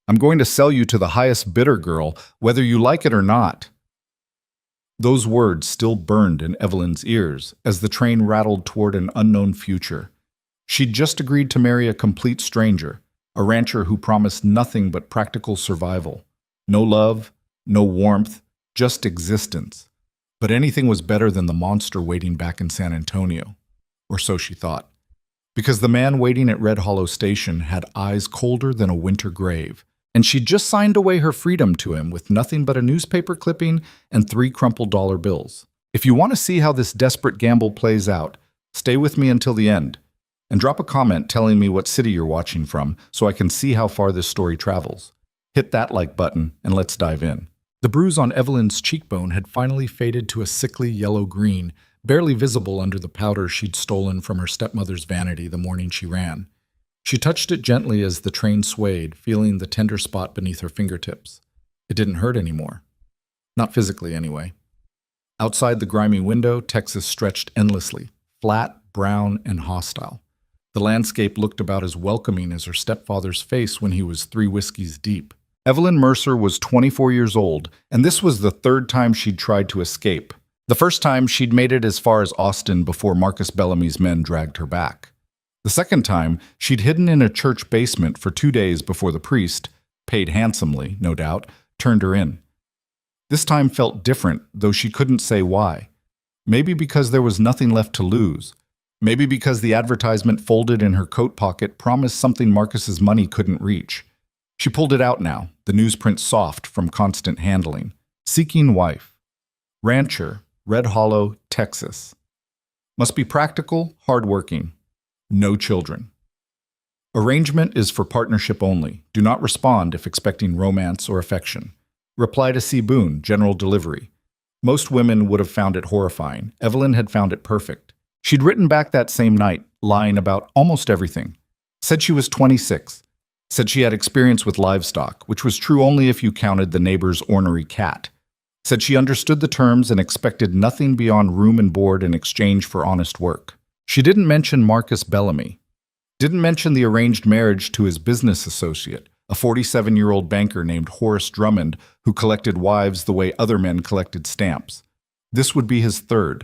I'm going to sell you to the highest bidder, girl, whether you like it or not." Those words still burned in Evelyn's ears as the train rattled toward an unknown future. She'd just agreed to marry a complete stranger, a rancher who promised nothing but practical survival. No love, no warmth, just existence. But anything was better than the monster waiting back in San Antonio. Or so she thought. Because the man waiting at Red Hollow Station had eyes colder than a winter grave, and she'd just signed away her freedom to him with nothing but a newspaper clipping and 3 crumpled dollar bills. If you want to see how this desperate gamble plays out, stay with me until the end, and drop a comment telling me what city you're watching from so I can see how far this story travels. Hit that like button, and let's dive in. The bruise on Evelyn's cheekbone had finally faded to a sickly yellow-green, barely visible under the powder she'd stolen from her stepmother's vanity the morning she ran. She touched it gently as the train swayed, feeling the tender spot beneath her fingertips. It didn't hurt anymore. Not physically, anyway. Outside the grimy window, Texas stretched endlessly, flat, brown, and hostile. The landscape looked about as welcoming as her stepfather's face when he was 3 whiskeys deep. Evelyn Mercer was 24 years old, and this was the 3rd time she'd tried to escape. The first time, she'd made it as far as Austin before Marcus Bellamy's men dragged her back. The second time, she'd hidden in a church basement for 2 days before the priest, paid handsomely, no doubt, turned her in. This time felt different, though she couldn't say why. Maybe because there was nothing left to lose. Maybe because the advertisement folded in her coat pocket promised something Marcus's money couldn't reach. She pulled it out now, the newsprint soft from constant handling. Seeking wife. Rancher, Red Hollow, Texas. Must be practical, hardworking. No children. Arrangement is for partnership only. Do not respond if expecting romance or affection. Reply to C. Boone, general delivery. Most women would have found it horrifying. Evelyn had found it perfect. She'd written back that same night, lying about almost everything. Said she was 26. Said she had experience with livestock, which was true only if you counted the neighbor's ornery cat. Said she understood the terms and expected nothing beyond room and board in exchange for honest work. She didn't mention Marcus Bellamy. Didn't mention the arranged marriage to his business associate, a 47-year-old banker named Horace Drummond who collected wives the way other men collected stamps. This would be his 3rd.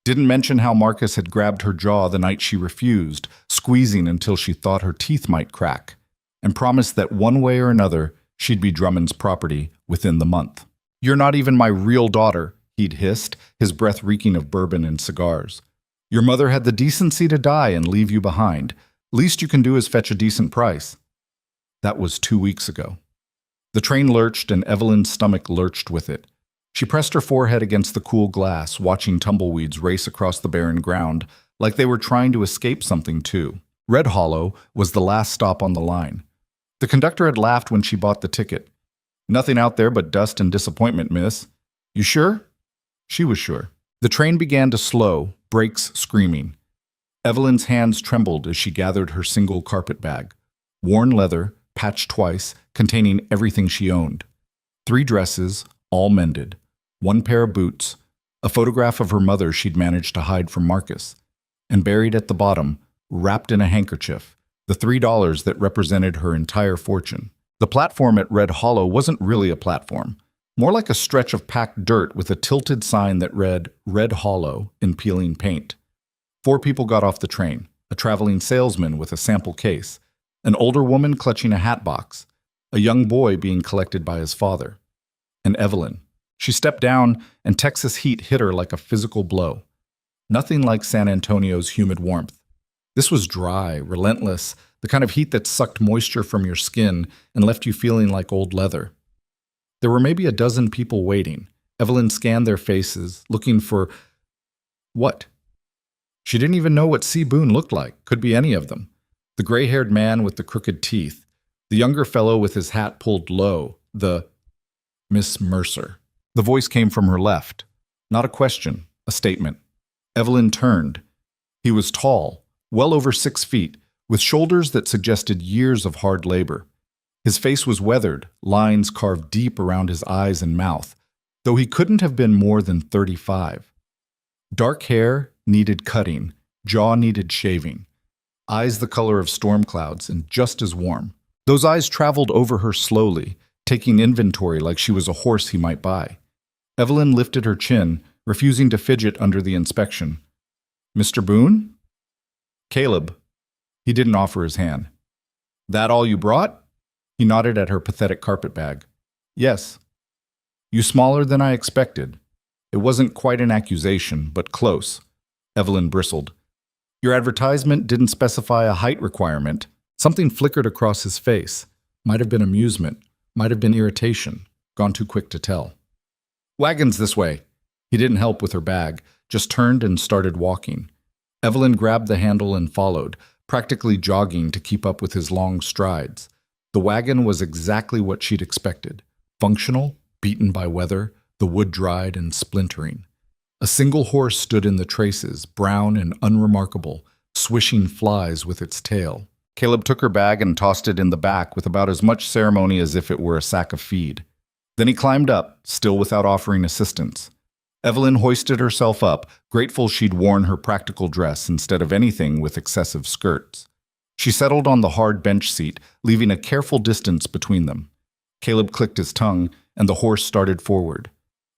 Didn't mention how Marcus had grabbed her jaw the night she refused, squeezing until she thought her teeth might crack, and promised that one way or another she'd be Drummond's property within the month. "You're not even my real daughter," he'd hissed, his breath reeking of bourbon and cigars. "Your mother had the decency to die and leave you behind. Least you can do is fetch a decent price." That was 2 weeks ago. The train lurched and Evelyn's stomach lurched with it. She pressed her forehead against the cool glass, watching tumbleweeds race across the barren ground, like they were trying to escape something too. Red Hollow was the last stop on the line. The conductor had laughed when she bought the ticket. "Nothing out there but dust and disappointment, miss." "You sure?" She was sure. The train began to slow, brakes screaming. Evelyn's hands trembled as she gathered her single carpet bag. Worn leather, patched twice, containing everything she owned. 3 dresses, all mended. 1 pair of boots. A photograph of her mother she'd managed to hide from Marcus. And buried at the bottom, wrapped in a handkerchief, the $3 that represented her entire fortune. The platform at Red Hollow wasn't really a platform. More like a stretch of packed dirt with a tilted sign that read Red Hollow in peeling paint. 4 people got off the train, a traveling salesman with a sample case, an older woman clutching a hat box, a young boy being collected by his father, and Evelyn. She stepped down, and Texas heat hit her like a physical blow. Nothing like San Antonio's humid warmth. This was dry, relentless, the kind of heat that sucked moisture from your skin and left you feeling like old leather. There were maybe a dozen people waiting. Evelyn scanned their faces, looking for what? She didn't even know what C. Boone looked like. Could be any of them. The gray-haired man with the crooked teeth. The younger fellow with his hat pulled low. The Miss Mercer. The voice came from her left. Not a question, a statement. Evelyn turned. He was tall, well over 6 feet, with shoulders that suggested years of hard labor. His face was weathered, lines carved deep around his eyes and mouth, though he couldn't have been more than 35. Dark hair needed cutting, jaw needed shaving, eyes the color of storm clouds and just as warm. Those eyes traveled over her slowly, taking inventory like she was a horse he might buy. Evelyn lifted her chin, refusing to fidget under the inspection. "Mr. Boone?" "Caleb." He didn't offer his hand. "That all you brought?" He nodded at her pathetic carpet bag. "Yes." "You smaller than I expected." It wasn't quite an accusation, but close. Evelyn bristled. "Your advertisement didn't specify a height requirement." Something flickered across his face. Might have been amusement, might have been irritation, gone too quick to tell. "Wagons this way." He didn't help with her bag, just turned and started walking. Evelyn grabbed the handle and followed, practically jogging to keep up with his long strides. The wagon was exactly what she'd expected. Functional, beaten by weather, the wood dried and splintering. A single horse stood in the traces, brown and unremarkable, swishing flies with its tail. Caleb took her bag and tossed it in the back with about as much ceremony as if it were a sack of feed. Then he climbed up, still without offering assistance. Evelyn hoisted herself up, grateful she'd worn her practical dress instead of anything with excessive skirts. She settled on the hard bench seat, leaving a careful distance between them. Caleb clicked his tongue, and the horse started forward.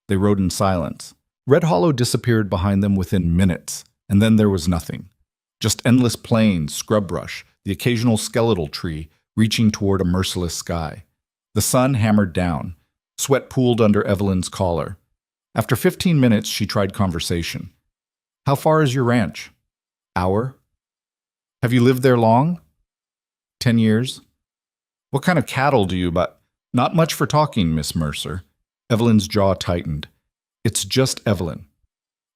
They rode in silence. Red Hollow disappeared behind them within minutes, and then there was nothing. Just endless plains, scrub brush, the occasional skeletal tree reaching toward a merciless sky. The sun hammered down. Sweat pooled under Evelyn's collar. After 15 minutes, she tried conversation. "How far is your ranch?" "Hour." "Have you lived there long?" 10 years. "What kind of cattle do you buy?" "Not much for talking, Miss Mercer." Evelyn's jaw tightened. "It's just Evelyn."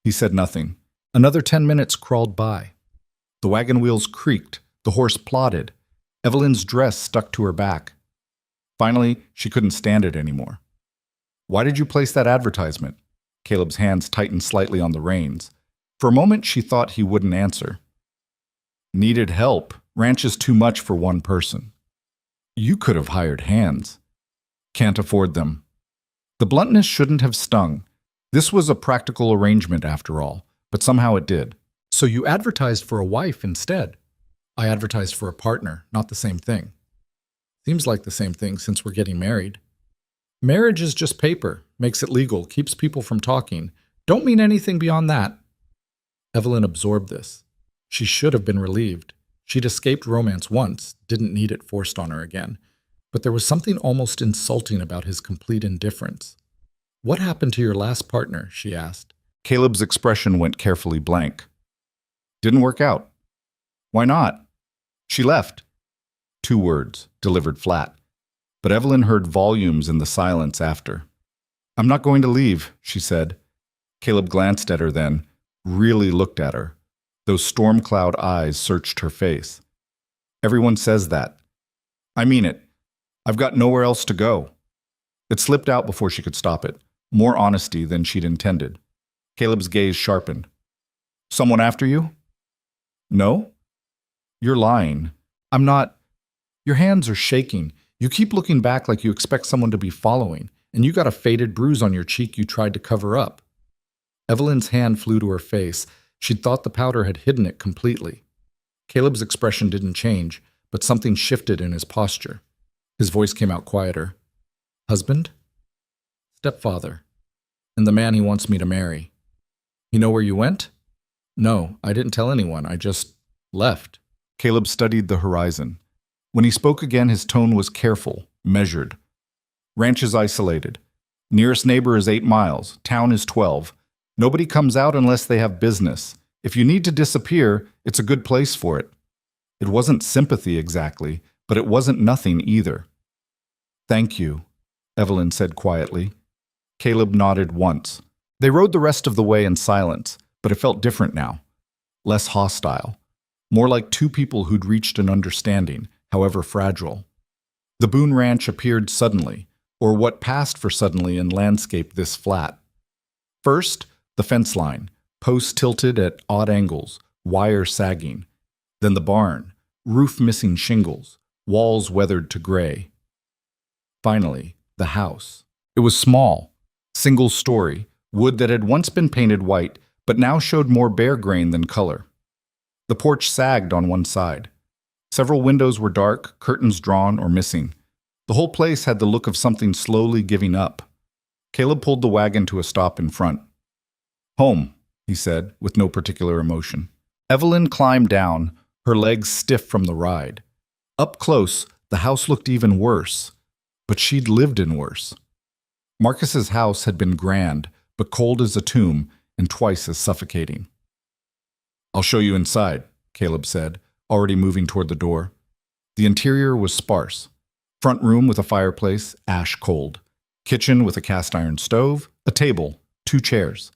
He said nothing. Another 10 minutes crawled by. The wagon wheels creaked. The horse plodded. Evelyn's dress stuck to her back. Finally, she couldn't stand it anymore. "Why did you place that advertisement?" Caleb's hands tightened slightly on the reins. For a moment, she thought he wouldn't answer. "Needed help. Ranch is too much for one person." "You could have hired hands." "Can't afford them." The bluntness shouldn't have stung. This was a practical arrangement after all, but somehow it did. "So you advertised for a wife instead?" "I advertised for a partner, not the same thing." "Seems like the same thing since we're getting married." "Marriage is just paper, makes it legal, keeps people from talking. Don't mean anything beyond that." Evelyn absorbed this. She should have been relieved. She'd escaped romance once, didn't need it forced on her again. But there was something almost insulting about his complete indifference. "What happened to your last partner?" she asked. Caleb's expression went carefully blank. "Didn't work out." "Why not?" "She left." 2 words, delivered flat. But Evelyn heard volumes in the silence after. "I'm not going to leave," she said. Caleb glanced at her then, really looked at her. Those storm cloud eyes searched her face. "Everyone says that." "I mean it. I've got nowhere else to go." It slipped out before she could stop it. More honesty than she'd intended. Caleb's gaze sharpened. "Someone after you?" "No." "You're lying." "I'm not." "Your hands are shaking. You keep looking back like you expect someone to be following, and you got a faded bruise on your cheek you tried to cover up." Evelyn's hand flew to her face. She'd thought the powder had hidden it completely. Caleb's expression didn't change, but something shifted in his posture. His voice came out quieter. "Husband?" "Stepfather. And the man he wants me to marry." "You know where you went?" "No, I didn't tell anyone. I just left." Caleb studied the horizon. When he spoke again, his tone was careful, measured. "Ranch is isolated. Nearest neighbor is 8 miles. Town is 12. Nobody comes out unless they have business. If you need to disappear, it's a good place for it." It wasn't sympathy exactly, but it wasn't nothing either. "Thank you," Evelyn said quietly. Caleb nodded once. They rode the rest of the way in silence, but it felt different now. Less hostile. More like 2 people who'd reached an understanding, however fragile. The Boone Ranch appeared suddenly, or what passed for suddenly in landscape this flat. First, the fence line, posts tilted at odd angles, wire sagging. Then the barn, roof missing shingles, walls weathered to gray. Finally, the house. It was small, single story, wood that had once been painted white, but now showed more bare grain than color. The porch sagged on one side. Several windows were dark, curtains drawn or missing. The whole place had the look of something slowly giving up. Caleb pulled the wagon to a stop in front. "Home," he said, with no particular emotion. Evelyn climbed down, her legs stiff from the ride. Up close, the house looked even worse, but she'd lived in worse. Marcus's house had been grand, but cold as a tomb and twice as suffocating. "I'll show you inside," Caleb said, already moving toward the door. The interior was sparse. Front room with a fireplace, ash cold. Kitchen with a cast-iron stove, a table, 2 chairs.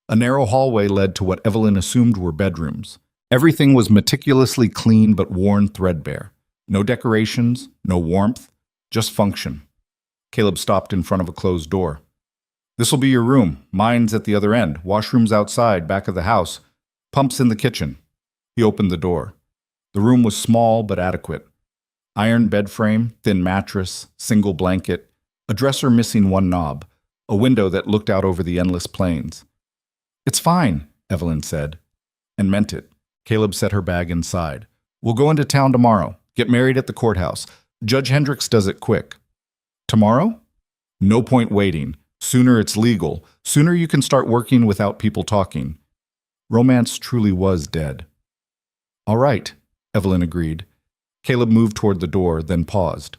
A narrow hallway led to what Evelyn assumed were bedrooms. Everything was meticulously clean but worn threadbare. No decorations, no warmth, just function. Caleb stopped in front of a closed door. "This'll be your room. Mine's at the other end. Washrooms outside, back of the house. Pumps in the kitchen." He opened the door. The room was small but adequate. Iron bed frame, thin mattress, single blanket, a dresser missing one knob, a window that looked out over the endless plains. "It's fine," Evelyn said, and meant it. Caleb set her bag inside. "We'll go into town tomorrow. Get married at the courthouse. Judge Hendricks does it quick." "Tomorrow?" "No point waiting. Sooner it's legal. Sooner you can start working without people talking." Romance truly was dead. "All right," Evelyn agreed. Caleb moved toward the door, then paused.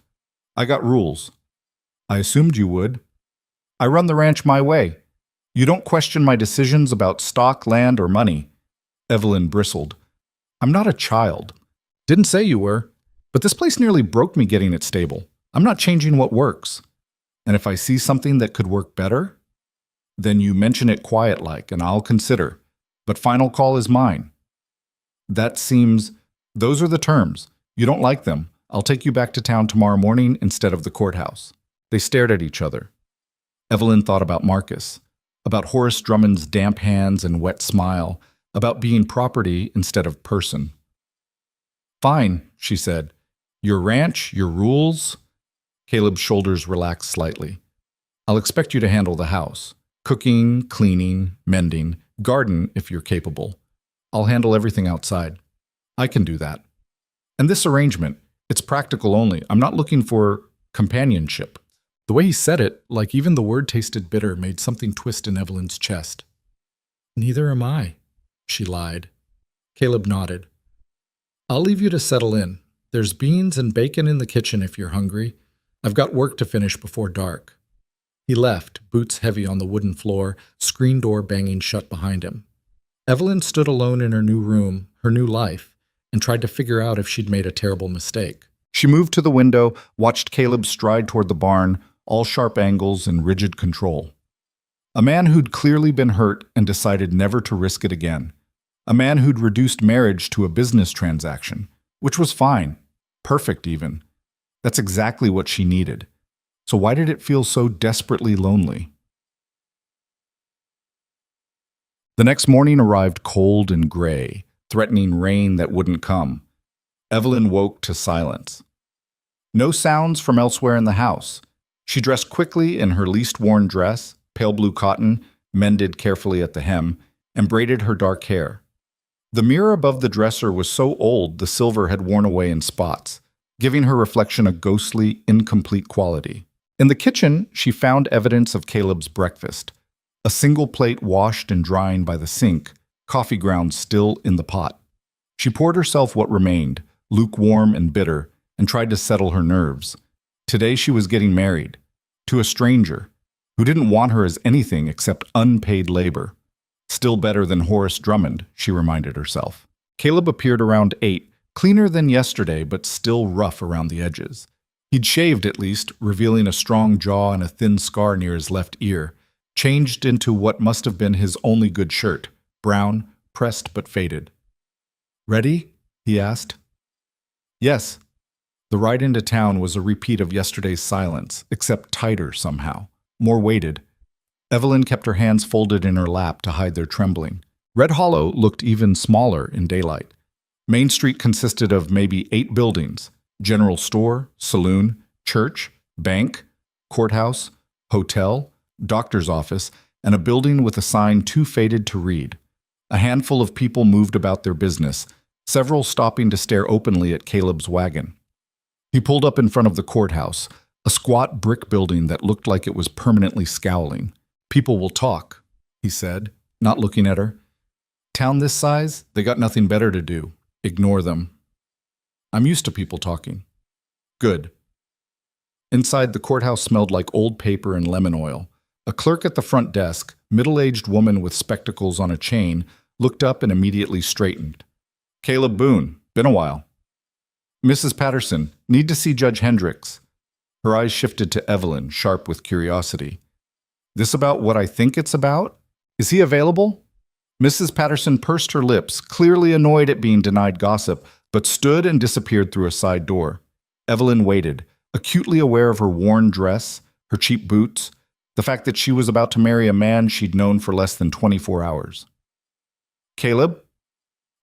"I got rules." "I assumed you would." "I run the ranch my way. You don't question my decisions about stock, land, or money." Evelyn bristled. "I'm not a child." "Didn't say you were. But this place nearly broke me getting it stable. I'm not changing what works. And if I see something that could work better, then you mention it quiet-like, and I'll consider. But final call is mine." Those are the terms. You don't like them. I'll take you back to town tomorrow morning instead of the courthouse." They stared at each other. Evelyn thought about Marcus, about Horace Drummond's damp hands and wet smile, about being property instead of person. "Fine," she said. "Your ranch, your rules." Caleb's shoulders relaxed slightly. "I'll expect you to handle the house. Cooking, cleaning, mending, garden if you're capable. I'll handle everything outside." "I can do that." "And this arrangement, it's practical only. I'm not looking for companionship." The way he said it, like even the word tasted bitter, made something twist in Evelyn's chest. "Neither am I," she lied. Caleb nodded. "I'll leave you to settle in. There's beans and bacon in the kitchen if you're hungry. I've got work to finish before dark." He left, boots heavy on the wooden floor, screen door banging shut behind him. Evelyn stood alone in her new room, her new life, and tried to figure out if she'd made a terrible mistake. She moved to the window, watched Caleb stride toward the barn, all sharp angles and rigid control. A man who'd clearly been hurt and decided never to risk it again. A man who'd reduced marriage to a business transaction, which was fine, perfect even. That's exactly what she needed. So why did it feel so desperately lonely? The next morning arrived cold and gray, threatening rain that wouldn't come. Evelyn woke to silence. No sounds from elsewhere in the house. She dressed quickly in her least worn dress, pale blue cotton, mended carefully at the hem, and braided her dark hair. The mirror above the dresser was so old the silver had worn away in spots, giving her reflection a ghostly, incomplete quality. In the kitchen, she found evidence of Caleb's breakfast. A single plate washed and drying by the sink, coffee grounds still in the pot. She poured herself what remained, lukewarm and bitter, and tried to settle her nerves. Today she was getting married, to a stranger, who didn't want her as anything except unpaid labor. Still better than Horace Drummond, she reminded herself. Caleb appeared around 8, cleaner than yesterday but still rough around the edges. He'd shaved at least, revealing a strong jaw and a thin scar near his left ear, changed into what must have been his only good shirt, brown, pressed but faded. "Ready?" he asked. "Yes." The ride into town was a repeat of yesterday's silence, except tighter somehow, more weighted. Evelyn kept her hands folded in her lap to hide their trembling. Red Hollow looked even smaller in daylight. Main Street consisted of maybe 8 buildings: general store, saloon, church, bank, courthouse, hotel, doctor's office, and a building with a sign too faded to read. A handful of people moved about their business, several stopping to stare openly at Caleb's wagon. He pulled up in front of the courthouse, a squat brick building that looked like it was permanently scowling. "People will talk," he said, not looking at her. "Town this size, they got nothing better to do. Ignore them." "I'm used to people talking." "Good." Inside, the courthouse smelled like old paper and lemon oil. A clerk at the front desk, middle-aged woman with spectacles on a chain, looked up and immediately straightened. "Caleb Boone, been a while." "Mrs. Patterson, need to see Judge Hendricks." Her eyes shifted to Evelyn, sharp with curiosity. "This about what I think it's about? Is he available?" Mrs. Patterson pursed her lips, clearly annoyed at being denied gossip, but stood and disappeared through a side door. Evelyn waited, acutely aware of her worn dress, her cheap boots, the fact that she was about to marry a man she'd known for less than 24 hours. "Caleb?"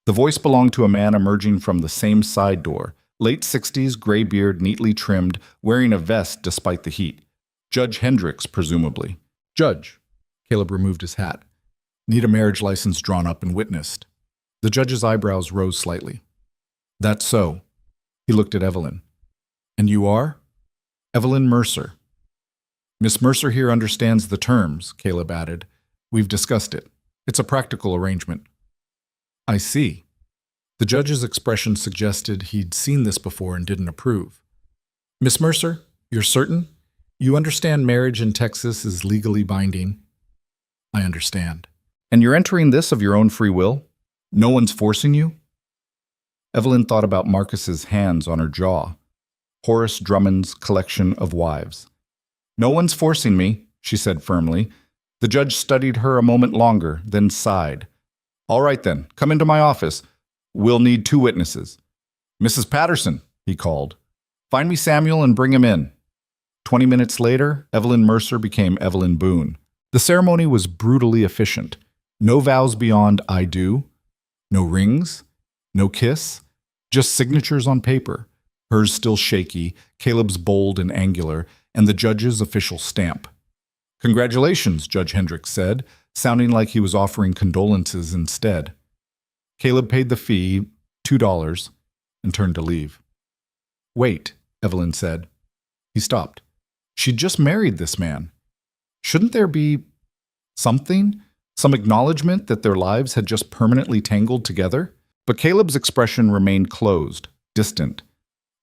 The voice belonged to a man emerging from the same side door, late 60s, gray beard neatly trimmed, wearing a vest despite the heat. Judge Hendricks, presumably. "Judge." Caleb removed his hat. "Need a marriage license drawn up and witnessed." The judge's eyebrows rose slightly. "That's so." He looked at Evelyn. "And you are?" "Evelyn Mercer." "Miss Mercer here understands the terms," Caleb added. "We've discussed it. It's a practical arrangement." "I see." The judge's expression suggested he'd seen this before and didn't approve. "Miss Mercer, you're certain? You understand marriage in Texas is legally binding?" "I understand." "And you're entering this of your own free will? No one's forcing you?" Evelyn thought about Marcus's hands on her jaw. Horace Drummond's collection of wives. "No one's forcing me," she said firmly. The judge studied her a moment longer, then sighed. "All right then, come into my office. We'll need 2 witnesses." "Mrs. Patterson," he called. "Find me Samuel and bring him in." 20 minutes later, Evelyn Mercer became Evelyn Boone. The ceremony was brutally efficient. No vows beyond "I do," no rings, no kiss, just signatures on paper, hers still shaky, Caleb's bold and angular, and the judge's official stamp. "Congratulations," Judge Hendricks said, sounding like he was offering condolences instead. Caleb paid the fee, $2, and turned to leave. "Wait," Evelyn said. He stopped. She'd just married this man. Shouldn't there be something? Some acknowledgement that their lives had just permanently tangled together? But Caleb's expression remained closed, distant.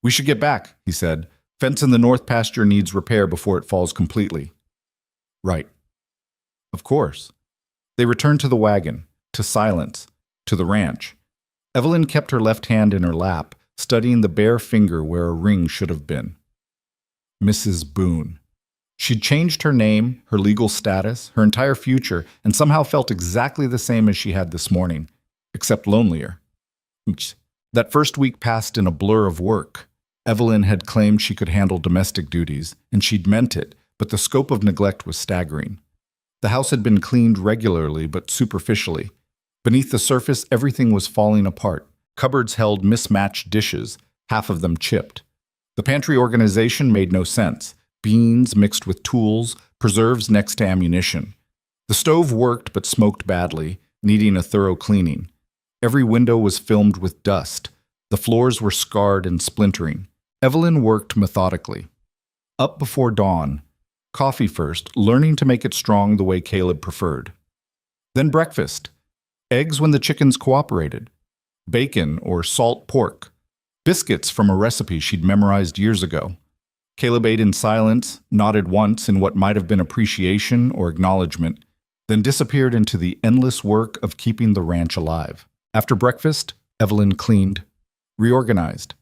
"We should get back," he said. "Fence in the north pasture needs repair before it falls completely." "Right." "Of course." They returned to the wagon, to silence, to the ranch. Evelyn kept her left hand in her lap, studying the bare finger where a ring should have been. Mrs. Boone. She'd changed her name, her legal status, her entire future, and somehow felt exactly the same as she had this morning, except lonelier. That first week passed in a blur of work. Evelyn had claimed she could handle domestic duties, and she'd meant it, but the scope of neglect was staggering. The house had been cleaned regularly but superficially. Beneath the surface, everything was falling apart. Cupboards held mismatched dishes, half of them chipped. The pantry organization made no sense. Beans mixed with tools, preserves next to ammunition. The stove worked but smoked badly, needing a thorough cleaning. Every window was filmed with dust. The floors were scarred and splintering. Evelyn worked methodically. Up before dawn. Coffee first, learning to make it strong the way Caleb preferred. Then breakfast. Eggs when the chickens cooperated. Bacon or salt pork. Biscuits from a recipe she'd memorized years ago. Caleb ate in silence, nodded once in what might have been appreciation or acknowledgement, then disappeared into the endless work of keeping the ranch alive. After breakfast, Evelyn cleaned, reorganized,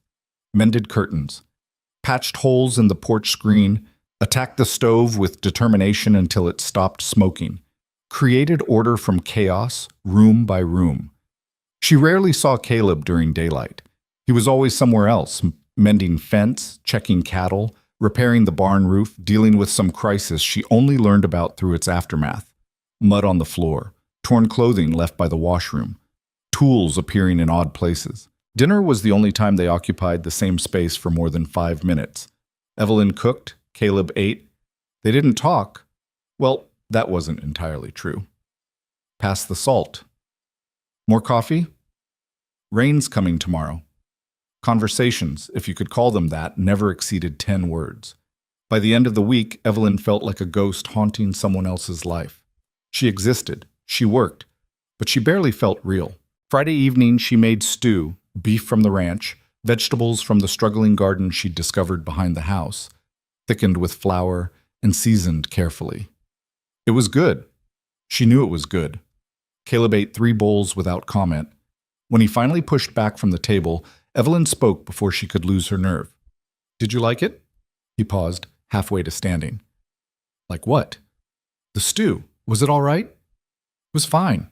mended curtains, patched holes in the porch screen, attacked the stove with determination until it stopped smoking, created order from chaos, room by room. She rarely saw Caleb during daylight. He was always somewhere else, mending fence, checking cattle, repairing the barn roof, dealing with some crisis she only learned about through its aftermath. Mud on the floor, torn clothing left by the washroom, tools appearing in odd places. Dinner was the only time they occupied the same space for more than 5 minutes. Evelyn cooked, Caleb ate. They didn't talk. Well, that wasn't entirely true. Pass the salt. More coffee? Rain's coming tomorrow. Conversations, if you could call them that, never exceeded 10 words. By the end of the week, Evelyn felt like a ghost haunting someone else's life. She existed, she worked, but she barely felt real. Friday evening, she made stew, beef from the ranch, vegetables from the struggling garden she'd discovered behind the house, thickened with flour and seasoned carefully. It was good. She knew it was good. Caleb ate 3 bowls without comment. When he finally pushed back from the table, Evelyn spoke before she could lose her nerve. "Did you like it?" He paused, halfway to standing. "Like what?" "The stew. Was it all right?" "It was fine."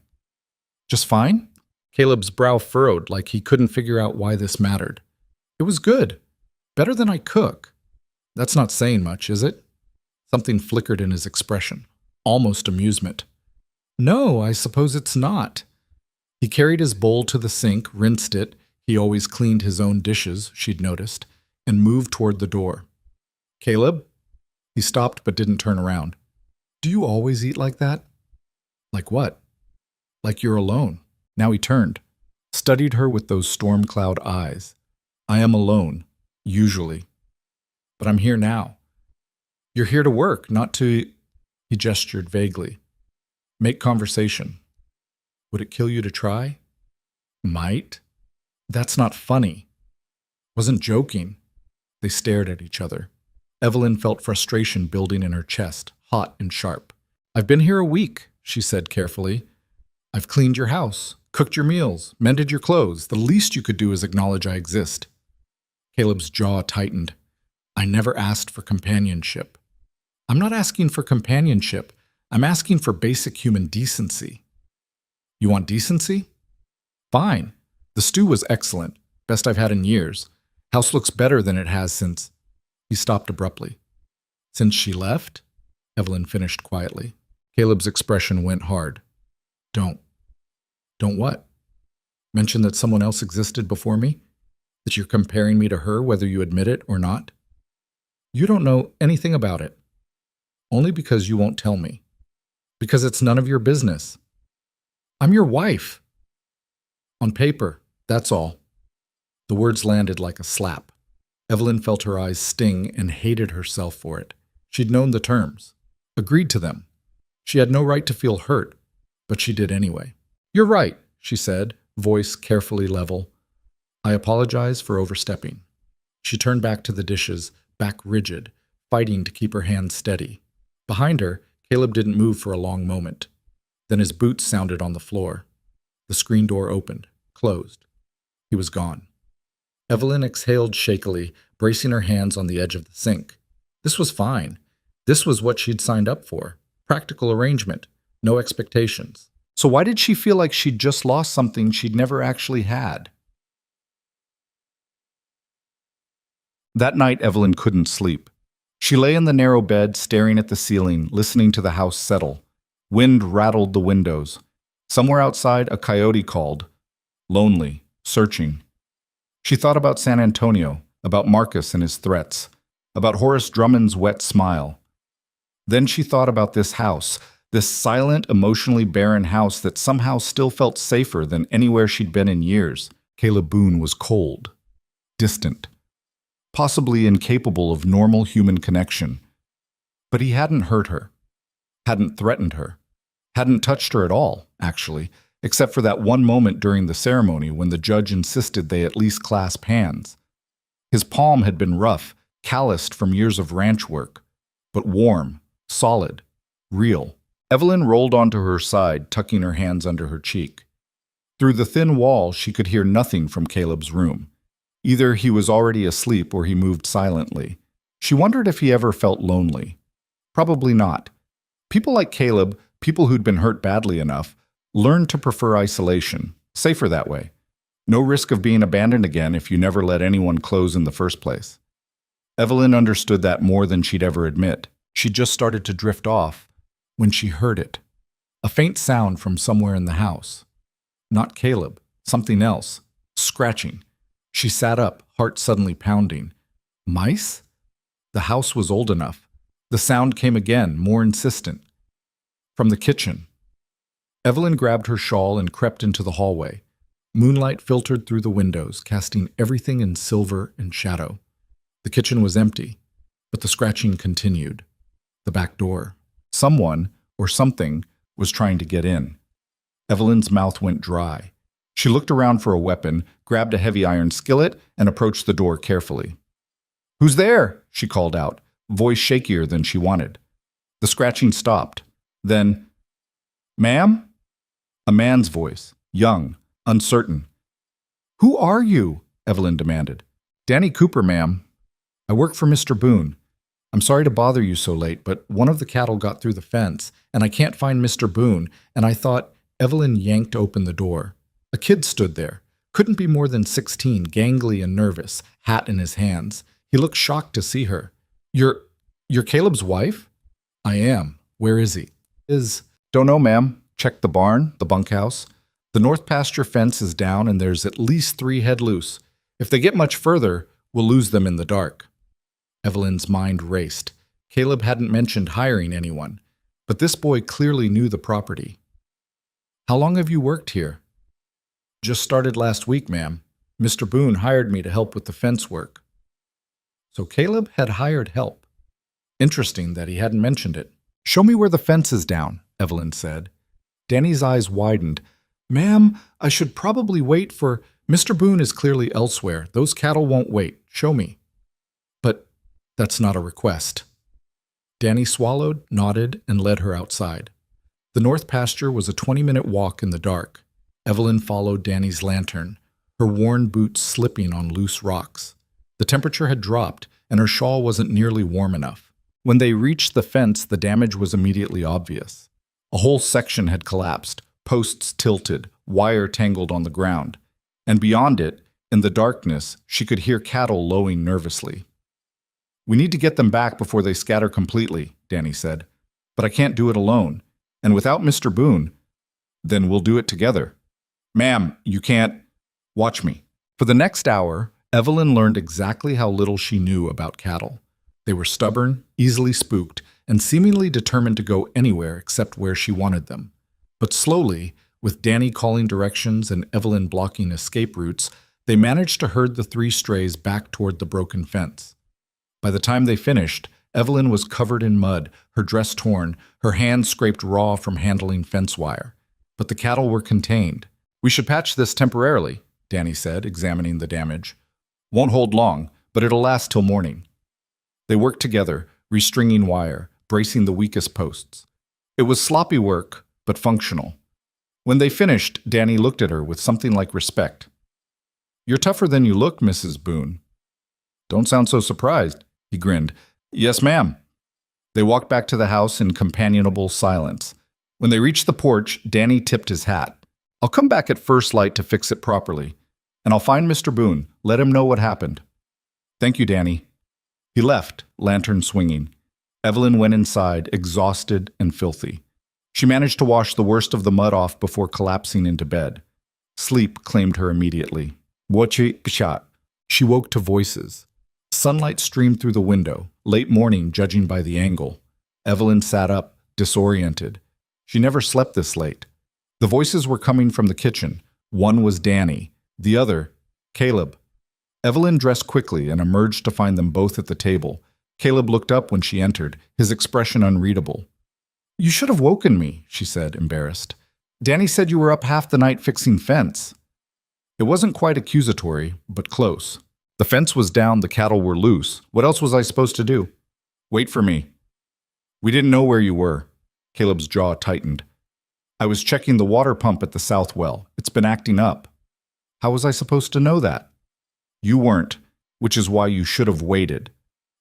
"Just fine?" Caleb's brow furrowed like he couldn't figure out why this mattered. "It was good. Better than I cook." "That's not saying much, is it?" Something flickered in his expression, almost amusement. "No, I suppose it's not." He carried his bowl to the sink, rinsed it, he always cleaned his own dishes, she'd noticed, and moved toward the door. "Caleb?" He stopped but didn't turn around. "Do you always eat like that?" "Like what?" "Like you're alone." Now he turned, studied her with those storm cloud eyes. "I am alone, usually. But I'm here now." "You're here to work, not to—" He gestured vaguely. "Make conversation." "Would it kill you to try?" "Might." "That's not funny." "Wasn't joking." They stared at each other. Evelyn felt frustration building in her chest, hot and sharp. "I've been here a week," she said carefully. "I've cleaned your house, cooked your meals, mended your clothes. The least you could do is acknowledge I exist." Caleb's jaw tightened. "I never asked for companionship." "I'm not asking for companionship. I'm asking for basic human decency." "You want decency?" "Fine. The stew was excellent. Best I've had in years. House looks better than it has since—" He stopped abruptly. "Since she left?" Evelyn finished quietly. Caleb's expression went hard. Don't what? Mention that someone else existed before me? That you're comparing me to her, whether you admit it or not? You don't know anything about it. Only because you won't tell me. Because it's none of your business. I'm your wife. On paper, that's all." The words landed like a slap. Evelyn felt her eyes sting and hated herself for it. She'd known the terms, agreed to them. She had no right to feel hurt, but she did anyway. "You're right," she said, voice carefully level. "I apologize for overstepping." She turned back to the dishes, back rigid, fighting to keep her hands steady. Behind her, Caleb didn't move for a long moment. Then his boots sounded on the floor. The screen door opened, closed. He was gone. Evelyn exhaled shakily, bracing her hands on the edge of the sink. This was fine. This was what she'd signed up for. Practical arrangement. No expectations. So why did she feel like she'd just lost something she'd never actually had? That night, Evelyn couldn't sleep. She lay in the narrow bed, staring at the ceiling, listening to the house settle. Wind rattled the windows. Somewhere outside, a coyote called. Lonely, searching. She thought about San Antonio, about Marcus and his threats, about Horace Drummond's wet smile. Then she thought about this house, this silent, emotionally barren house that somehow still felt safer than anywhere she'd been in years. Caleb Boone was cold, distant, possibly incapable of normal human connection. But he hadn't hurt her, hadn't threatened her, hadn't touched her at all, actually, except for that one moment during the ceremony when the judge insisted they at least clasp hands. His palm had been rough, calloused from years of ranch work, but warm, solid, real. Evelyn rolled onto her side, tucking her hands under her cheek. Through the thin wall, she could hear nothing from Caleb's room. Either he was already asleep or he moved silently. She wondered if he ever felt lonely. Probably not. People like Caleb, people who'd been hurt badly enough, learned to prefer isolation, safer that way. No risk of being abandoned again if you never let anyone close in the first place. Evelyn understood that more than she'd ever admit. She just started to drift off when she heard it. A faint sound from somewhere in the house. Not Caleb, something else. Scratching. She sat up, heart suddenly pounding. Mice? The house was old enough. The sound came again, more insistent. From the kitchen. Evelyn grabbed her shawl and crept into the hallway. Moonlight filtered through the windows, casting everything in silver and shadow. The kitchen was empty, but the scratching continued. The back door. Someone, or something, was trying to get in. Evelyn's mouth went dry. She looked around for a weapon, grabbed a heavy iron skillet, and approached the door carefully. "Who's there?" she called out, voice shakier than she wanted. The scratching stopped. Then, "Ma'am?" A man's voice, young, uncertain. "Who are you?" Evelyn demanded. "Danny Cooper, ma'am. I work for Mr. Boone. I'm sorry to bother you so late, but one of the cattle got through the fence, and I can't find Mr. Boone, and I thought—" Evelyn yanked open the door. A kid stood there. Couldn't be more than 16, gangly and nervous, hat in his hands. He looked shocked to see her. You're Caleb's wife?" "I am. Where is he?" "Don't know, ma'am. Check the barn, the bunkhouse. The north pasture fence is down and there's at least 3 head loose. If they get much further, we'll lose them in the dark." Evelyn's mind raced. Caleb hadn't mentioned hiring anyone, but this boy clearly knew the property. "How long have you worked here?" "Just started last week, ma'am. Mr. Boone hired me to help with the fence work." So Caleb had hired help. Interesting that he hadn't mentioned it. "Show me where the fence is down," Evelyn said. Danny's eyes widened. "Ma'am, I should probably wait for— Mr. Boone is clearly elsewhere. Those cattle won't wait. Show me." "But that's not a request." Danny swallowed, nodded, and led her outside. The north pasture was a 20-minute walk in the dark. Evelyn followed Danny's lantern, her worn boots slipping on loose rocks. The temperature had dropped, and her shawl wasn't nearly warm enough. When they reached the fence, the damage was immediately obvious. A whole section had collapsed, posts tilted, wire tangled on the ground. And beyond it, in the darkness, she could hear cattle lowing nervously. "We need to get them back before they scatter completely," Danny said. "But I can't do it alone. And without Mr. Boone, then we'll do it together." "Ma'am, you can't—" "Watch me." For the next hour, Evelyn learned exactly how little she knew about cattle. They were stubborn, easily spooked, and seemingly determined to go anywhere except where she wanted them. But slowly, with Danny calling directions and Evelyn blocking escape routes, they managed to herd the 3 strays back toward the broken fence. By the time they finished, Evelyn was covered in mud, her dress torn, her hands scraped raw from handling fence wire. But the cattle were contained. "We should patch this temporarily," Danny said, examining the damage. "Won't hold long, but it'll last till morning." They worked together, restringing wire, bracing the weakest posts. It was sloppy work, but functional. When they finished, Danny looked at her with something like respect. "You're tougher than you look, Mrs. Boone." "Don't sound so surprised," he grinned. "Yes, ma'am." They walked back to the house in companionable silence. When they reached the porch, Danny tipped his hat. "I'll come back at first light to fix it properly. And I'll find Mr. Boone, let him know what happened." "Thank you, Danny." He left, lantern swinging. Evelyn went inside, exhausted and filthy. She managed to wash the worst of the mud off before collapsing into bed. Sleep claimed her immediately. Shot. She woke to voices. Sunlight streamed through the window, late morning judging by the angle. Evelyn sat up, disoriented. She never slept this late. The voices were coming from the kitchen. One was Danny, the other, Caleb. Evelyn dressed quickly and emerged to find them both at the table. Caleb looked up when she entered, his expression unreadable. "You should have woken me," she said, embarrassed. "Danny said you were up half the night fixing fence." It wasn't quite accusatory, but close. The fence was down, the cattle were loose. What else was I supposed to do? "Wait for me." "We didn't know where you were." Caleb's jaw tightened. "I was checking the water pump at the south well. It's been acting up." "How was I supposed to know that?" "You weren't, which is why you should have waited."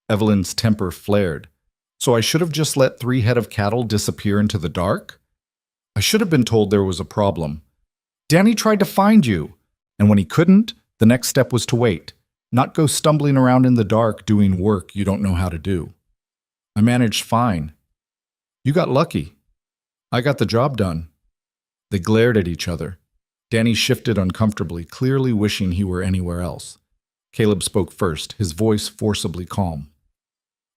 Evelyn's temper flared. "So I should have just let 3 head of cattle disappear into the dark?" "I should have been told there was a problem." "Danny tried to find you." "And when he couldn't, the next step was to wait, not go stumbling around in the dark doing work you don't know how to do." "I managed fine." "You got lucky." "I got the job done." They glared at each other. Danny shifted uncomfortably, clearly wishing he were anywhere else. Caleb spoke first, his voice forcibly calm.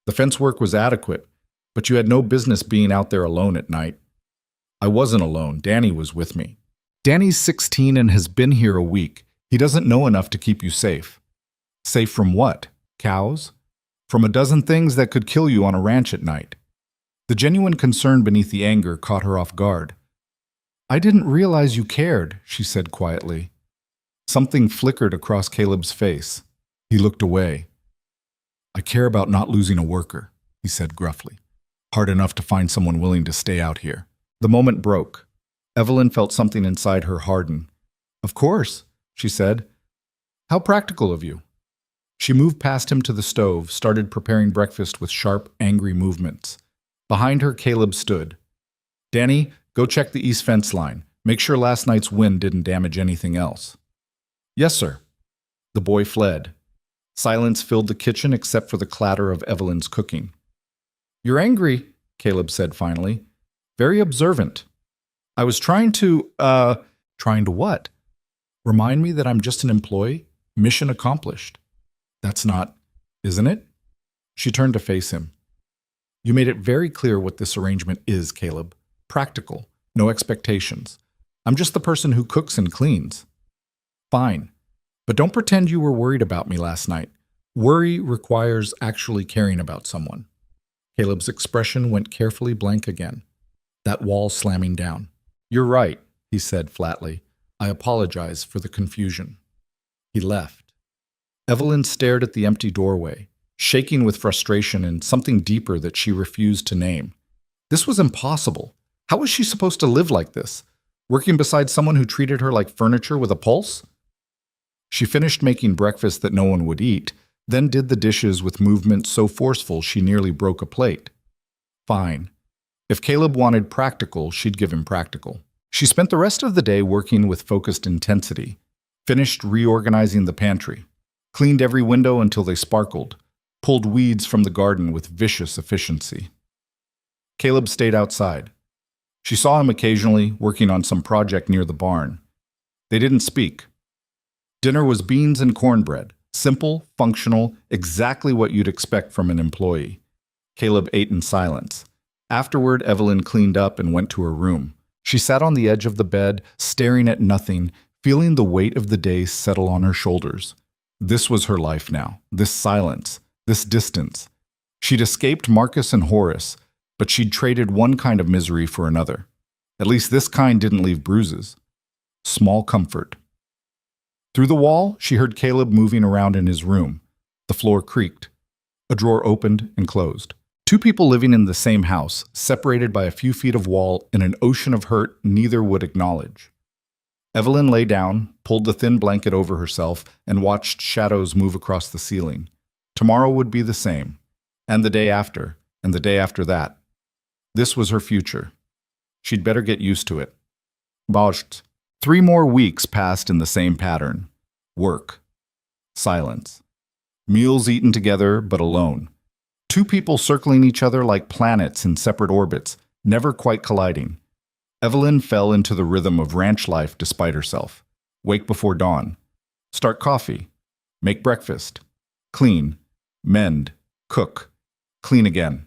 "The fence work was adequate, but you had no business being out there alone at night." "I wasn't alone. Danny was with me." Danny's 16 and has been here a week. He doesn't know enough to keep you safe. Safe from what? Cows? From a dozen things that could kill you on a ranch at night. The genuine concern beneath the anger caught her off guard. I didn't realize you cared, she said quietly. Something flickered across Caleb's face. He looked away. I care about not losing a worker, he said gruffly. Hard enough to find someone willing to stay out here. The moment broke. Evelyn felt something inside her harden. Of course, she said. How practical of you. She moved past him to the stove, started preparing breakfast with sharp, angry movements. Behind her, Caleb stood. Danny, go check the east fence line. Make sure last night's wind didn't damage anything else. Yes, sir. The boy fled. Silence filled the kitchen except for the clatter of Evelyn's cooking. You're angry, Caleb said finally. Very observant. I was trying to, Trying to what? Remind me that I'm just an employee? Mission accomplished. That's not, isn't it? She turned to face him. You made it very clear what this arrangement is, Caleb. Practical, no expectations. I'm just the person who cooks and cleans. Fine. But don't pretend you were worried about me last night. Worry requires actually caring about someone. Caleb's expression went carefully blank again. That wall slamming down. You're right, he said flatly. I apologize for the confusion. He left. Evelyn stared at the empty doorway, shaking with frustration and something deeper that she refused to name. This was impossible. How was she supposed to live like this? Working beside someone who treated her like furniture with a pulse? She finished making breakfast that no one would eat, then did the dishes with movement so forceful she nearly broke a plate. Fine. If Caleb wanted practical, she'd give him practical. She spent the rest of the day working with focused intensity, finished reorganizing the pantry, cleaned every window until they sparkled, pulled weeds from the garden with vicious efficiency. Caleb stayed outside. She saw him occasionally working on some project near the barn. They didn't speak. Dinner was beans and cornbread, simple, functional, exactly what you'd expect from an employee. Caleb ate in silence. Afterward, Evelyn cleaned up and went to her room. She sat on the edge of the bed, staring at nothing, feeling the weight of the day settle on her shoulders. This was her life now, this silence, this distance. She'd escaped Marcus and Horace, but she'd traded one kind of misery for another. At least this kind didn't leave bruises. Small comfort. Through the wall, she heard Caleb moving around in his room. The floor creaked. A drawer opened and closed. Two people living in the same house, separated by a few feet of wall in an ocean of hurt neither would acknowledge. Evelyn lay down, pulled the thin blanket over herself, and watched shadows move across the ceiling. Tomorrow would be the same, and the day after, and the day after that. This was her future. She'd better get used to it. Boscht. 3 more weeks passed in the same pattern. Work. Silence. Meals eaten together, but alone. 2 people circling each other like planets in separate orbits, never quite colliding. Evelyn fell into the rhythm of ranch life despite herself. Wake before dawn. Start coffee. Make breakfast. Clean. Mend. Cook. Clean again.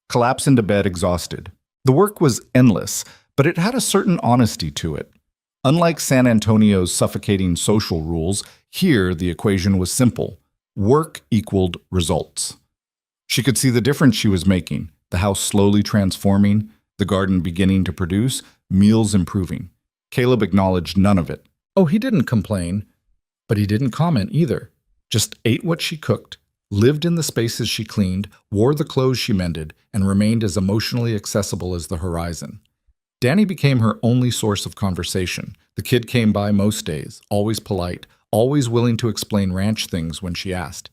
Collapse into bed exhausted. The work was endless, but it had a certain honesty to it. Unlike San Antonio's suffocating social rules, here the equation was simple. Work equaled results. She could see the difference she was making, the house slowly transforming, the garden beginning to produce, meals improving. Caleb acknowledged none of it. Oh, he didn't complain, but he didn't comment either. Just ate what she cooked, lived in the spaces she cleaned, wore the clothes she mended, and remained as emotionally accessible as the horizon. Danny became her only source of conversation. The kid came by most days, always polite, always willing to explain ranch things when she asked.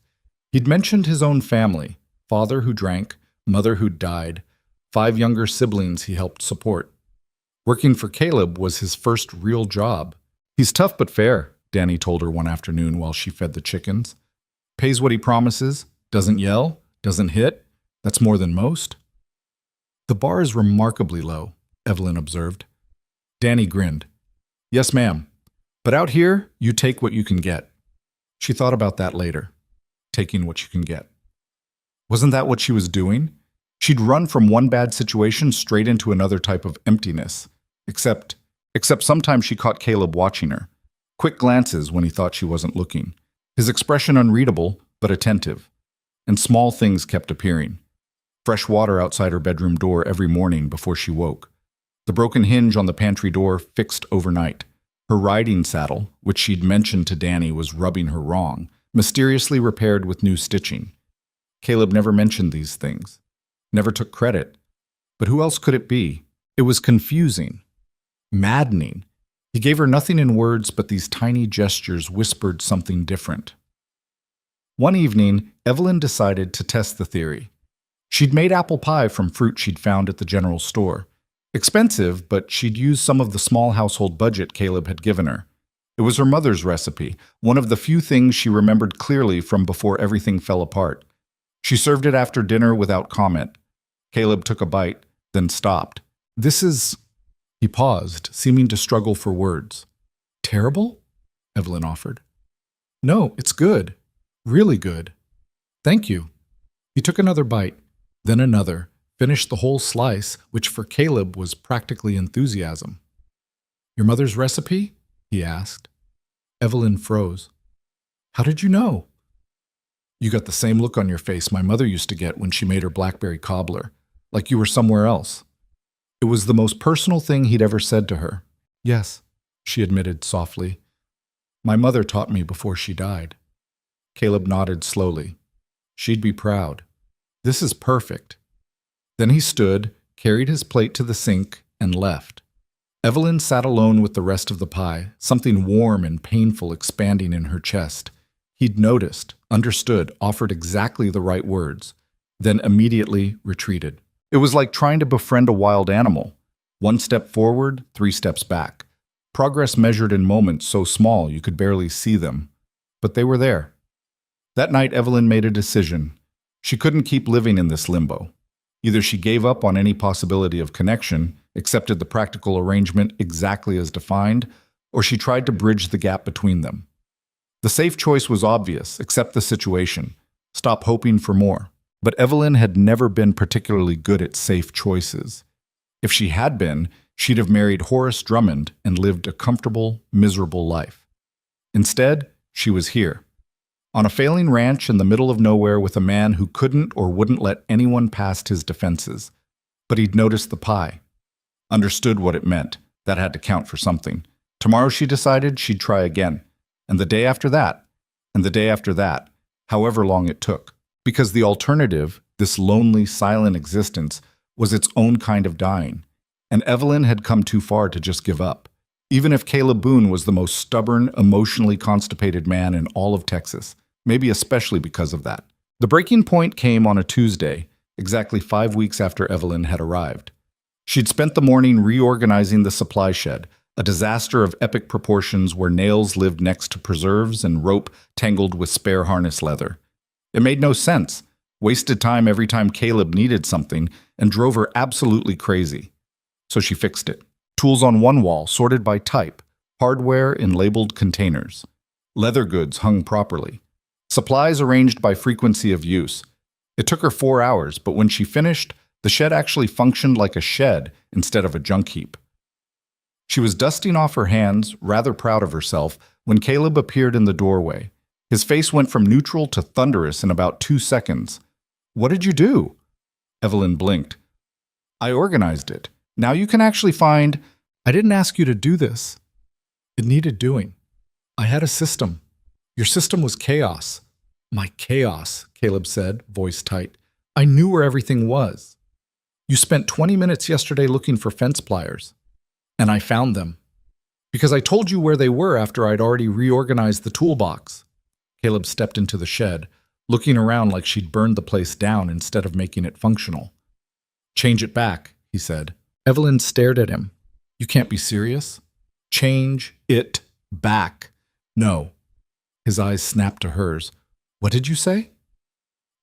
He'd mentioned his own family, father who drank, mother who'd died, 5 younger siblings he helped support. Working for Caleb was his first real job. He's tough but fair, Danny told her one afternoon while she fed the chickens. Pays what he promises, doesn't yell, doesn't hit. That's more than most. The bar is remarkably low, Evelyn observed. Danny grinned. Yes, ma'am. But out here, you take what you can get. She thought about that later. Taking what you can get. Wasn't that what she was doing? She'd run from one bad situation straight into another type of emptiness. Except except sometimes she caught Caleb watching her. Quick glances when he thought she wasn't looking. His expression unreadable, but attentive. And small things kept appearing. Fresh water outside her bedroom door every morning before she woke. The broken hinge on the pantry door fixed overnight. Her riding saddle, which she'd mentioned to Danny was rubbing her wrong, mysteriously repaired with new stitching. Caleb never mentioned these things. Never took credit. But who else could it be? It was confusing. Maddening. He gave her nothing in words, but these tiny gestures whispered something different. One evening, Evelyn decided to test the theory. She'd made apple pie from fruit she'd found at the general store. Expensive, but she'd used some of the small household budget Caleb had given her. It was her mother's recipe, one of the few things she remembered clearly from before everything fell apart. She served it after dinner without comment. Caleb took a bite, then stopped. "This is—" He paused, seeming to struggle for words. "Terrible?" Evelyn offered. "No, it's good. Really good. Thank you." He took another bite, then another, finished the whole slice, which for Caleb was practically enthusiasm. "Your mother's recipe?" he asked. Evelyn froze. "How did you know?" "You got the same look on your face my mother used to get when she made her blackberry cobbler, like you were somewhere else." It was the most personal thing he'd ever said to her. "Yes," she admitted softly. "My mother taught me before she died." Caleb nodded slowly. She'd be proud. This is perfect. Then he stood, carried his plate to the sink, and left. Evelyn sat alone with the rest of the pie, something warm and painful expanding in her chest. He'd noticed, understood, offered exactly the right words, then immediately retreated. It was like trying to befriend a wild animal. 1 step forward, 3 steps back. Progress measured in moments so small you could barely see them. But they were there. That night, Evelyn made a decision. She couldn't keep living in this limbo. Either she gave up on any possibility of connection, accepted the practical arrangement exactly as defined, or she tried to bridge the gap between them. The safe choice was obvious: accept the situation. Stop hoping for more. But Evelyn had never been particularly good at safe choices. If she had been, she'd have married Horace Drummond and lived a comfortable, miserable life. Instead, she was here, on a failing ranch in the middle of nowhere with a man who couldn't or wouldn't let anyone past his defenses. But he'd noticed the pie. Understood what it meant. That had to count for something. Tomorrow, she decided, she'd try again. And the day after that. And the day after that. However long it took. Because the alternative, this lonely, silent existence, was its own kind of dying. And Evelyn had come too far to just give up. Even if Caleb Boone was the most stubborn, emotionally constipated man in all of Texas. Maybe especially because of that. The breaking point came on a Tuesday, exactly 5 weeks after Evelyn had arrived. She'd spent the morning reorganizing the supply shed, a disaster of epic proportions where nails lived next to preserves and rope tangled with spare harness leather. It made no sense, wasted time every time Caleb needed something, and drove her absolutely crazy. So she fixed it. Tools on one wall, sorted by type, hardware in labeled containers. Leather goods hung properly. Supplies arranged by frequency of use. It took her 4 hours, but when she finished, the shed actually functioned like a shed instead of a junk heap. She was dusting off her hands, rather proud of herself, when Caleb appeared in the doorway. His face went from neutral to thunderous in about 2 seconds. "What did you do?" Evelyn blinked. "I organized it. Now you can actually find—" "I didn't ask you to do this. It needed doing. I had a system. Your system was chaos." "My chaos," Caleb said, voice tight. "I knew where everything was. You spent 20 minutes yesterday looking for fence pliers. And I found them. Because I told you where they were after I'd already reorganized the toolbox." Caleb stepped into the shed, looking around like she'd burned the place down instead of making it functional. "Change it back," he said. Evelyn stared at him. "You can't be serious? Change it back." "No." His eyes snapped to hers. "What did you say?"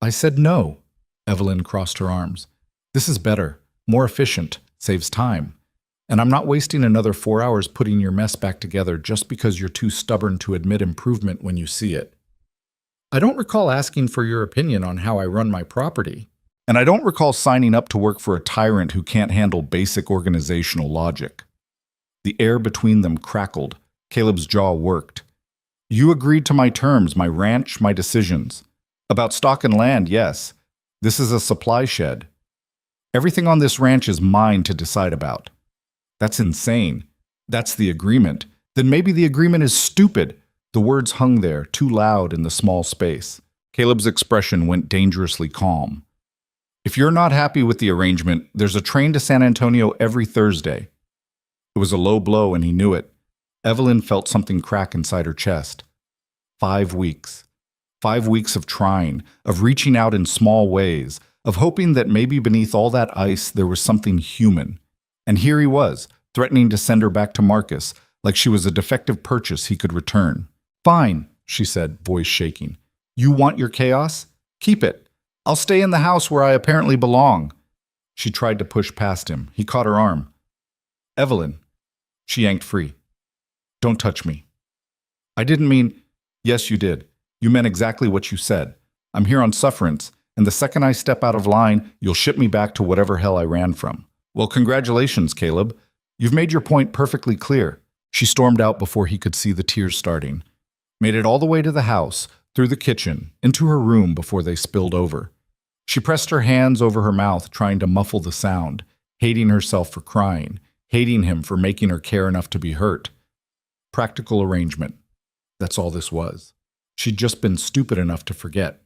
"I said no." Evelyn crossed her arms. "This is better, more efficient, saves time. And I'm not wasting another 4 hours putting your mess back together just because you're too stubborn to admit improvement when you see it. I don't recall asking for your opinion on how I run my property. And I don't recall signing up to work for a tyrant who can't handle basic organizational logic." The air between them crackled. Caleb's jaw worked. You agreed to my terms, my ranch, my decisions. About stock and land, yes. This is a supply shed. Everything on this ranch is mine to decide about. That's insane. That's the agreement. Then maybe the agreement is stupid. The words hung there, too loud in the small space. Caleb's expression went dangerously calm. If you're not happy with the arrangement, there's a train to San Antonio every Thursday. It was a low blow, and he knew it. Evelyn felt something crack inside her chest. 5 weeks. 5 weeks of trying, of reaching out in small ways, of hoping that maybe beneath all that ice there was something human. And here he was, threatening to send her back to Marcus, like she was a defective purchase he could return. Fine, she said, voice shaking. You want your chaos? Keep it. I'll stay in the house where I apparently belong. She tried to push past him. He caught her arm. Evelyn. She yanked free. Don't touch me. I didn't mean... Yes, you did. You meant exactly what you said. I'm here on sufferance, and the second I step out of line, you'll ship me back to whatever hell I ran from. Well, congratulations, Caleb. You've made your point perfectly clear. She stormed out before he could see the tears starting. Made it all the way to the house, through the kitchen, into her room before they spilled over. She pressed her hands over her mouth, trying to muffle the sound, hating herself for crying, hating him for making her care enough to be hurt. Practical arrangement. That's all this was. She'd just been stupid enough to forget.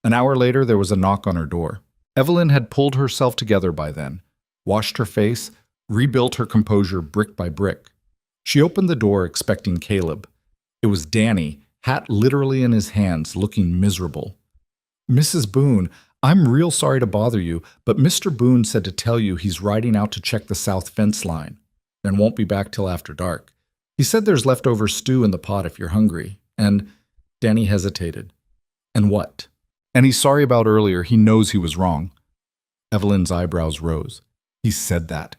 An hour later, there was a knock on her door. Evelyn had pulled herself together by then, washed her face, rebuilt her composure brick by brick. She opened the door expecting Caleb. It was Danny, hat literally in his hands, looking miserable. Mrs. Boone, I'm real sorry to bother you, but Mr. Boone said to tell you he's riding out to check the south fence line, and won't be back till after dark. He said there's leftover stew in the pot if you're hungry, and... Danny hesitated. And what? And he's sorry about earlier. He knows he was wrong. Evelyn's eyebrows rose. He said that.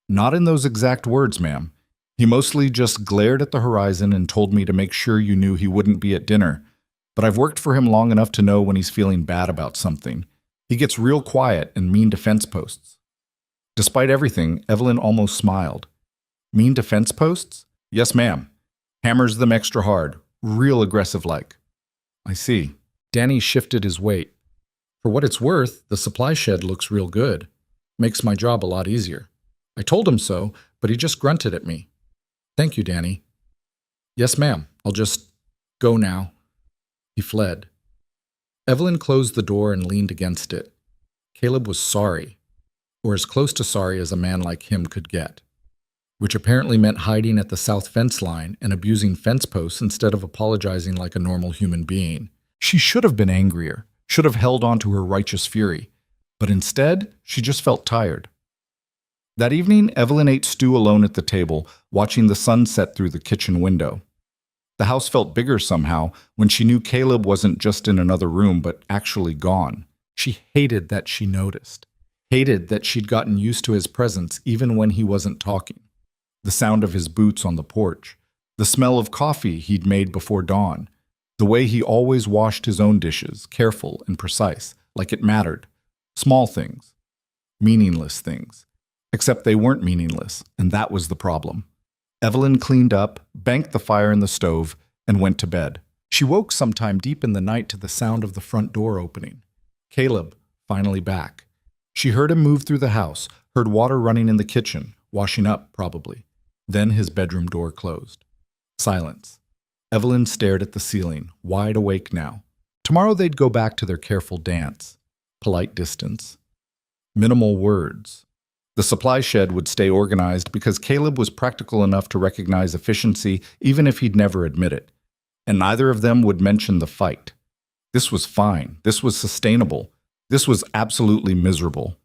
Not in those exact words, ma'am. He mostly just glared at the horizon and told me to make sure you knew he wouldn't be at dinner. But I've worked for him long enough to know when he's feeling bad about something. He gets real quiet and mean to fence posts. Despite everything, Evelyn almost smiled. Mean to fence posts? Yes, ma'am. Hammers them extra hard. Real aggressive-like. I see. Danny shifted his weight. For what it's worth, the supply shed looks real good. Makes my job a lot easier. I told him so, but he just grunted at me. Thank you, Danny. Yes, ma'am. I'll just go now. He fled. Evelyn closed the door and leaned against it. Caleb was sorry, or as close to sorry as a man like him could get, which apparently meant hiding at the south fence line and abusing fence posts instead of apologizing like a normal human being. She should have been angrier, should have held on to her righteous fury, but instead, she just felt tired. That evening, Evelyn ate stew alone at the table, watching the sun set through the kitchen window. The house felt bigger somehow when she knew Caleb wasn't just in another room but actually gone. She hated that she noticed, hated that she'd gotten used to his presence even when he wasn't talking. The sound of his boots on the porch, the smell of coffee he'd made before dawn, the way he always washed his own dishes, careful and precise, like it mattered. Small things. Meaningless things. Except they weren't meaningless, and that was the problem. Evelyn cleaned up, banked the fire in the stove, and went to bed. She woke sometime deep in the night to the sound of the front door opening. Caleb, finally back. She heard him move through the house, heard water running in the kitchen, washing up, probably. Then his bedroom door closed. Silence. Evelyn stared at the ceiling, wide awake now. Tomorrow they'd go back to their careful dance. Polite distance. Minimal words. The supply shed would stay organized because Caleb was practical enough to recognize efficiency even if he'd never admit it. And neither of them would mention the fight. This was fine. This was sustainable. This was absolutely miserable.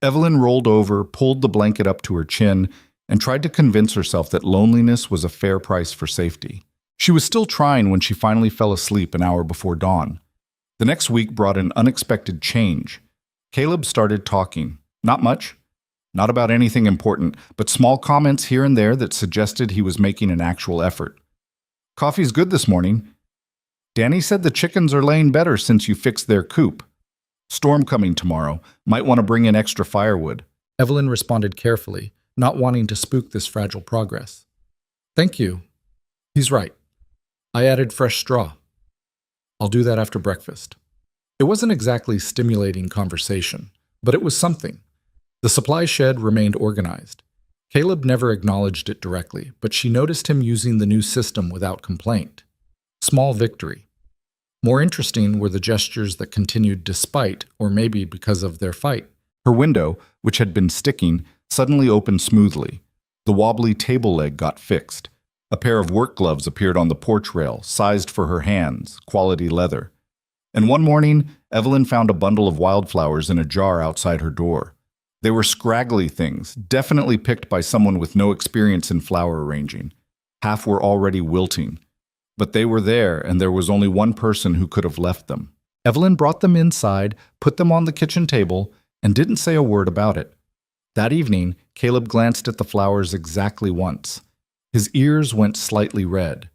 Evelyn rolled over, pulled the blanket up to her chin, and tried to convince herself that loneliness was a fair price for safety. She was still trying when she finally fell asleep an hour before dawn. The next week brought an unexpected change. Caleb started talking. Not much. Not about anything important, but small comments here and there that suggested he was making an actual effort. Coffee's good this morning. Danny said the chickens are laying better since you fixed their coop. Storm coming tomorrow. Might want to bring in extra firewood. Evelyn responded carefully, not wanting to spook this fragile progress. Thank you. He's right. I added fresh straw. I'll do that after breakfast. It wasn't exactly stimulating conversation, but it was something. The supply shed remained organized. Caleb never acknowledged it directly, but she noticed him using the new system without complaint. Small victory. More interesting were the gestures that continued despite, or maybe because of, their fight. Her window, which had been sticking, suddenly opened smoothly. The wobbly table leg got fixed. A pair of work gloves appeared on the porch rail, sized for her hands, quality leather. And one morning, Evelyn found a bundle of wildflowers in a jar outside her door. They were scraggly things, definitely picked by someone with no experience in flower arranging. Half were already wilting. But they were there, and there was only one person who could have left them. Evelyn brought them inside, put them on the kitchen table, and didn't say a word about it. That evening, Caleb glanced at the flowers exactly once. His ears went slightly red.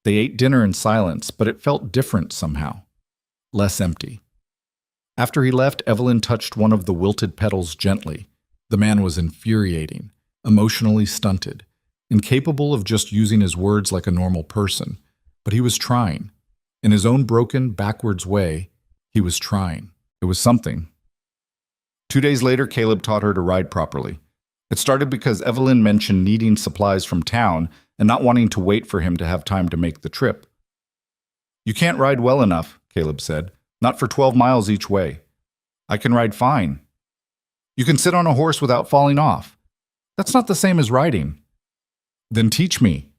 They ate dinner in silence, but it felt different somehow. Less empty. After he left, Evelyn touched one of the wilted petals gently. The man was infuriating, emotionally stunted, incapable of just using his words like a normal person. But he was trying. In his own broken, backwards way, he was trying. It was something. 2 days later, Caleb taught her to ride properly. It started because Evelyn mentioned needing supplies from town and not wanting to wait for him to have time to make the trip. "You can't ride well enough," Caleb said. "Not for 12 miles each way." "I can ride fine." "You can sit on a horse without falling off." "That's not the same as riding." "Then teach me."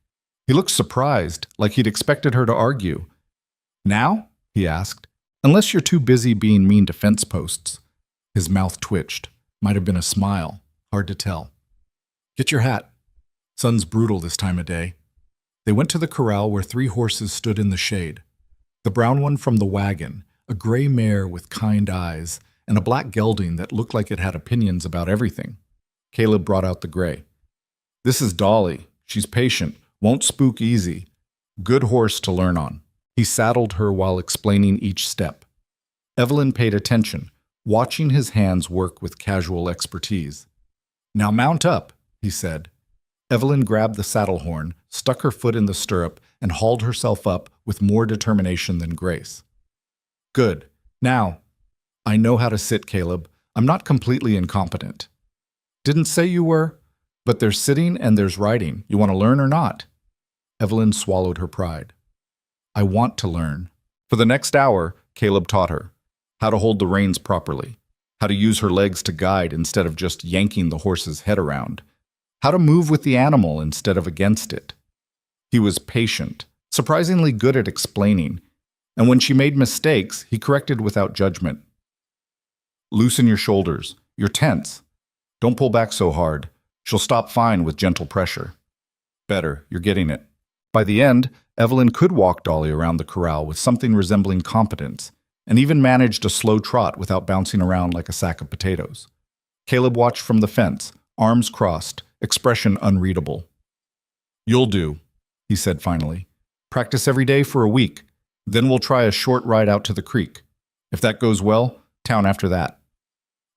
He looked surprised, like he'd expected her to argue. "Now?" he asked. "Unless you're too busy being mean to fence posts." His mouth twitched. Might have been a smile. Hard to tell. "Get your hat. Sun's brutal this time of day." They went to the corral where 3 horses stood in the shade. The brown one from the wagon, a gray mare with kind eyes, and a black gelding that looked like it had opinions about everything. Caleb brought out the gray. "This is Dolly. She's patient. Won't spook easy. Good horse to learn on." He saddled her while explaining each step. Evelyn paid attention, watching his hands work with casual expertise. "Now mount up," he said. Evelyn grabbed the saddle horn, stuck her foot in the stirrup, and hauled herself up with more determination than grace. "Good. Now, I know how to sit, Caleb. I'm not completely incompetent." "Didn't say you were, but there's sitting and there's riding. You want to learn or not?" Evelyn swallowed her pride. "I want to learn." For the next hour, Caleb taught her how to hold the reins properly, how to use her legs to guide instead of just yanking the horse's head around, how to move with the animal instead of against it. He was patient, surprisingly good at explaining, and when she made mistakes, he corrected without judgment. "Loosen your shoulders. You're tense. Don't pull back so hard. She'll stop fine with gentle pressure." "Better. You're getting it." By the end, Evelyn could walk Dolly around the corral with something resembling competence, and even managed a slow trot without bouncing around like a sack of potatoes. Caleb watched from the fence, arms crossed, expression unreadable. "You'll do," he said finally. "Practice every day for a week. Then we'll try a short ride out to the creek. If that goes well, town after that."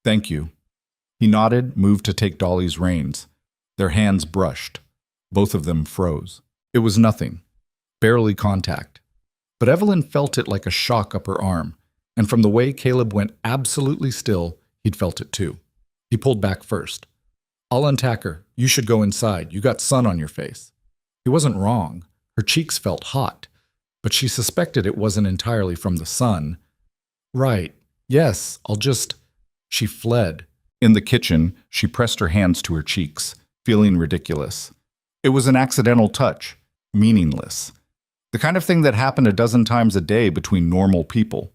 "Thank you." He nodded, moved to take Dolly's reins. Their hands brushed. Both of them froze. It was nothing. Barely contact. But Evelyn felt it like a shock up her arm, and from the way Caleb went absolutely still, he'd felt it too. He pulled back first. "I'll untack her. You should go inside. You got sun on your face." He wasn't wrong. Her cheeks felt hot, but she suspected it wasn't entirely from the sun. "Right. Yes, I'll just—" She fled. In the kitchen, she pressed her hands to her cheeks, feeling ridiculous. It was an accidental touch, meaningless. The kind of thing that happened a dozen times a day between normal people.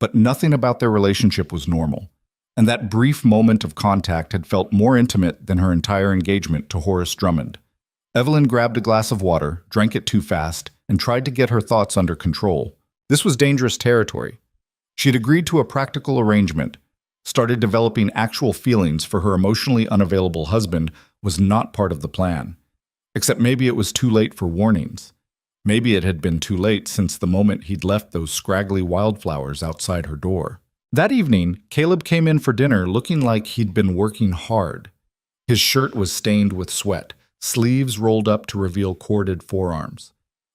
But nothing about their relationship was normal, and that brief moment of contact had felt more intimate than her entire engagement to Horace Drummond. Evelyn grabbed a glass of water, drank it too fast, and tried to get her thoughts under control. This was dangerous territory. She'd agreed to a practical arrangement, started developing actual feelings for her emotionally unavailable husband was not part of the plan. Except maybe it was too late for warnings. Maybe it had been too late since the moment he'd left those scraggly wildflowers outside her door. That evening, Caleb came in for dinner looking like he'd been working hard. His shirt was stained with sweat, sleeves rolled up to reveal corded forearms.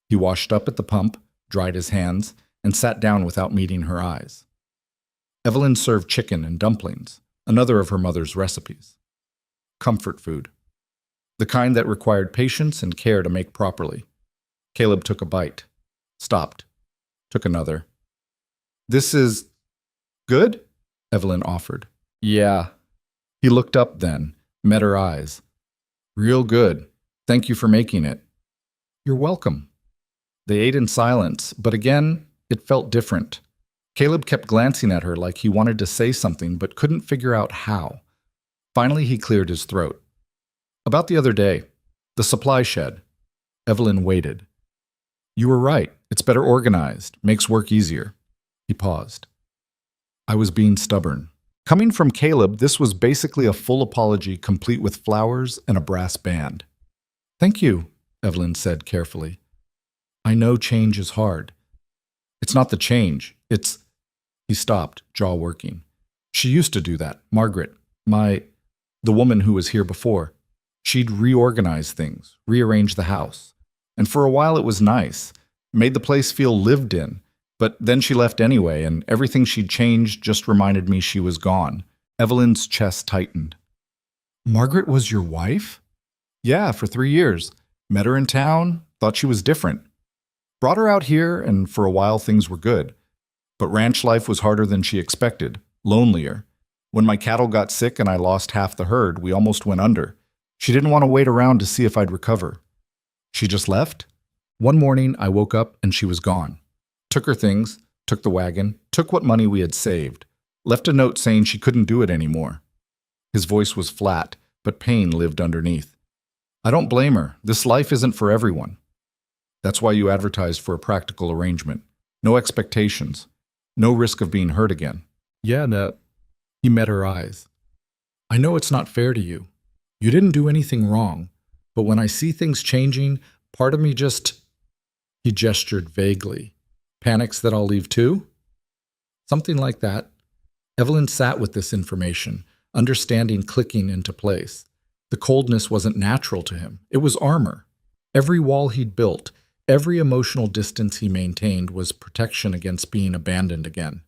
He washed up at the pump, dried his hands, and sat down without meeting her eyes. Evelyn served chicken and dumplings, another of her mother's recipes. Comfort food. The kind that required patience and care to make properly. Caleb took a bite, stopped, took another. "This is good?" Evelyn offered. "Yeah." He looked up then, met her eyes. "Real good. Thank you for making it." "You're welcome." They ate in silence, but again, it felt different. Caleb kept glancing at her like he wanted to say something but couldn't figure out how. Finally, he cleared his throat. "About the other day, the supply shed." Evelyn waited. "You were right. It's better organized, makes work easier." He paused. "I was being stubborn." Coming from Caleb, this was basically a full apology complete with flowers and a brass band. "Thank you," Evelyn said carefully. "I know change is hard." "It's not the change, it's—" He stopped, jaw working. "She used to do that, Margaret, the woman who was here before. She'd reorganize things, rearrange the house. And for a while it was nice, made the place feel lived in. But then she left anyway, and everything she'd changed just reminded me she was gone." Evelyn's chest tightened. "Margaret was your wife?" "Yeah, for 3 years. Met her in town, thought she was different. Brought her out here, and for a while things were good. But ranch life was harder than she expected, lonelier. When my cattle got sick and I lost half the herd, we almost went under. She didn't want to wait around to see if I'd recover. She just left. One morning I woke up and she was gone. Took her things, took the wagon, took what money we had saved, left a note saying she couldn't do it anymore." His voice was flat, but pain lived underneath. "I don't blame her. This life isn't for everyone. That's why you advertised for a practical arrangement. No expectations. No risk of being hurt again." "Yeah, no." He met her eyes. "I know it's not fair to you. You didn't do anything wrong. But when I see things changing, part of me just—" He gestured vaguely. "Panics that I'll leave too?" Something like that. Evelyn sat with this information, understanding clicking into place. The coldness wasn't natural to him. It was armor. Every wall he'd built, every emotional distance he maintained was protection against being abandoned again.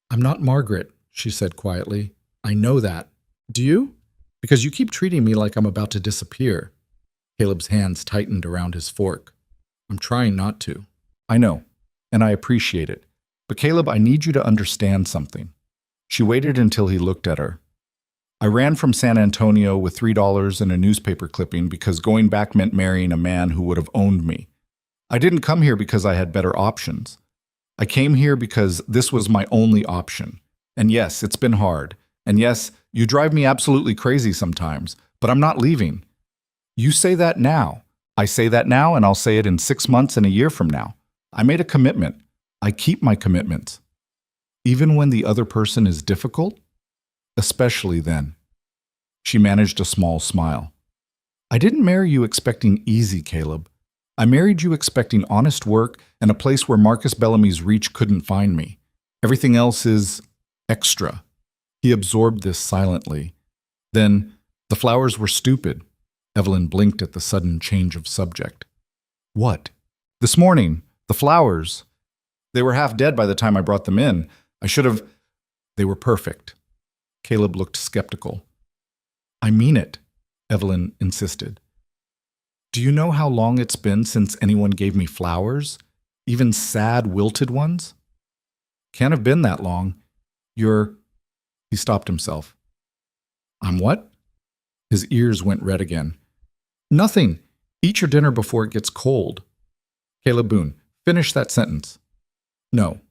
"I'm not Margaret," she said quietly. "I know that. Do you? Because you keep treating me like I'm about to disappear." Caleb's hands tightened around his fork. "I'm trying not to." "I know. And I appreciate it. But Caleb, I need you to understand something." She waited until he looked at her. "I ran from San Antonio with $3 and a newspaper clipping because going back meant marrying a man who would have owned me. I didn't come here because I had better options. I came here because this was my only option. And yes, it's been hard. And yes, you drive me absolutely crazy sometimes, but I'm not leaving. You say that now. I say that now, and I'll say it in 6 months and a year from now. I made a commitment. I keep my commitments. Even when the other person is difficult? Especially then." She managed a small smile. "I didn't marry you expecting easy, Caleb. I married you expecting honest work and a place where Marcus Bellamy's reach couldn't find me. Everything else is extra." He absorbed this silently. Then, "The flowers were stupid." Evelyn blinked at the sudden change of subject. "What?" "This morning. The flowers. They were half dead by the time I brought them in. I should have—" "They were perfect." Caleb looked skeptical. "I mean it," Evelyn insisted. "Do you know how long it's been since anyone gave me flowers? Even sad, wilted ones?" "Can't have been that long. You're—" He stopped himself. "I'm what?" His ears went red again. "Nothing. Eat your dinner before it gets cold." "Caleb Boone, finish that sentence." "No."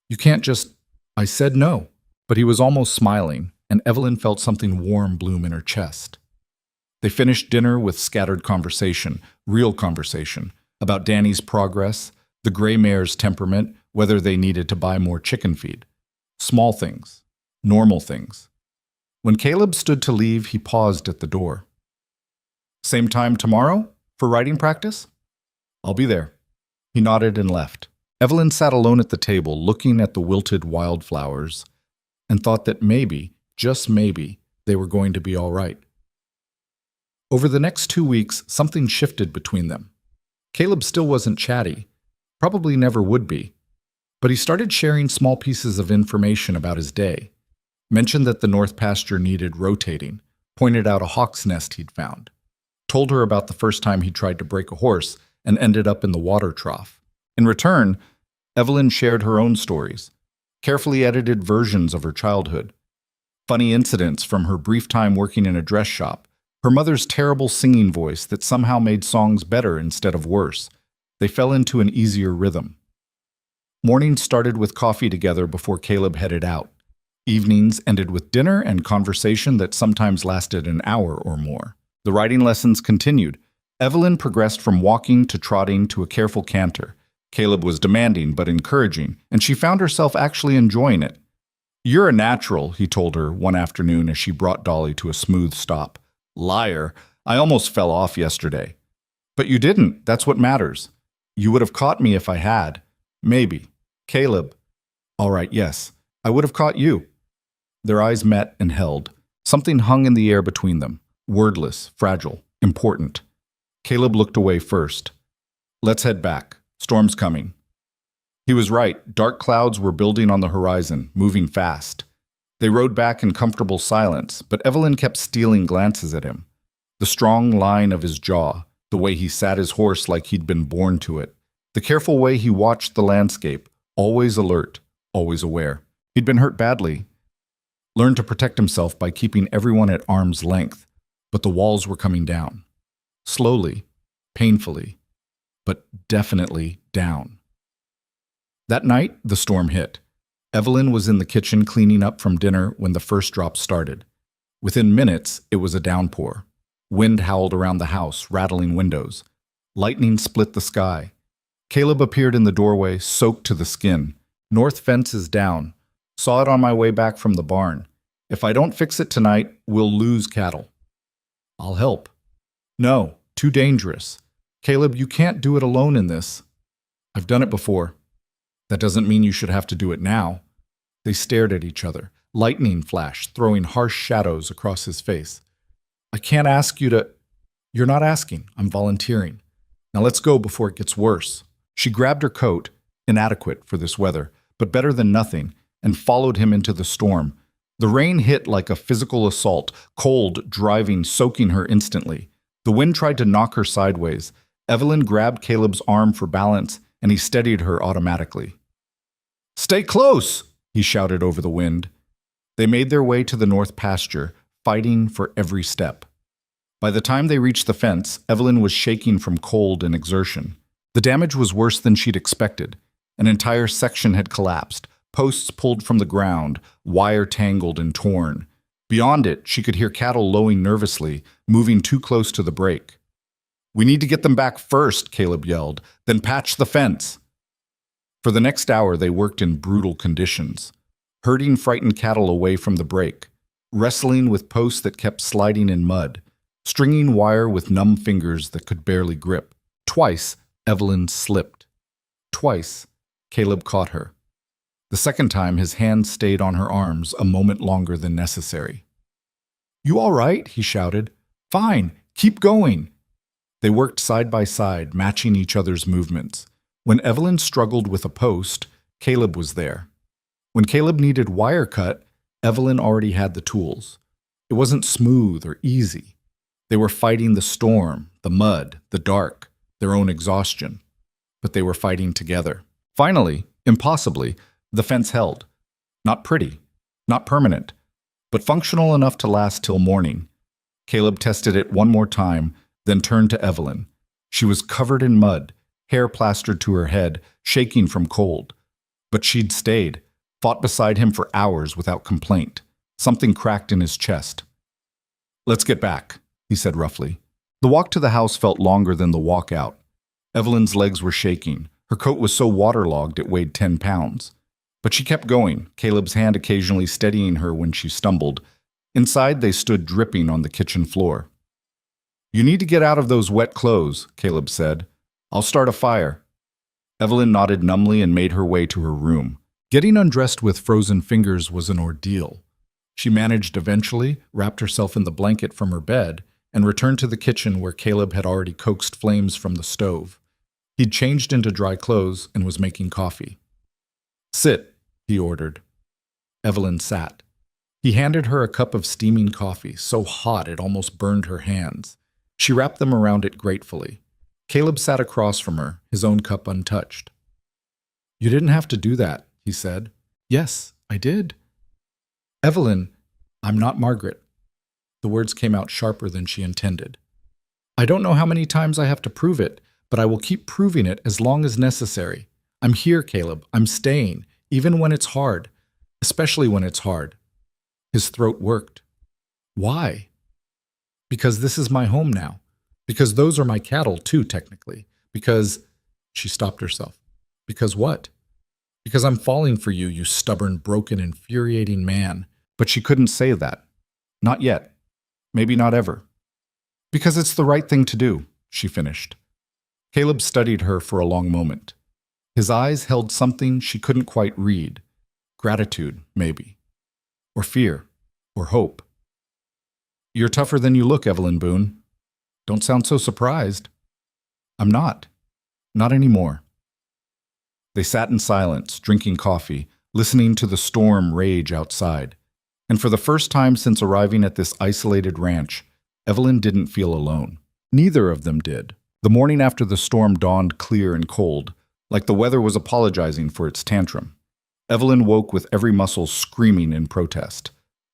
"You can't just—" "I said no." But he was almost smiling, and Evelyn felt something warm bloom in her chest. They finished dinner with scattered conversation, real conversation, about Danny's progress, the gray mare's temperament, whether they needed to buy more chicken feed. Small things, normal things. When Caleb stood to leave, he paused at the door. "Same time tomorrow for writing practice?" "I'll be there." He nodded and left. Evelyn sat alone at the table, looking at the wilted wildflowers, and thought that maybe, just maybe, they were going to be all right. Over the next 2 weeks, something shifted between them. Caleb still wasn't chatty, probably never would be, but he started sharing small pieces of information about his day. Mentioned that the north pasture needed rotating, pointed out a hawk's nest he'd found, told her about the first time he tried to break a horse and ended up in the water trough. In return, Evelyn shared her own stories, carefully edited versions of her childhood, funny incidents from her brief time working in a dress shop, her mother's terrible singing voice that somehow made songs better instead of worse. They fell into an easier rhythm. Mornings started with coffee together before Caleb headed out. Evenings ended with dinner and conversation that sometimes lasted an hour or more. The riding lessons continued. Evelyn progressed from walking to trotting to a careful canter. Caleb was demanding but encouraging, and she found herself actually enjoying it. "You're a natural," he told her one afternoon as she brought Dolly to a smooth stop. "Liar. I almost fell off yesterday." "But you didn't. That's what matters." "You would have caught me if I had." "Maybe." "Caleb." "All right, yes. I would have caught you." Their eyes met and held. Something hung in the air between them. Wordless, fragile, important. Caleb looked away first. "Let's head back. Storm's coming." He was right. Dark clouds were building on the horizon, moving fast. They rode back in comfortable silence, but Evelyn kept stealing glances at him. The strong line of his jaw, the way he sat his horse like he'd been born to it, the careful way he watched the landscape, always alert, always aware. He'd been hurt badly, learned to protect himself by keeping everyone at arm's length, but the walls were coming down. Slowly, painfully, but definitely down. That night, the storm hit. Evelyn was in the kitchen cleaning up from dinner when the first drop started. Within minutes, it was a downpour. Wind howled around the house, rattling windows. Lightning split the sky. Caleb appeared in the doorway, soaked to the skin. "North fence is down. Saw it on my way back from the barn. If I don't fix it tonight, we'll lose cattle." "I'll help." "No, too dangerous. Caleb, you can't do it alone in this." "I've done it before." "That doesn't mean you should have to do it now." They stared at each other. Lightning flashed, throwing harsh shadows across his face. "I can't ask you to—" "You're not asking. I'm volunteering. Now let's go before it gets worse." She grabbed her coat, inadequate for this weather, but better than nothing, and followed him into the storm. The rain hit like a physical assault, cold, driving, soaking her instantly. The wind tried to knock her sideways. Evelyn grabbed Caleb's arm for balance, and he steadied her automatically. "Stay close!" he shouted over the wind. They made their way to the north pasture, fighting for every step. By the time they reached the fence, Evelyn was shaking from cold and exertion. The damage was worse than she'd expected. An entire section had collapsed, posts pulled from the ground, wire tangled and torn. Beyond it, she could hear cattle lowing nervously, moving too close to the break. "We need to get them back first," Caleb yelled, "then patch the fence." For the next hour, they worked in brutal conditions, herding frightened cattle away from the break, wrestling with posts that kept sliding in mud, stringing wire with numb fingers that could barely grip. Twice, Evelyn slipped. Twice, Caleb caught her. The second time, his hands stayed on her arms a moment longer than necessary. "You all right?" he shouted. "Fine, keep going." They worked side by side, matching each other's movements. When Evelyn struggled with a post, Caleb was there. When Caleb needed wire cut, Evelyn already had the tools. It wasn't smooth or easy. They were fighting the storm, the mud, the dark, their own exhaustion. But they were fighting together. Finally, impossibly, the fence held. Not pretty, not permanent, but functional enough to last till morning. Caleb tested it one more time, then turned to Evelyn. She was covered in mud, hair plastered to her head, shaking from cold. But she'd stayed, fought beside him for hours without complaint. Something cracked in his chest. "Let's get back," he said roughly. The walk to the house felt longer than the walk out. Evelyn's legs were shaking. Her coat was so waterlogged it weighed 10 pounds. But she kept going, Caleb's hand occasionally steadying her when she stumbled. Inside, they stood dripping on the kitchen floor. "You need to get out of those wet clothes," Caleb said. "I'll start a fire." Evelyn nodded numbly and made her way to her room. Getting undressed with frozen fingers was an ordeal. She managed eventually, wrapped herself in the blanket from her bed, and returned to the kitchen where Caleb had already coaxed flames from the stove. He'd changed into dry clothes and was making coffee. "Sit," he ordered. Evelyn sat. He handed her a cup of steaming coffee, so hot it almost burned her hands. She wrapped them around it gratefully. Caleb sat across from her, his own cup untouched. "You didn't have to do that," he said. "Yes, I did." "Evelyn, I'm not Margaret." The words came out sharper than she intended. "I don't know how many times I have to prove it, but I will keep proving it as long as necessary. I'm here, Caleb. I'm staying, even when it's hard, especially when it's hard." His throat worked. "Why?" "Because this is my home now. Because those are my cattle, too, technically. Because—" She stopped herself. "Because what?" "Because I'm falling for you, you stubborn, broken, infuriating man." But she couldn't say that. Not yet. Maybe not ever. "Because it's the right thing to do," she finished. Caleb studied her for a long moment. His eyes held something she couldn't quite read. Gratitude, maybe. Or fear. Or hope. "You're tougher than you look, Evelyn Boone. Don't sound so surprised." "I'm not. Not anymore." They sat in silence, drinking coffee, listening to the storm rage outside. And for the first time since arriving at this isolated ranch, Evelyn didn't feel alone. Neither of them did. The morning after the storm dawned clear and cold, like the weather was apologizing for its tantrum. Evelyn woke with every muscle screaming in protest.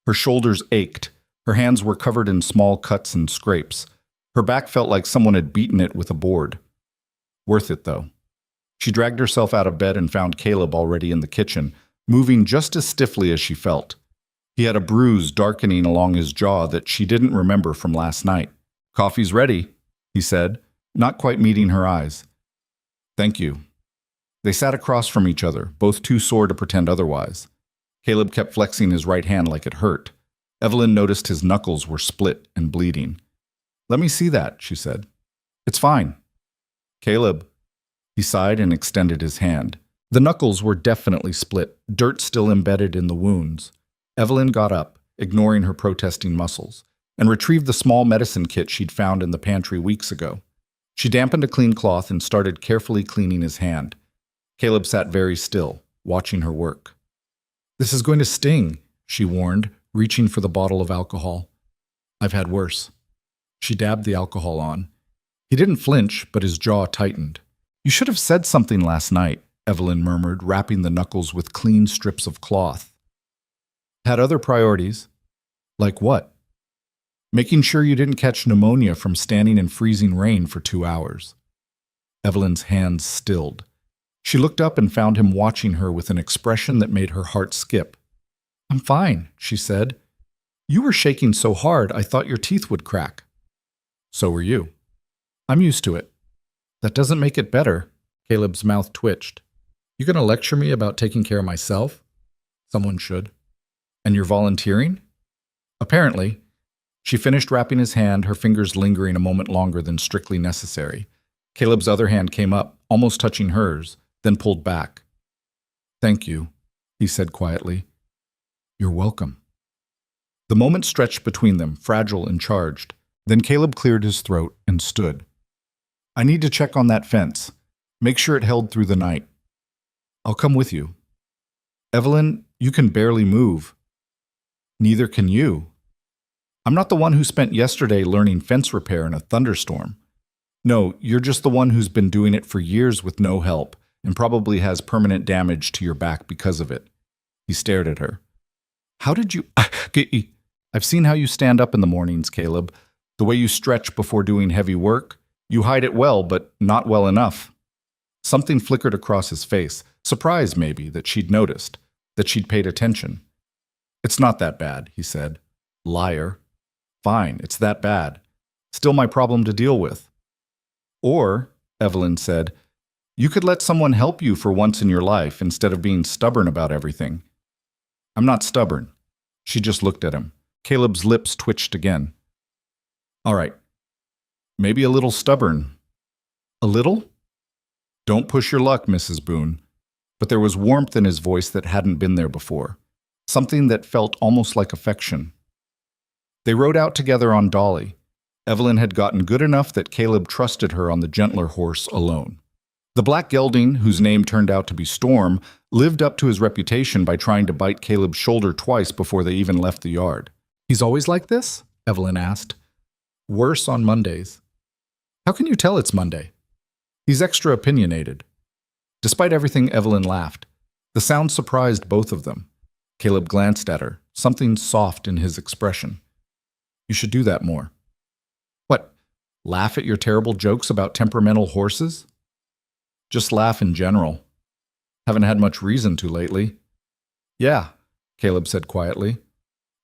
Her shoulders ached. Her hands were covered in small cuts and scrapes. Her back felt like someone had beaten it with a board. Worth it, though. She dragged herself out of bed and found Caleb already in the kitchen, moving just as stiffly as she felt. He had a bruise darkening along his jaw that she didn't remember from last night. "Coffee's ready," he said, not quite meeting her eyes. "Thank you." They sat across from each other, both too sore to pretend otherwise. Caleb kept flexing his right hand like it hurt. Evelyn noticed his knuckles were split and bleeding. "Let me see that," she said. "It's fine." "Caleb." He sighed and extended his hand. The knuckles were definitely split, dirt still embedded in the wounds. Evelyn got up, ignoring her protesting muscles, and retrieved the small medicine kit she'd found in the pantry weeks ago. She dampened a clean cloth and started carefully cleaning his hand. Caleb sat very still, watching her work. "This is going to sting," she warned, reaching for the bottle of alcohol. "I've had worse." She dabbed the alcohol on. He didn't flinch, but his jaw tightened. "You should have said something last night," Evelyn murmured, wrapping the knuckles with clean strips of cloth. "Had other priorities." "Like what?" "Making sure you didn't catch pneumonia from standing in freezing rain for 2 hours." Evelyn's hands stilled. She looked up and found him watching her with an expression that made her heart skip. "I'm fine," she said. "You were shaking so hard I thought your teeth would crack." "So were you." "I'm used to it." "That doesn't make it better." Caleb's mouth twitched. "You gonna lecture me about taking care of myself?" "Someone should." "And you're volunteering?" "Apparently." She finished wrapping his hand, her fingers lingering a moment longer than strictly necessary. Caleb's other hand came up, almost touching hers, then pulled back. "Thank you," he said quietly. "You're welcome." The moment stretched between them, fragile and charged. Then Caleb cleared his throat and stood. "I need to check on that fence. Make sure it held through the night." "I'll come with you." "Evelyn, you can barely move." "Neither can you." "I'm not the one who spent yesterday learning fence repair in a thunderstorm." "No, you're just the one who's been doing it for years with no help and probably has permanent damage to your back because of it." He stared at her. "How did you—" "I've seen how you stand up in the mornings, Caleb. The way you stretch before doing heavy work. You hide it well, but not well enough." Something flickered across his face, surprise maybe that she'd noticed, that she'd paid attention. "It's not that bad," he said. "Liar." "Fine, it's that bad. Still my problem to deal with." "Or," Evelyn said, "you could let someone help you for once in your life instead of being stubborn about everything." "I'm not stubborn." She just looked at him. Caleb's lips twitched again. "All right. Maybe a little stubborn." "A little?" "Don't push your luck, Mrs. Boone." But there was warmth in his voice that hadn't been there before. Something that felt almost like affection. They rode out together on Dolly. Evelyn had gotten good enough that Caleb trusted her on the gentler horse alone. The black gelding, whose name turned out to be Storm, lived up to his reputation by trying to bite Caleb's shoulder twice before they even left the yard. "He's always like this?" Evelyn asked. "Worse on Mondays." "How can you tell it's Monday?" "He's extra opinionated." Despite everything, Evelyn laughed. The sound surprised both of them. Caleb glanced at her, something soft in his expression. "You should do that more." "What, laugh at your terrible jokes about temperamental horses?" "Just laugh in general. Haven't had much reason to lately." "Yeah," Caleb said quietly.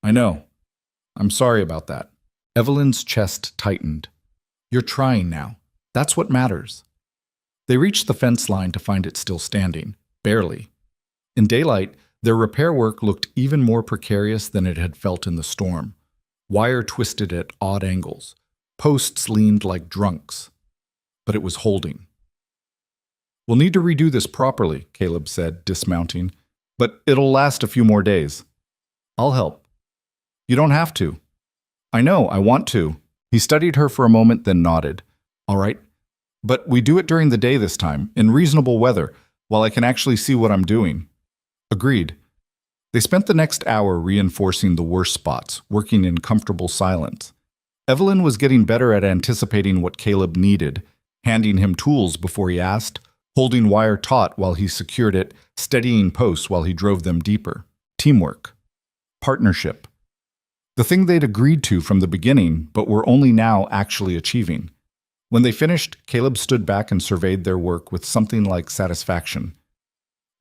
"I know. I'm sorry about that." Evelyn's chest tightened. "You're trying now. That's what matters." They reached the fence line to find it still standing, barely. In daylight, their repair work looked even more precarious than it had felt in the storm. Wire twisted at odd angles. Posts leaned like drunks. But it was holding. "We'll need to redo this properly," Caleb said, dismounting. "But it'll last a few more days." "I'll help." "You don't have to." "I know, I want to." He studied her for a moment, then nodded. "All right. But we do it during the day this time, in reasonable weather, while I can actually see what I'm doing." "Agreed." They spent the next hour reinforcing the worst spots, working in comfortable silence. Evelyn was getting better at anticipating what Caleb needed, handing him tools before he asked, holding wire taut while he secured it, steadying posts while he drove them deeper. Teamwork. Partnership. The thing they'd agreed to from the beginning, but were only now actually achieving. When they finished, Caleb stood back and surveyed their work with something like satisfaction.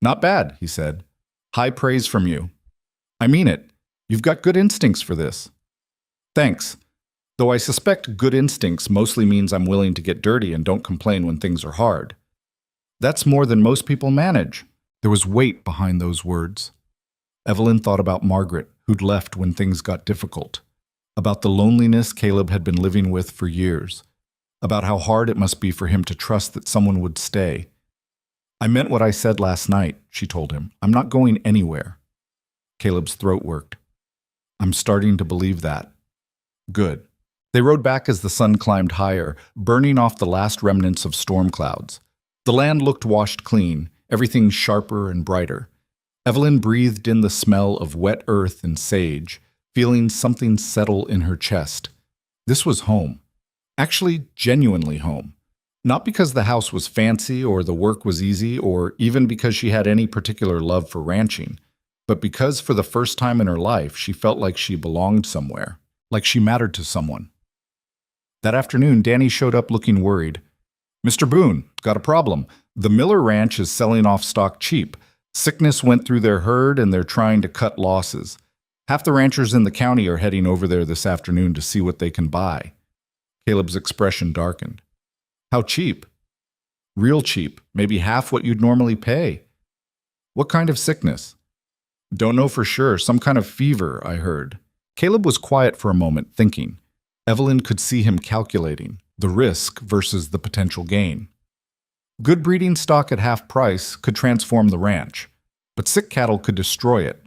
"Not bad," he said. "High praise from you." "I mean it. You've got good instincts for this." "Thanks. Though I suspect good instincts mostly means I'm willing to get dirty and don't complain when things are hard." "That's more than most people manage." There was weight behind those words. Evelyn thought about Margaret, who'd left when things got difficult. About the loneliness Caleb had been living with for years. About how hard it must be for him to trust that someone would stay. "I meant what I said last night," she told him. "I'm not going anywhere." Caleb's throat worked. "I'm starting to believe that." Good. They rode back as the sun climbed higher, burning off the last remnants of storm clouds. The land looked washed clean, everything sharper and brighter. Evelyn breathed in the smell of wet earth and sage, feeling something settle in her chest. This was home. Actually, genuinely home. Not because the house was fancy or the work was easy or even because she had any particular love for ranching, but because for the first time in her life she felt like she belonged somewhere, like she mattered to someone. That afternoon, Danny showed up looking worried. "Mr. Boone, got a problem. The Miller Ranch is selling off stock cheap. Sickness went through their herd and they're trying to cut losses. Half the ranchers in the county are heading over there this afternoon to see what they can buy." Caleb's expression darkened. "How cheap?" "Real cheap, maybe half what you'd normally pay." "What kind of sickness?" "Don't know for sure, some kind of fever, I heard." Caleb was quiet for a moment, thinking. Evelyn could see him calculating, the risk versus the potential gain. Good breeding stock at half price could transform the ranch, but sick cattle could destroy it.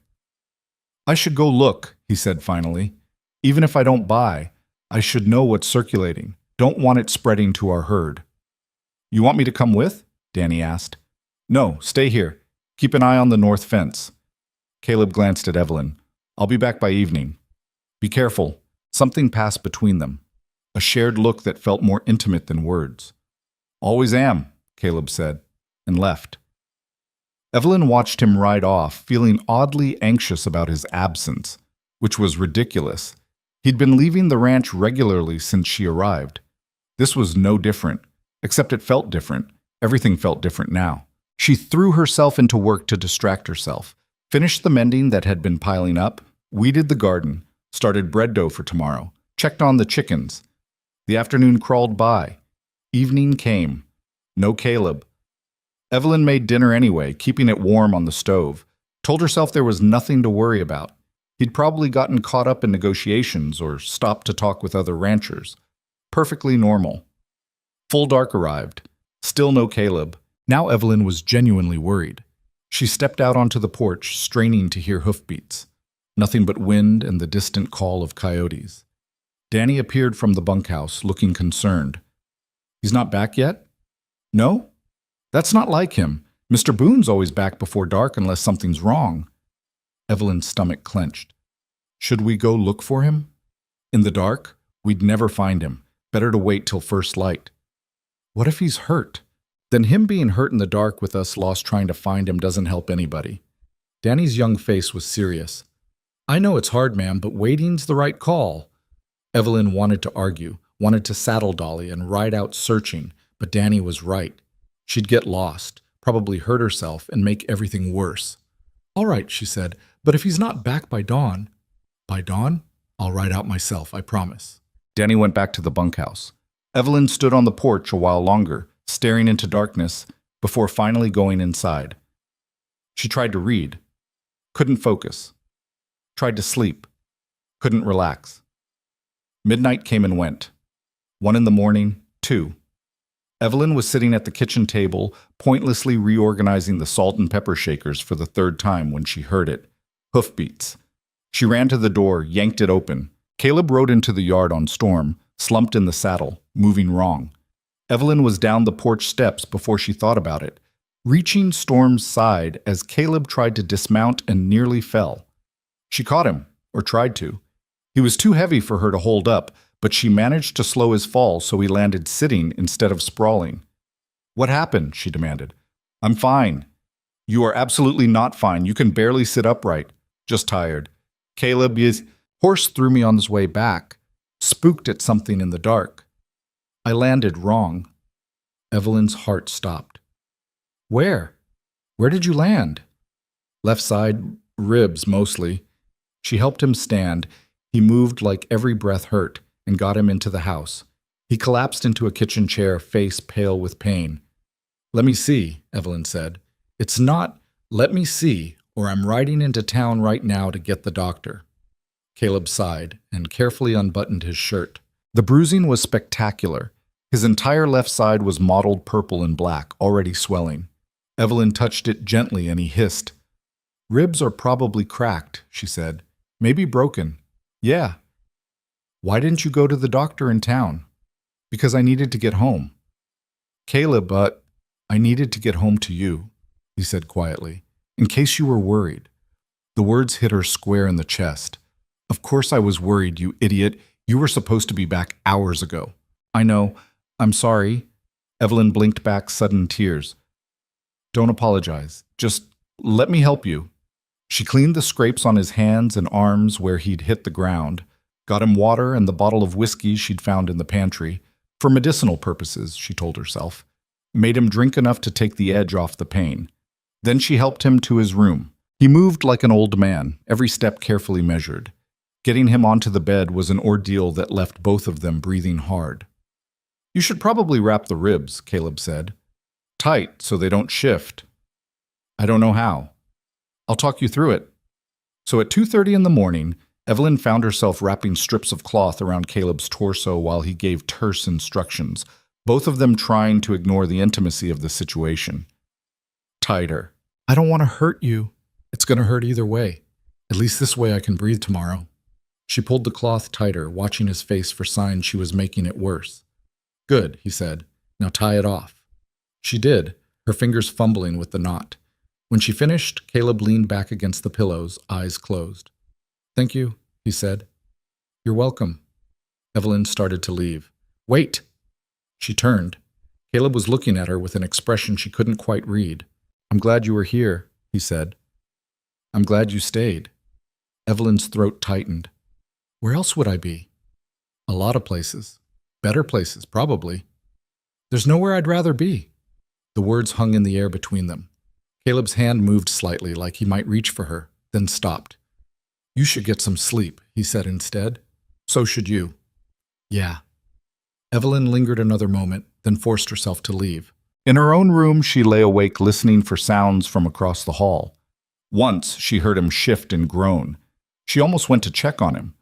"I should go look," he said finally. "Even if I don't buy, I should know what's circulating. Don't want it spreading to our herd." "You want me to come with?" Danny asked. "No, stay here. Keep an eye on the north fence." Caleb glanced at Evelyn. "I'll be back by evening." "Be careful." Something passed between them. A shared look that felt more intimate than words. "Always am," Caleb said, and left. Evelyn watched him ride off, feeling oddly anxious about his absence, which was ridiculous. He'd been leaving the ranch regularly since she arrived. This was no different, except it felt different. Everything felt different now. She threw herself into work to distract herself, finished the mending that had been piling up, weeded the garden, started bread dough for tomorrow, checked on the chickens. The afternoon crawled by. Evening came. No Caleb. Evelyn made dinner anyway, keeping it warm on the stove. Told herself there was nothing to worry about. He'd probably gotten caught up in negotiations or stopped to talk with other ranchers. Perfectly normal. Full dark arrived. Still no Caleb. Now Evelyn was genuinely worried. She stepped out onto the porch, straining to hear hoofbeats. Nothing but wind and the distant call of coyotes. Danny appeared from the bunkhouse, looking concerned. He's not back yet? No? That's not like him. Mr. Boone's always back before dark unless something's wrong. Evelyn's stomach clenched. Should we go look for him? In the dark? We'd never find him. Better to wait till first light. What if he's hurt? Then him being hurt in the dark with us lost trying to find him doesn't help anybody. Danny's young face was serious. I know it's hard, ma'am, but waiting's the right call. Evelyn wanted to argue, wanted to saddle Dolly and ride out searching, but Danny was right. She'd get lost, probably hurt herself, and make everything worse. All right, she said, but if he's not back by dawn... By dawn? I'll ride out myself, I promise. Danny went back to the bunkhouse. Evelyn stood on the porch a while longer, staring into darkness, before finally going inside. She tried to read. Couldn't focus. Tried to sleep. Couldn't relax. Midnight came and went. 1 in the morning, 2. Evelyn was sitting at the kitchen table, pointlessly reorganizing the salt and pepper shakers for the 3rd time when she heard it. Hoofbeats. She ran to the door, yanked it open. Caleb rode into the yard on Storm, slumped in the saddle, moving wrong. Evelyn was down the porch steps before she thought about it, reaching Storm's side as Caleb tried to dismount and nearly fell. She caught him, or tried to. He was too heavy for her to hold up, but she managed to slow his fall so he landed sitting instead of sprawling. What happened? She demanded. I'm fine. You are absolutely not fine. You can barely sit upright. Just tired. Caleb, his horse threw me on his way back, spooked at something in the dark. I landed wrong. Evelyn's heart stopped. Where? Where did you land? Left side, ribs mostly. She helped him stand. He moved like every breath hurt and got him into the house. He collapsed into a kitchen chair, face pale with pain. Let me see, Evelyn said. It's not, let me see, or I'm riding into town right now to get the doctor. Caleb sighed and carefully unbuttoned his shirt. The bruising was spectacular. His entire left side was mottled purple and black, already swelling. Evelyn touched it gently and he hissed. Ribs are probably cracked, she said. Maybe broken. Yeah. Why didn't you go to the doctor in town? Because I needed to get home. Caleb, I needed to get home to you, he said quietly. In case you were worried. The words hit her square in the chest. Of course I was worried, you idiot. You were supposed to be back hours ago. I know. I'm sorry. Evelyn blinked back sudden tears. Don't apologize. Just let me help you. She cleaned the scrapes on his hands and arms where he'd hit the ground, got him water and the bottle of whiskey she'd found in the pantry, for medicinal purposes, she told herself, made him drink enough to take the edge off the pain. Then she helped him to his room. He moved like an old man, every step carefully measured. Getting him onto the bed was an ordeal that left both of them breathing hard. You should probably wrap the ribs, Caleb said. Tight, so they don't shift. I don't know how. I'll talk you through it. So at 2:30 in the morning, Evelyn found herself wrapping strips of cloth around Caleb's torso while he gave terse instructions, both of them trying to ignore the intimacy of the situation. Tighter. I don't want to hurt you. It's going to hurt either way. At least this way I can breathe tomorrow. She pulled the cloth tighter, watching his face for signs she was making it worse. Good, he said. Now tie it off. She did, her fingers fumbling with the knot. When she finished, Caleb leaned back against the pillows, eyes closed. Thank you, he said. You're welcome. Evelyn started to leave. Wait! She turned. Caleb was looking at her with an expression she couldn't quite read. I'm glad you were here, he said. I'm glad you stayed. Evelyn's throat tightened. Where else would I be? A lot of places. Better places, probably. There's nowhere I'd rather be. The words hung in the air between them. Caleb's hand moved slightly, like he might reach for her, then stopped. You should get some sleep, he said instead. So should you. Yeah. Evelyn lingered another moment, then forced herself to leave. In her own room, she lay awake listening for sounds from across the hall. Once, she heard him shift and groan. She almost went to check on him,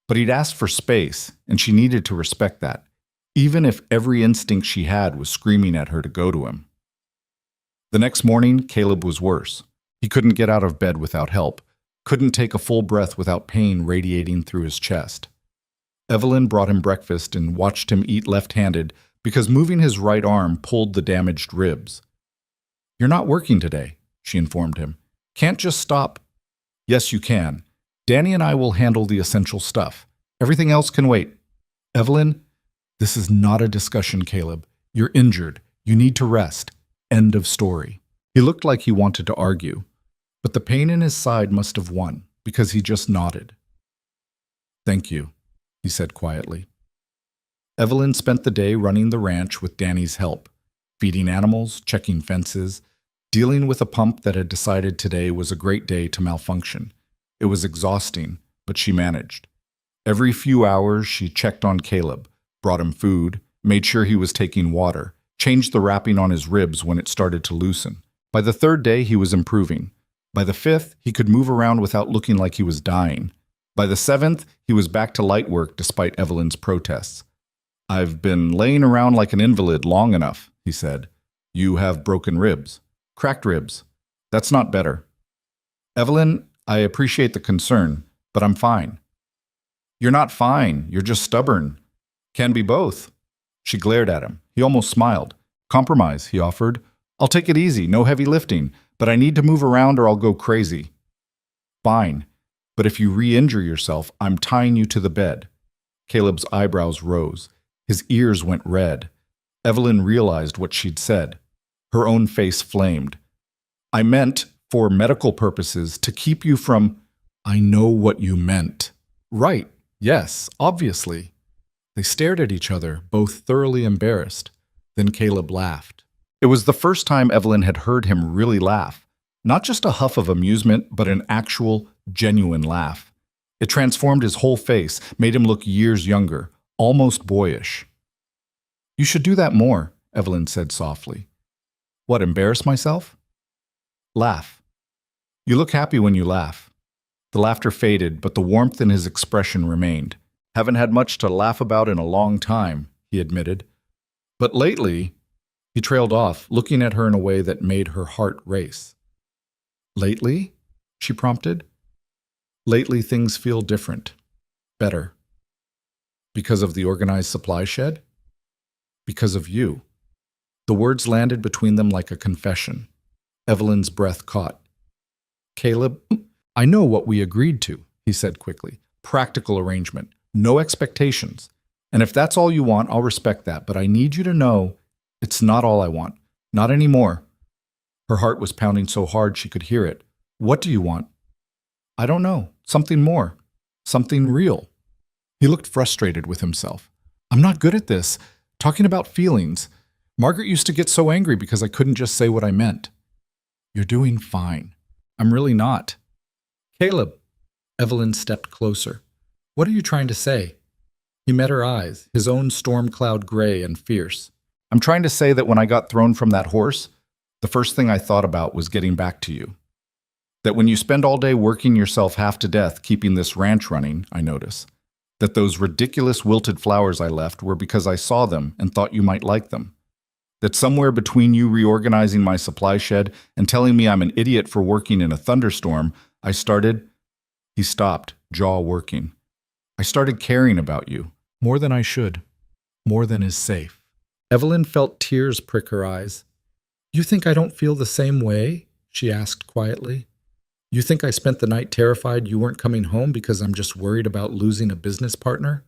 but he'd asked for space, and she needed to respect that, even if every instinct she had was screaming at her to go to him. The next morning, Caleb was worse. He couldn't get out of bed without help, couldn't take a full breath without pain radiating through his chest. Evelyn brought him breakfast and watched him eat left-handed because moving his right arm pulled the damaged ribs. "You're not working today," she informed him. "Can't just stop." "Yes, you can. Danny and I will handle the essential stuff. Everything else can wait." "Evelyn, this is not a discussion, Caleb. You're injured. You need to rest. End of story." He looked like he wanted to argue, but the pain in his side must have won because he just nodded. "Thank you," he said quietly. Evelyn spent the day running the ranch with Danny's help, feeding animals, checking fences, dealing with a pump that had decided today was a great day to malfunction. It was exhausting, but she managed. Every few hours, she checked on Caleb, brought him food, made sure he was taking water, changed the wrapping on his ribs when it started to loosen. By the third day, he was improving. By the fifth, he could move around without looking like he was dying. By the seventh, he was back to light work despite Evelyn's protests. "I've been laying around like an invalid long enough," he said. "You have broken ribs. Cracked ribs. That's not better." "Evelyn, I appreciate the concern, but I'm fine." "You're not fine. You're just stubborn. Can be both." She glared at him. He almost smiled. "Compromise," he offered. "I'll take it easy, no heavy lifting, but I need to move around or I'll go crazy." "Fine. But if you re-injure yourself, I'm tying you to the bed." Caleb's eyebrows rose. His ears went red. Evelyn realized what she'd said. Her own face flamed. "I meant, for medical purposes, to keep you from—" "I know what you meant." "Right. Yes, obviously." They stared at each other, both thoroughly embarrassed. Then Caleb laughed. It was the first time Evelyn had heard him really laugh. Not just a huff of amusement, but an actual, genuine laugh. It transformed his whole face, made him look years younger, almost boyish. "You should do that more," Evelyn said softly. "What, embarrass myself?" "Laugh. You look happy when you laugh." The laughter faded, but the warmth in his expression remained. "Haven't had much to laugh about in a long time," he admitted. "But lately—" He trailed off, looking at her in a way that made her heart race. "Lately?" she prompted. "Lately things feel different. Better." "Because of the organized supply shed?" "Because of you." The words landed between them like a confession. Evelyn's breath caught. "Caleb, I know what we agreed to," he said quickly. "Practical arrangement. No expectations. And if that's all you want, I'll respect that. But I need you to know it's not all I want. Not anymore." Her heart was pounding so hard she could hear it. "What do you want?" "I don't know. Something more. Something real." He looked frustrated with himself. "I'm not good at this. Talking about feelings. Margaret used to get so angry because I couldn't just say what I meant." "You're doing fine." "I'm really not." "Caleb." Evelyn stepped closer. "What are you trying to say?" He met her eyes, his own storm cloud gray and fierce. "I'm trying to say that when I got thrown from that horse, the first thing I thought about was getting back to you. That when you spend all day working yourself half to death keeping this ranch running, I notice. That those ridiculous wilted flowers I left were because I saw them and thought you might like them. That somewhere between you reorganizing my supply shed and telling me I'm an idiot for working in a thunderstorm, I started—" He stopped, jaw working. "I started caring about you. More than I should. More than is safe." Evelyn felt tears prick her eyes. "You think I don't feel the same way?" she asked quietly. "You think I spent the night terrified you weren't coming home because I'm just worried about losing a business partner?"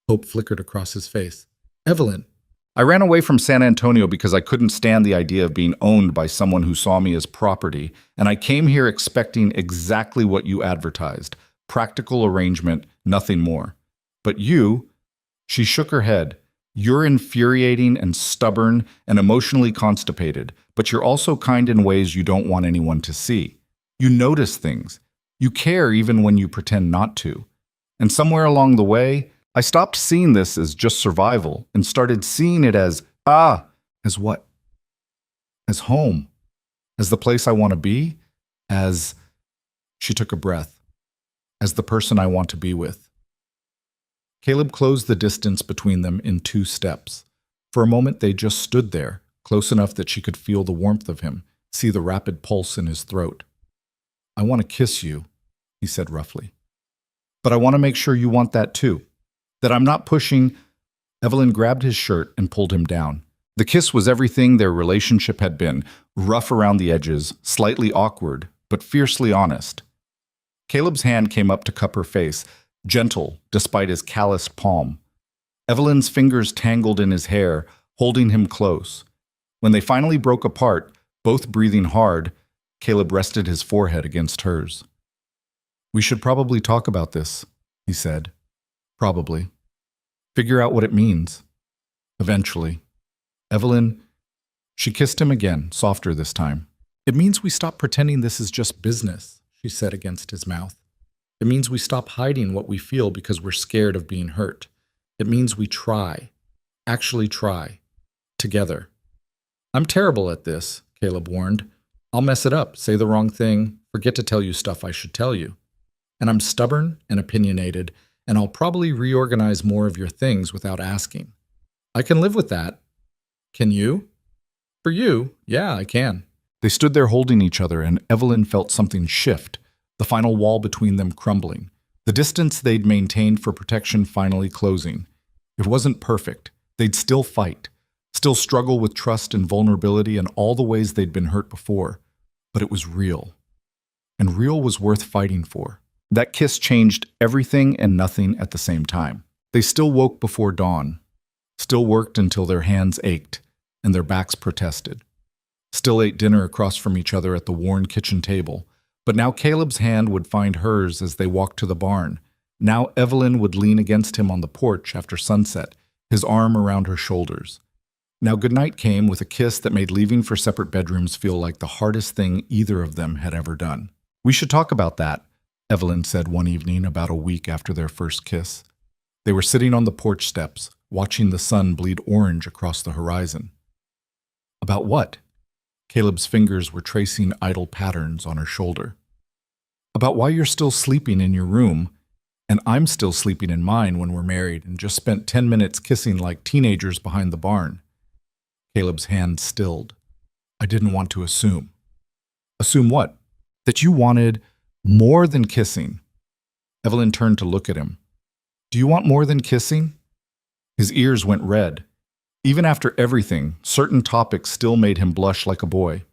Hope flickered across his face. "Evelyn." "I ran away from San Antonio because I couldn't stand the idea of being owned by someone who saw me as property, and I came here expecting exactly what you advertised. Practical arrangement, nothing more. But you—" She shook her head. "You're infuriating and stubborn and emotionally constipated, but you're also kind in ways you don't want anyone to see. You notice things. You care even when you pretend not to. And somewhere along the way, I stopped seeing this as just survival and started seeing it as, as what? As home. As the place I want to be. As—" She took a breath. "As the person I want to be with." Caleb closed the distance between them in 2 steps. For a moment they just stood there, close enough that she could feel the warmth of him, see the rapid pulse in his throat. "I want to kiss you," he said roughly. "But I want to make sure you want that too." That I'm not pushing. Evelyn grabbed his shirt and pulled him down. The kiss was everything their relationship had been, rough around the edges, slightly awkward, but fiercely honest. Caleb's hand came up to cup her face, gentle despite his calloused palm. Evelyn's fingers tangled in his hair, holding him close. When they finally broke apart, both breathing hard, Caleb rested his forehead against hers. "We should probably talk about this," he said. "Probably. Figure out what it means. Eventually." Evelyn, she kissed him again, softer this time. "It means we stop pretending this is just business," she said against his mouth. "It means we stop hiding what we feel because we're scared of being hurt. It means we try, actually try, together." "I'm terrible at this," Caleb warned. "I'll mess it up, say the wrong thing, forget to tell you stuff I should tell you. And I'm stubborn and opinionated, and I'll probably reorganize more of your things without asking. I can live with that. Can you?" "For you, yeah, I can." They stood there holding each other, and Evelyn felt something shift, the final wall between them crumbling, the distance they'd maintained for protection finally closing. It wasn't perfect. They'd still fight, still struggle with trust and vulnerability and all the ways they'd been hurt before. But it was real. And real was worth fighting for. That kiss changed everything and nothing at the same time. They still woke before dawn, still worked until their hands ached and their backs protested, still ate dinner across from each other at the worn kitchen table. But now Caleb's hand would find hers as they walked to the barn. Now Evelyn would lean against him on the porch after sunset, his arm around her shoulders. Now goodnight came with a kiss that made leaving for separate bedrooms feel like the hardest thing either of them had ever done. "We should talk about that," Evelyn said one evening about a week after their first kiss. They were sitting on the porch steps, watching the sun bleed orange across the horizon. "About what?" Caleb's fingers were tracing idle patterns on her shoulder. "About why you're still sleeping in your room, and I'm still sleeping in mine when we're married and just spent 10 minutes kissing like teenagers behind the barn." Caleb's hand stilled. "I didn't want to assume." "Assume what?" "That you wanted more than kissing." Evelyn turned to look at him. "Do you want more than kissing?" His ears went red. Even after everything, certain topics still made him blush like a boy.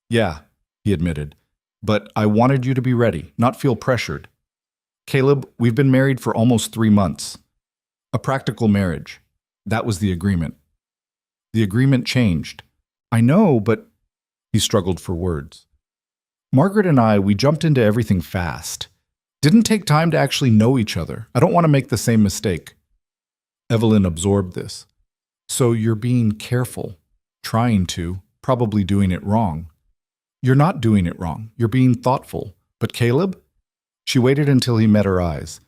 "Yeah," he admitted, "but I wanted you to be ready, not feel pressured. Caleb, we've been married for almost 3 months. A practical marriage. That was the agreement. The agreement changed. I know, but..." He struggled for words. "Margaret and I, we jumped into everything fast. Didn't take time to actually know each other. I don't want to make the same mistake." Evelyn absorbed this. "So you're being careful, trying to, probably doing it wrong." "You're not doing it wrong. You're being thoughtful. But Caleb?" She waited until he met her eyes.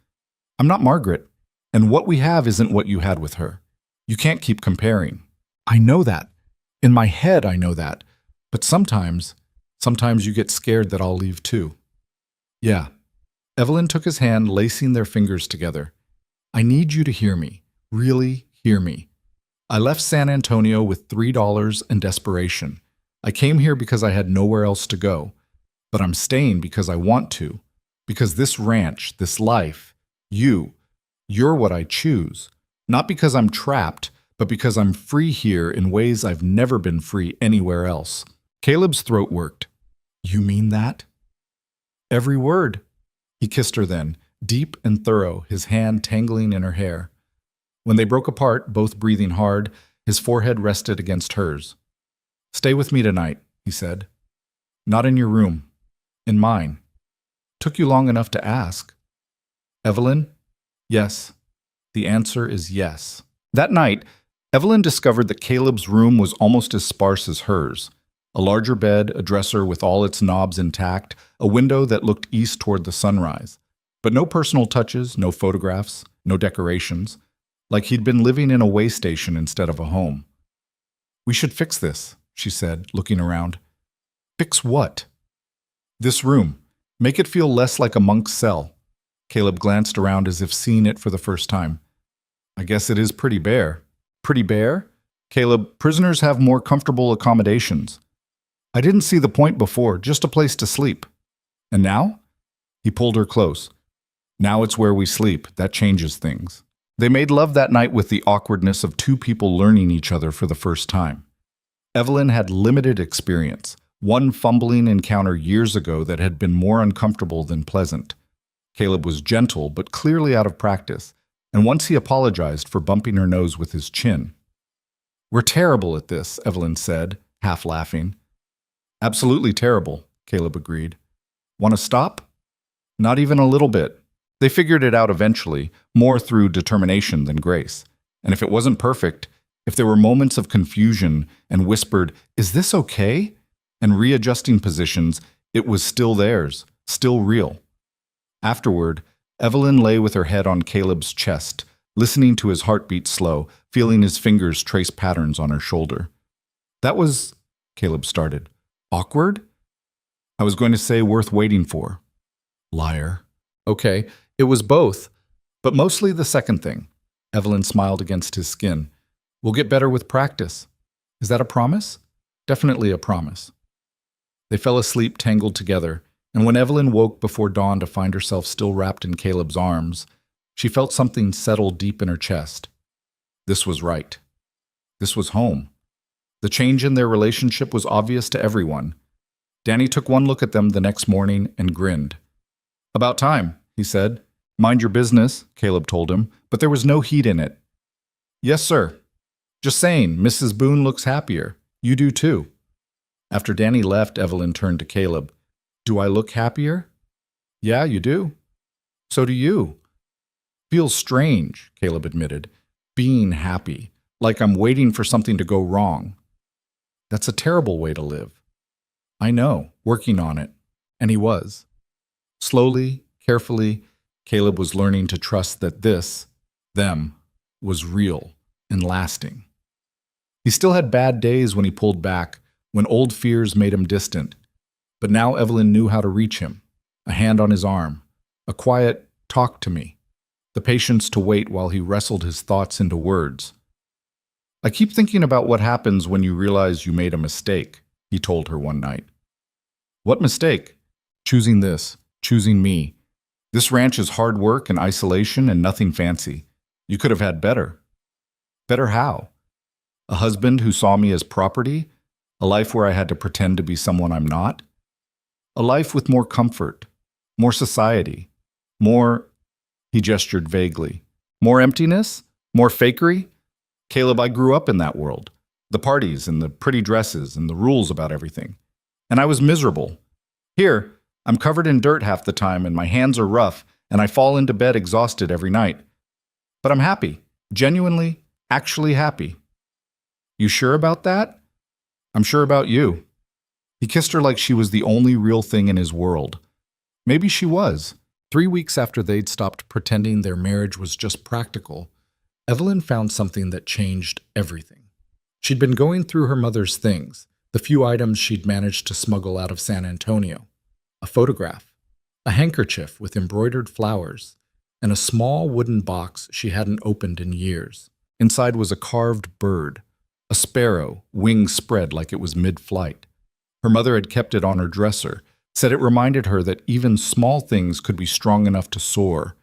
"I'm not Margaret, and what we have isn't what you had with her. You can't keep comparing." "I know that. In my head, I know that. But sometimes you get scared that I'll leave too." "Yeah." Evelyn took his hand, lacing their fingers together. "I need you to hear me. Really hear me. I left San Antonio with $3 and desperation. I came here because I had nowhere else to go. But I'm staying because I want to. Because this ranch, this life, you're what I choose. Not because I'm trapped, but because I'm free here in ways I've never been free anywhere else." Caleb's throat worked. "You mean that?" "Every word." He kissed her then, deep and thorough, his hand tangling in her hair. When they broke apart, both breathing hard, his forehead rested against hers. "Stay with me tonight," he said. "Not in your room. In mine. Took you long enough to ask." "Evelyn?" "Yes." The answer is yes. That night, Evelyn discovered that Caleb's room was almost as sparse as hers. A larger bed, a dresser with all its knobs intact, a window that looked east toward the sunrise. But no personal touches, no photographs, no decorations. Like he'd been living in a way station instead of a home. "We should fix this," she said, looking around. "Fix what?" "This room. Make it feel less like a monk's cell." Caleb glanced around as if seeing it for the first time. "I guess it is pretty bare." "Pretty bare?" "Caleb, prisoners have more comfortable accommodations." "I didn't see the point before, just a place to sleep." "And now?" He pulled her close. "Now it's where we sleep. That changes things." They made love that night with the awkwardness of two people learning each other for the first time. Evelyn had limited experience, one fumbling encounter years ago that had been more uncomfortable than pleasant. Caleb was gentle, but clearly out of practice, and once he apologized for bumping her nose with his chin. "We're terrible at this," Evelyn said, half laughing. "Absolutely terrible," Caleb agreed. "Want to stop?" "Not even a little bit." They figured it out eventually, more through determination than grace. And if it wasn't perfect, if there were moments of confusion and whispered, "Is this okay?" and readjusting positions, it was still theirs, still real. Afterward, Evelyn lay with her head on Caleb's chest, listening to his heartbeat slow, feeling his fingers trace patterns on her shoulder. "That was," Caleb started, "awkward?" "I was going to say worth waiting for." Liar. "Okay, it was both, but mostly the second thing." Evelyn smiled against his skin. "We'll get better with practice." "Is that a promise?" "Definitely a promise." They fell asleep tangled together, and when Evelyn woke before dawn to find herself still wrapped in Caleb's arms, she felt something settle deep in her chest. This was right. This was home. The change in their relationship was obvious to everyone. Danny took one look at them the next morning and grinned. "About time," he said. "Mind your business," Caleb told him, but there was no heat in it. "Yes, sir. Just saying, Mrs. Boone looks happier. You do too." After Danny left, Evelyn turned to Caleb. "Do I look happier?" "Yeah, you do." "So do you." "Feels strange," Caleb admitted. "Being happy, like I'm waiting for something to go wrong." "That's a terrible way to live." "I know, working on it." And he was. Slowly, carefully, Caleb was learning to trust that this, them, was real and lasting. He still had bad days when he pulled back, when old fears made him distant. But now Evelyn knew how to reach him, a hand on his arm, a quiet "talk to me," the patience to wait while he wrestled his thoughts into words. "I keep thinking about what happens when you realize you made a mistake," he told her one night. "What mistake?" "Choosing this, choosing me. This ranch is hard work and isolation and nothing fancy. You could have had better." "Better how?" "A husband who saw me as property? A life where I had to pretend to be someone I'm not? A life with more comfort, more society, more," he gestured vaguely, "more emptiness? More fakery? Caleb, I grew up in that world. The parties and the pretty dresses and the rules about everything. And I was miserable. Here, I'm covered in dirt half the time and my hands are rough and I fall into bed exhausted every night. But I'm happy, genuinely, actually happy." "You sure about that?" "I'm sure about you." He kissed her like she was the only real thing in his world. Maybe she was. 3 weeks after they'd stopped pretending their marriage was just practical, Evelyn found something that changed everything. She'd been going through her mother's things, the few items she'd managed to smuggle out of San Antonio. A photograph, a handkerchief with embroidered flowers, and a small wooden box she hadn't opened in years. Inside was a carved bird, a sparrow, wings spread like it was mid-flight. Her mother had kept it on her dresser, said it reminded her that even small things could be strong enough to soar.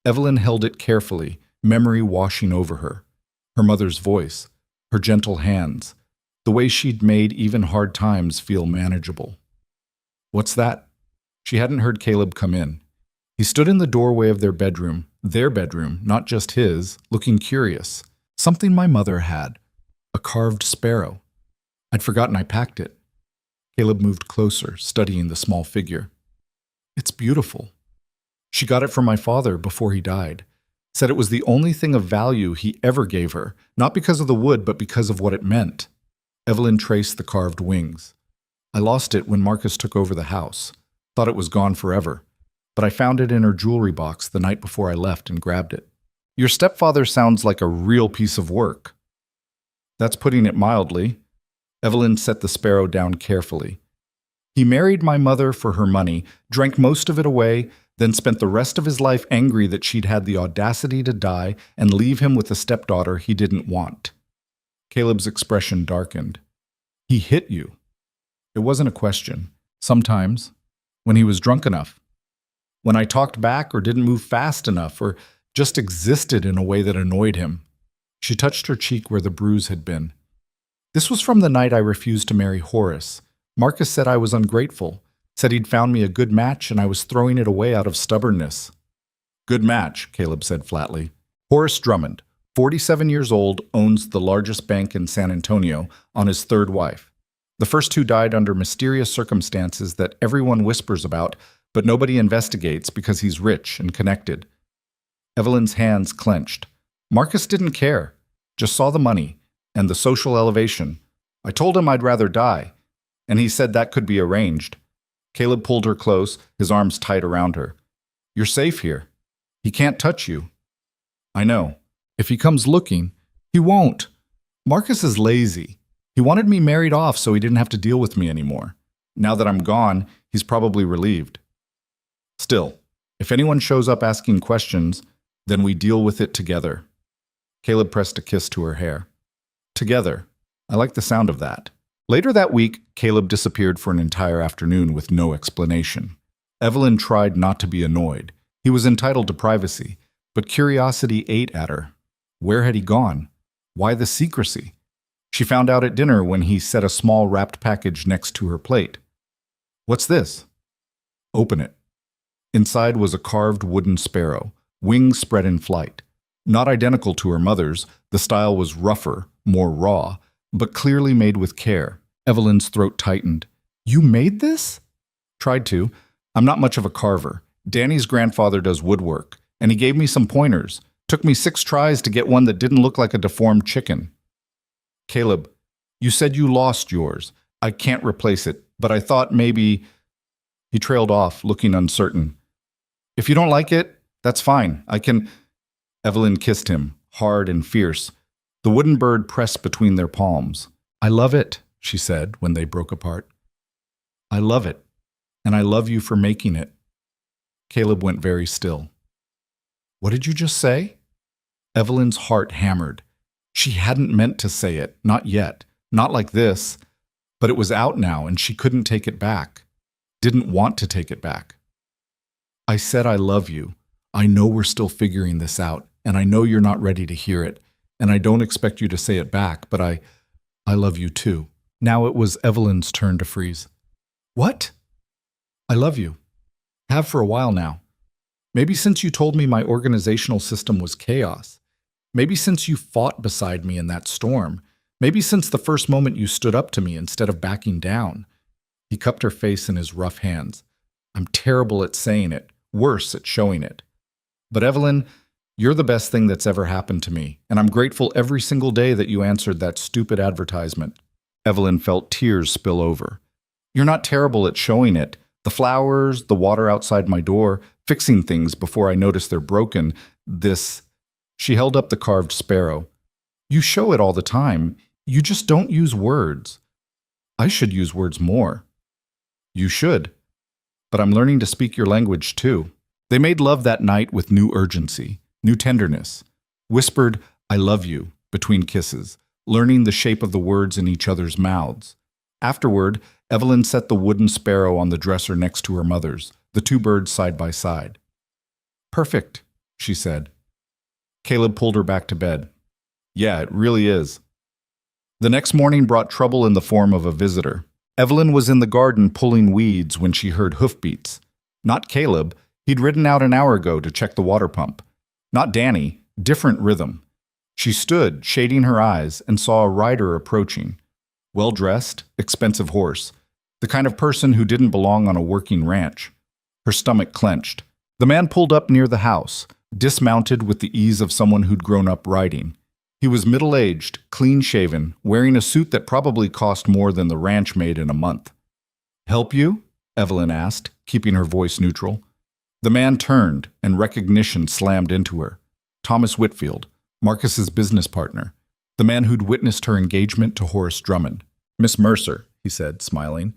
Evelyn held it carefully, memory washing over her. Her mother's voice, her gentle hands, the way she'd made even hard times feel manageable. "What's that?" She hadn't heard Caleb come in. He stood in the doorway of their bedroom, not just his, looking curious. "Something my mother had. A carved sparrow. I'd forgotten I packed it." Caleb moved closer, studying the small figure. "It's beautiful. She got it from my father before he died. Said it was the only thing of value he ever gave her, not because of the wood, but because of what it meant." Evelyn traced the carved wings. "I lost it when Marcus took over the house. Thought it was gone forever. But I found it in her jewelry box the night before I left and grabbed it." "Your stepfather sounds like a real piece of work." "That's putting it mildly." Evelyn set the sparrow down carefully. "He married my mother for her money, drank most of it away, then spent the rest of his life angry that she'd had the audacity to die and leave him with a stepdaughter he didn't want." Caleb's expression darkened. "He hit you." It wasn't a question. Sometimes, when he was drunk enough. When I talked back or didn't move fast enough or just existed in a way that annoyed him. She touched her cheek where the bruise had been. This was from the night I refused to marry Horace. Marcus said I was ungrateful, said he'd found me a good match and I was throwing it away out of stubbornness. Good match, Caleb said flatly. Horace Drummond, 47 years old, owns the largest bank in San Antonio, on his third wife. The first two died under mysterious circumstances that everyone whispers about, but nobody investigates because he's rich and connected. Evelyn's hands clenched. Marcus didn't care, just saw the money and the social elevation. I told him I'd rather die, and he said that could be arranged. Caleb pulled her close, his arms tight around her. You're safe here. He can't touch you. I know. If he comes looking, he won't. Marcus is lazy. He wanted me married off so he didn't have to deal with me anymore. Now that I'm gone, he's probably relieved. Still, if anyone shows up asking questions, then we deal with it together. Caleb pressed a kiss to her hair. Together. I like the sound of that. Later that week, Caleb disappeared for an entire afternoon with no explanation. Evelyn tried not to be annoyed. He was entitled to privacy, but curiosity ate at her. Where had he gone? Why the secrecy? She found out at dinner when he set a small wrapped package next to her plate. What's this? Open it. Inside was a carved wooden sparrow, wings spread in flight. Not identical to her mother's, the style was rougher, more raw, but clearly made with care. Evelyn's throat tightened. You made this? Tried to. I'm not much of a carver. Danny's grandfather does woodwork, and he gave me some pointers. Took me 6 tries to get one that didn't look like a deformed chicken. Caleb, you said you lost yours. I can't replace it, but I thought maybe... He trailed off, looking uncertain. If you don't like it, that's fine. I can... Evelyn kissed him, hard and fierce. The wooden bird pressed between their palms. I love it, she said when they broke apart. I love it, and I love you for making it. Caleb went very still. What did you just say? Evelyn's heart hammered. She hadn't meant to say it, not yet, not like this, but it was out now and she couldn't take it back. Didn't want to take it back. I said I love you. I know we're still figuring this out, and I know you're not ready to hear it, and I don't expect you to say it back, but I love you too. Now it was Evelyn's turn to freeze. What? I love you. Have for a while now. Maybe since you told me my organizational system was chaos. Maybe since you fought beside me in that storm. Maybe since the first moment you stood up to me instead of backing down. He cupped her face in his rough hands. I'm terrible at saying it, worse at showing it. But Evelyn, you're the best thing that's ever happened to me, and I'm grateful every single day that you answered that stupid advertisement. Evelyn felt tears spill over. You're not terrible at showing it. The flowers, the water outside my door, fixing things before I notice they're broken, this... She held up the carved sparrow. You show it all the time. You just don't use words. I should use words more. You should. But I'm learning to speak your language too. They made love that night with new urgency, new tenderness. Whispered, I love you, between kisses, learning the shape of the words in each other's mouths. Afterward, Evelyn set the wooden sparrow on the dresser next to her mother's, the 2 birds side by side. Perfect, she said. Caleb pulled her back to bed. Yeah, it really is. The next morning brought trouble in the form of a visitor. Evelyn was in the garden pulling weeds when she heard hoofbeats. Not Caleb. He'd ridden out an hour ago to check the water pump. Not Danny. Different rhythm. She stood, shading her eyes, and saw a rider approaching. Well-dressed, expensive horse. The kind of person who didn't belong on a working ranch. Her stomach clenched. The man pulled up near the house, dismounted with the ease of someone who'd grown up riding. He was middle-aged, clean-shaven, wearing a suit that probably cost more than the ranch made in a month. Help you? Evelyn asked, keeping her voice neutral. The man turned, and recognition slammed into her. Thomas Whitfield, Marcus's business partner, the man who'd witnessed her engagement to Horace Drummond. Miss Mercer, he said, smiling.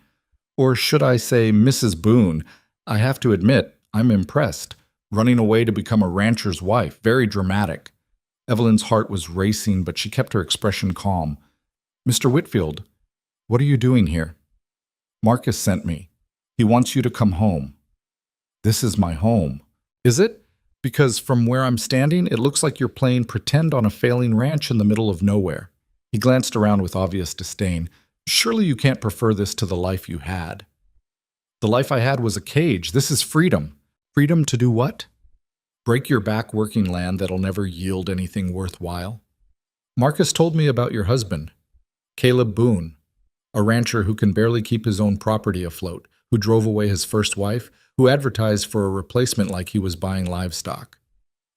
Or should I say Mrs. Boone? I have to admit, I'm impressed. Running away to become a rancher's wife, very dramatic. Evelyn's heart was racing, but she kept her expression calm. Mr. Whitfield, what are you doing here? Marcus sent me. He wants you to come home. This is my home. Is it? Because from where I'm standing, it looks like you're playing pretend on a failing ranch in the middle of nowhere. He glanced around with obvious disdain. Surely you can't prefer this to the life you had. The life I had was a cage. This is freedom. Freedom to do what? Break your back working land that'll never yield anything worthwhile. Marcus told me about your husband, Caleb Boone, a rancher who can barely keep his own property afloat, who drove away his first wife, who advertised for a replacement like he was buying livestock.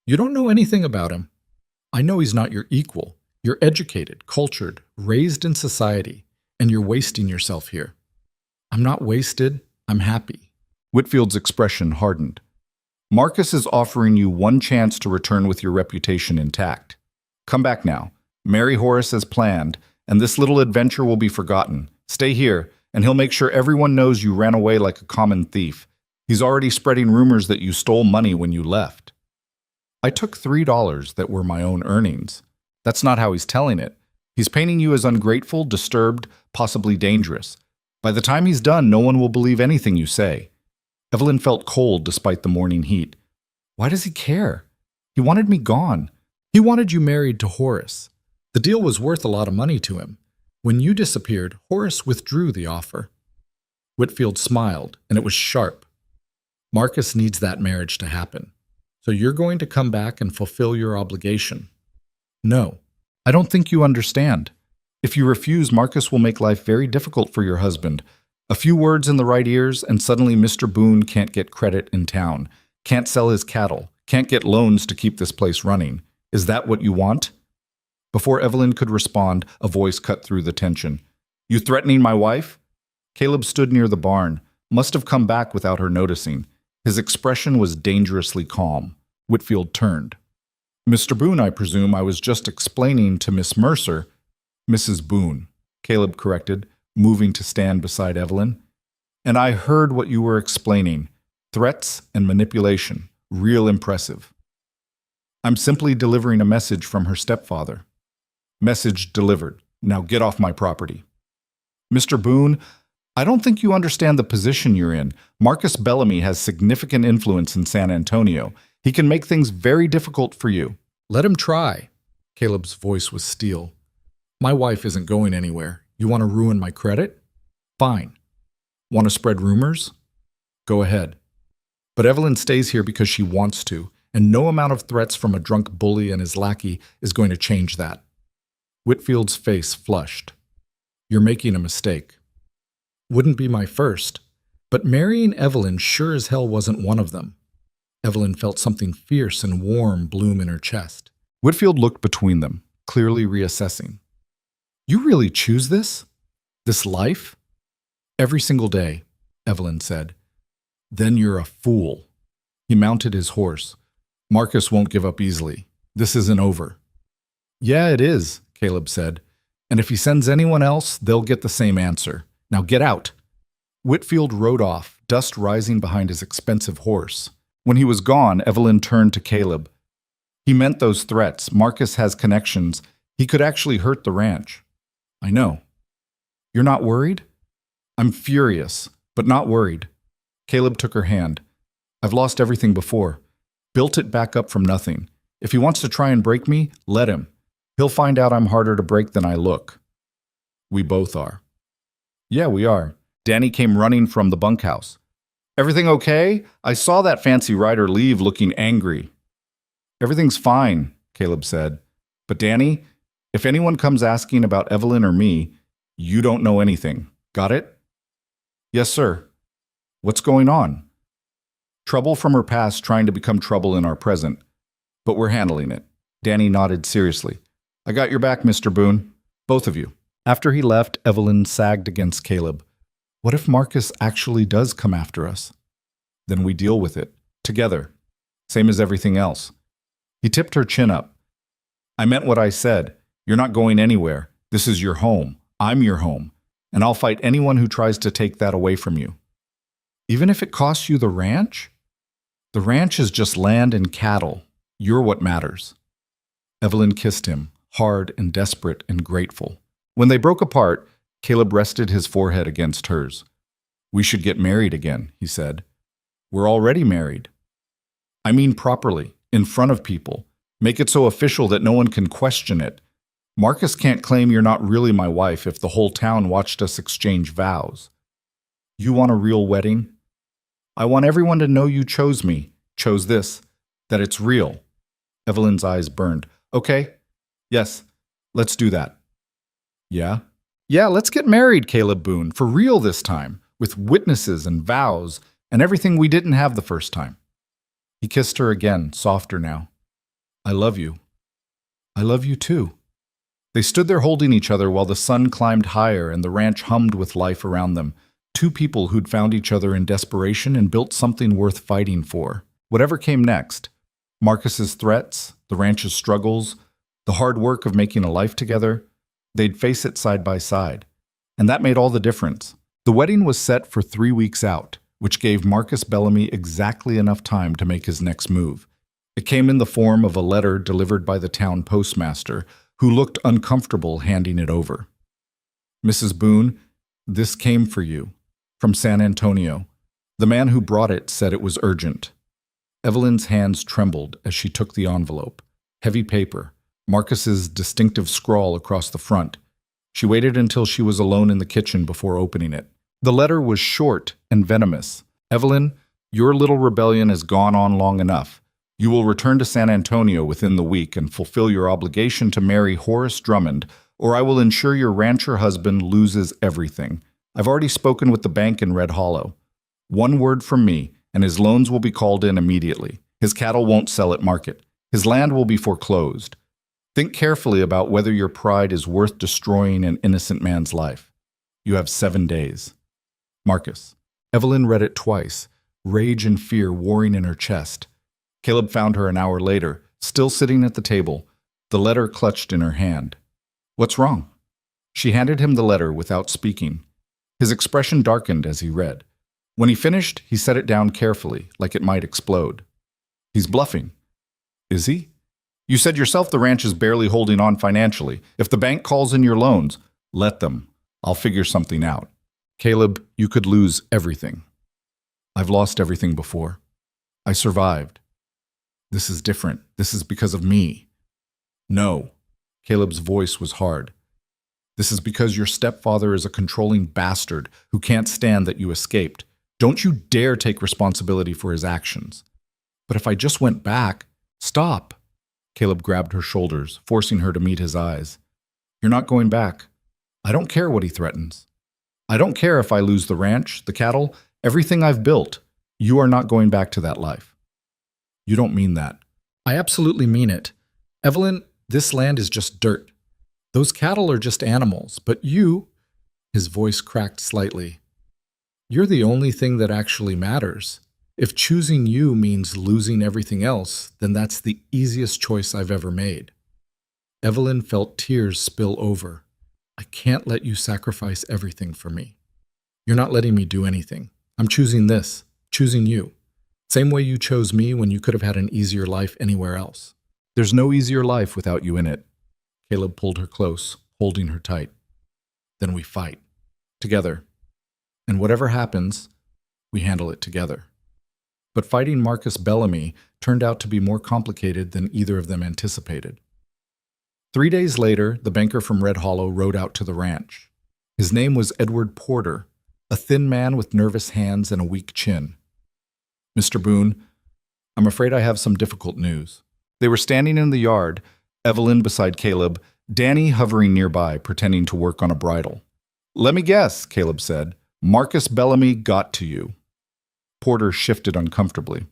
You don't know anything about him. I know he's not your equal. You're educated, cultured, raised in society, and you're wasting yourself here. I'm not wasted. I'm happy. Whitfield's expression hardened. Marcus is offering you one chance to return with your reputation intact. Come back now. Marry Horace as planned, and this little adventure will be forgotten. Stay here, and he'll make sure everyone knows you ran away like a common thief. He's already spreading rumors that you stole money when you left. I took $3 that were my own earnings. That's not how he's telling it. He's painting you as ungrateful, disturbed, possibly dangerous. By the time he's done, no one will believe anything you say. Evelyn felt cold despite the morning heat. Why does he care? He wanted me gone. He wanted you married to Horace. The deal was worth a lot of money to him. When you disappeared, Horace withdrew the offer. Whitfield smiled, and it was sharp. Marcus needs that marriage to happen. So you're going to come back and fulfill your obligation. No, I don't think you understand. If you refuse, Marcus will make life very difficult for your husband. A few words in the right ears, and suddenly Mr. Boone can't get credit in town, can't sell his cattle, can't get loans to keep this place running. Is that what you want? Before Evelyn could respond, a voice cut through the tension. You threatening my wife? Caleb stood near the barn, must have come back without her noticing. His expression was dangerously calm. Whitfield turned. Mr. Boone, I presume I was just explaining to Miss Mercer. Mrs. Boone, Caleb corrected, moving to stand beside Evelyn. And I heard what you were explaining. Threats and manipulation. Real impressive. I'm simply delivering a message from her stepfather. Message delivered. Now get off my property. Mr. Boone, I don't think you understand the position you're in. Marcus Bellamy has significant influence in San Antonio. He can make things very difficult for you. Let him try. Caleb's voice was steel. My wife isn't going anywhere. You want to ruin my credit? Fine. Want to spread rumors? Go ahead. But Evelyn stays here because she wants to, and no amount of threats from a drunk bully and his lackey is going to change that. Whitfield's face flushed. You're making a mistake. Wouldn't be my first, but marrying Evelyn sure as hell wasn't one of them. Evelyn felt something fierce and warm bloom in her chest. Whitfield looked between them, clearly reassessing. You really choose this? This life? Every single day, Evelyn said. Then you're a fool. He mounted his horse. Marcus won't give up easily. This isn't over. Yeah, it is, Caleb said. And if he sends anyone else, they'll get the same answer. Now get out. Whitfield rode off, dust rising behind his expensive horse. When he was gone, Evelyn turned to Caleb. He meant those threats. Marcus has connections. He could actually hurt the ranch. I know. You're not worried? I'm furious, but not worried. Caleb took her hand. I've lost everything before. Built it back up from nothing. If he wants to try and break me, let him. He'll find out I'm harder to break than I look. We both are. Yeah, we are. Danny came running from the bunkhouse. Everything okay? I saw that fancy rider leave looking angry. Everything's fine, Caleb said. But Danny, if anyone comes asking about Evelyn or me, you don't know anything. Got it? Yes, sir. What's going on? Trouble from her past trying to become trouble in our present. But we're handling it. Danny nodded seriously. I got your back, Mr. Boone. Both of you. After he left, Evelyn sagged against Caleb. What if Marcus actually does come after us? Then we deal with it. Together. Same as everything else. He tipped her chin up. I meant what I said. You're not going anywhere. This is your home. I'm your home. And I'll fight anyone who tries to take that away from you. Even if it costs you the ranch? The ranch is just land and cattle. You're what matters. Evelyn kissed him, hard and desperate and grateful. When they broke apart, Caleb rested his forehead against hers. We should get married again, he said. We're already married. I mean properly. in front of people. Make it so official that no one can question it. Marcus can't claim you're not really my wife if the whole town watched us exchange vows. You want a real wedding? I want everyone to know you chose me, chose this, that it's real. Evelyn's eyes burned. Okay, yes, let's do that. Yeah? Yeah, let's get married, Caleb Boone, for real this time, with witnesses and vows and everything we didn't have the first time. He kissed her again, softer now. I love you. I love you too. They stood there holding each other while the sun climbed higher and the ranch hummed with life around them. Two people who'd found each other in desperation and built something worth fighting for. Whatever came next, Marcus's threats, the ranch's struggles, the hard work of making a life together, they'd face it side by side. And that made all the difference. The wedding was set for 3 weeks out, which gave Marcus Bellamy exactly enough time to make his next move. It came in the form of a letter delivered by the town postmaster, who looked uncomfortable handing it over. Mrs. Boone, this came for you. From San Antonio. The man who brought it said it was urgent. Evelyn's hands trembled as she took the envelope. Heavy paper, Marcus's distinctive scrawl across the front. She waited until she was alone in the kitchen before opening it. The letter was short and venomous. Evelyn, your little rebellion has gone on long enough. You will return to San Antonio within the week and fulfill your obligation to marry Horace Drummond, or I will ensure your rancher husband loses everything. I've already spoken with the bank in Red Hollow. One word from me, and his loans will be called in immediately. His cattle won't sell at market. His land will be foreclosed. Think carefully about whether your pride is worth destroying an innocent man's life. You have 7 days. Marcus. Evelyn read it twice, rage and fear warring in her chest. Caleb found her an hour later, still sitting at the table, the letter clutched in her hand. What's wrong? She handed him the letter without speaking. His expression darkened as he read. When he finished, he set it down carefully, like it might explode. He's bluffing. Is he? You said yourself the ranch is barely holding on financially. If the bank calls in your loans, let them. I'll figure something out. Caleb, you could lose everything. I've lost everything before. I survived. This is different. This is because of me. No. Caleb's voice was hard. This is because your stepfather is a controlling bastard who can't stand that you escaped. Don't you dare take responsibility for his actions. But if I just went back... Stop. Caleb grabbed her shoulders, forcing her to meet his eyes. You're not going back. I don't care what he threatens. I don't care if I lose the ranch, the cattle, everything I've built. You are not going back to that life. You don't mean that. I absolutely mean it. Evelyn, this land is just dirt. Those cattle are just animals, but you... His voice cracked slightly. You're the only thing that actually matters. If choosing you means losing everything else, then that's the easiest choice I've ever made. Evelyn felt tears spill over. I can't let you sacrifice everything for me. You're not letting me do anything. I'm choosing this, choosing you. Same way you chose me when you could have had an easier life anywhere else. There's no easier life without you in it. Caleb pulled her close, holding her tight. Then we fight. Together. And whatever happens, we handle it together. But fighting Marcus Bellamy turned out to be more complicated than either of them anticipated. 3 days later, the banker from Red Hollow rode out to the ranch. His name was Edward Porter, a thin man with nervous hands and a weak chin. Mr. Boone, I'm afraid I have some difficult news. They were standing in the yard, Evelyn beside Caleb, Danny hovering nearby, pretending to work on a bridle. Let me guess, Caleb said. Marcus Bellamy got to you. Porter shifted uncomfortably.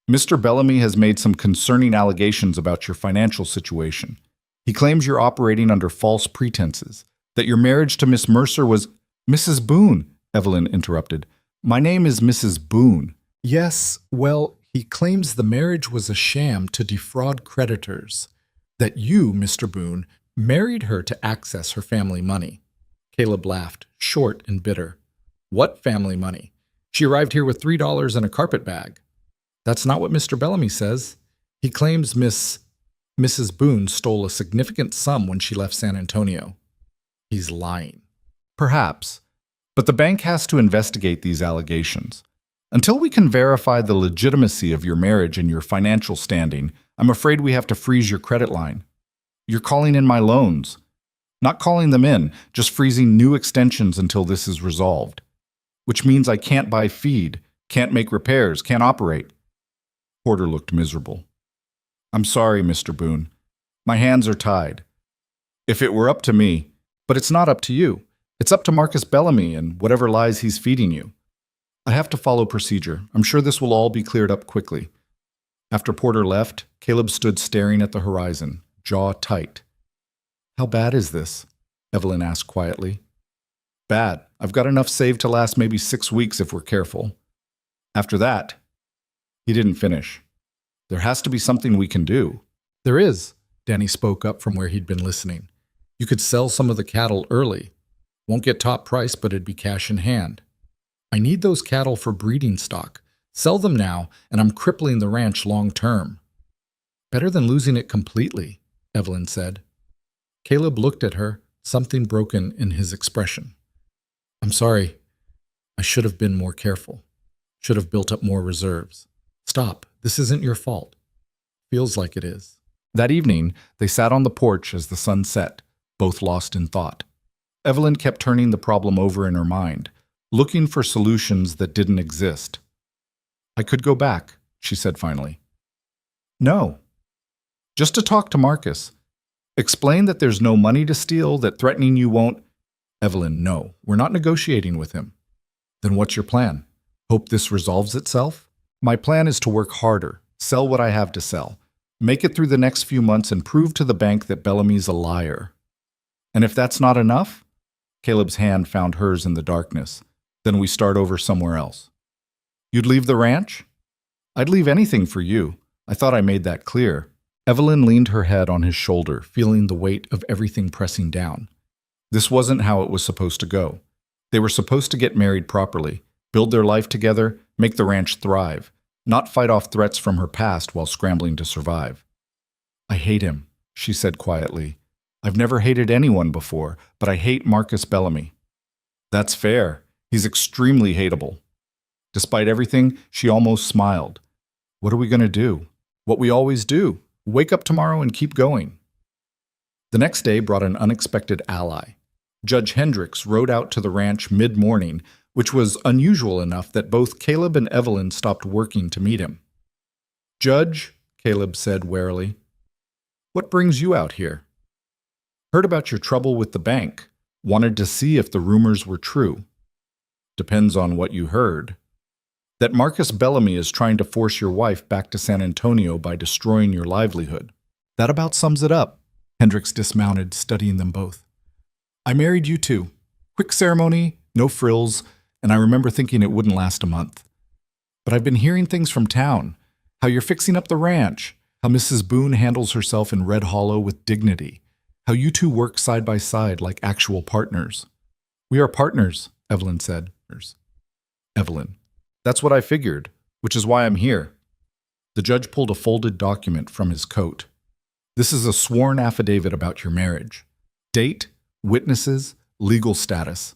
Mr. Bellamy has made some concerning allegations about your financial situation. He claims you're operating under false pretenses, that your marriage to Miss Mercer was... Mrs. Boone, Evelyn interrupted. My name is Mrs. Boone. Yes, well, he claims the marriage was a sham to defraud creditors, that you, Mr. Boone, married her to access her family money. Caleb laughed, short and bitter. What family money? She arrived here with $3 and a carpet bag. That's not what Mr. Bellamy says. He claims Mrs. Boone stole a significant sum when she left San Antonio. He's lying. Perhaps. But the bank has to investigate these allegations. Until we can verify the legitimacy of your marriage and your financial standing, I'm afraid we have to freeze your credit line. You're calling in my loans. Not calling them in, just freezing new extensions until this is resolved. Which means I can't buy feed, can't make repairs, can't operate. Porter looked miserable. I'm sorry, Mr. Boone. My hands are tied. If it were up to me, but it's not up to you. It's up to Marcus Bellamy and whatever lies he's feeding you. I have to follow procedure. I'm sure this will all be cleared up quickly. After Porter left, Caleb stood staring at the horizon, jaw tight. How bad is this? Evelyn asked quietly. Bad. I've got enough saved to last maybe 6 weeks if we're careful. After that, he didn't finish. There has to be something we can do. There is, Danny spoke up from where he'd been listening. You could sell some of the cattle early. Won't get top price, but it'd be cash in hand. I need those cattle for breeding stock. Sell them now, and I'm crippling the ranch long term. Better than losing it completely, Evelyn said. Caleb looked at her, something broken in his expression. I'm sorry. I should have been more careful. Should have built up more reserves. Stop. This isn't your fault. Feels like it is. That evening, they sat on the porch as the sun set, both lost in thought. Evelyn kept turning the problem over in her mind, looking for solutions that didn't exist. I could go back, she said finally. No. Just to talk to Marcus. Explain that there's no money to steal, that threatening you won't. Evelyn, no, we're not negotiating with him. Then what's your plan? Hope this resolves itself? My plan is to work harder, sell what I have to sell, make it through the next few months and prove to the bank that Bellamy's a liar. And if that's not enough? Caleb's hand found hers in the darkness. Then we start over somewhere else. You'd leave the ranch? I'd leave anything for you. I thought I made that clear. Evelyn leaned her head on his shoulder, feeling the weight of everything pressing down. This wasn't how it was supposed to go. They were supposed to get married properly, build their life together, make the ranch thrive, not fight off threats from her past while scrambling to survive. I hate him, she said quietly. I've never hated anyone before, but I hate Marcus Bellamy. That's fair. He's extremely hateable. Despite everything, she almost smiled. What are we going to do? What we always do. Wake up tomorrow and keep going. The next day brought an unexpected ally. Judge Hendricks rode out to the ranch mid-morning, which was unusual enough that both Caleb and Evelyn stopped working to meet him. Judge, Caleb said warily, what brings you out here? Heard about your trouble with the bank. Wanted to see if the rumors were true. Depends on what you heard. That Marcus Bellamy is trying to force your wife back to San Antonio by destroying your livelihood. That about sums it up. Hendricks dismounted, studying them both. I married you too. Quick ceremony, no frills, and I remember thinking it wouldn't last a month. But I've been hearing things from town, how you're fixing up the ranch, how Mrs. Boone handles herself in Red Hollow with dignity, how you two work side by side like actual partners. We are partners, Evelyn said. Evelyn. That's what I figured, which is why I'm here. The judge pulled a folded document from his coat. This is a sworn affidavit about your marriage. Date, witnesses, legal status.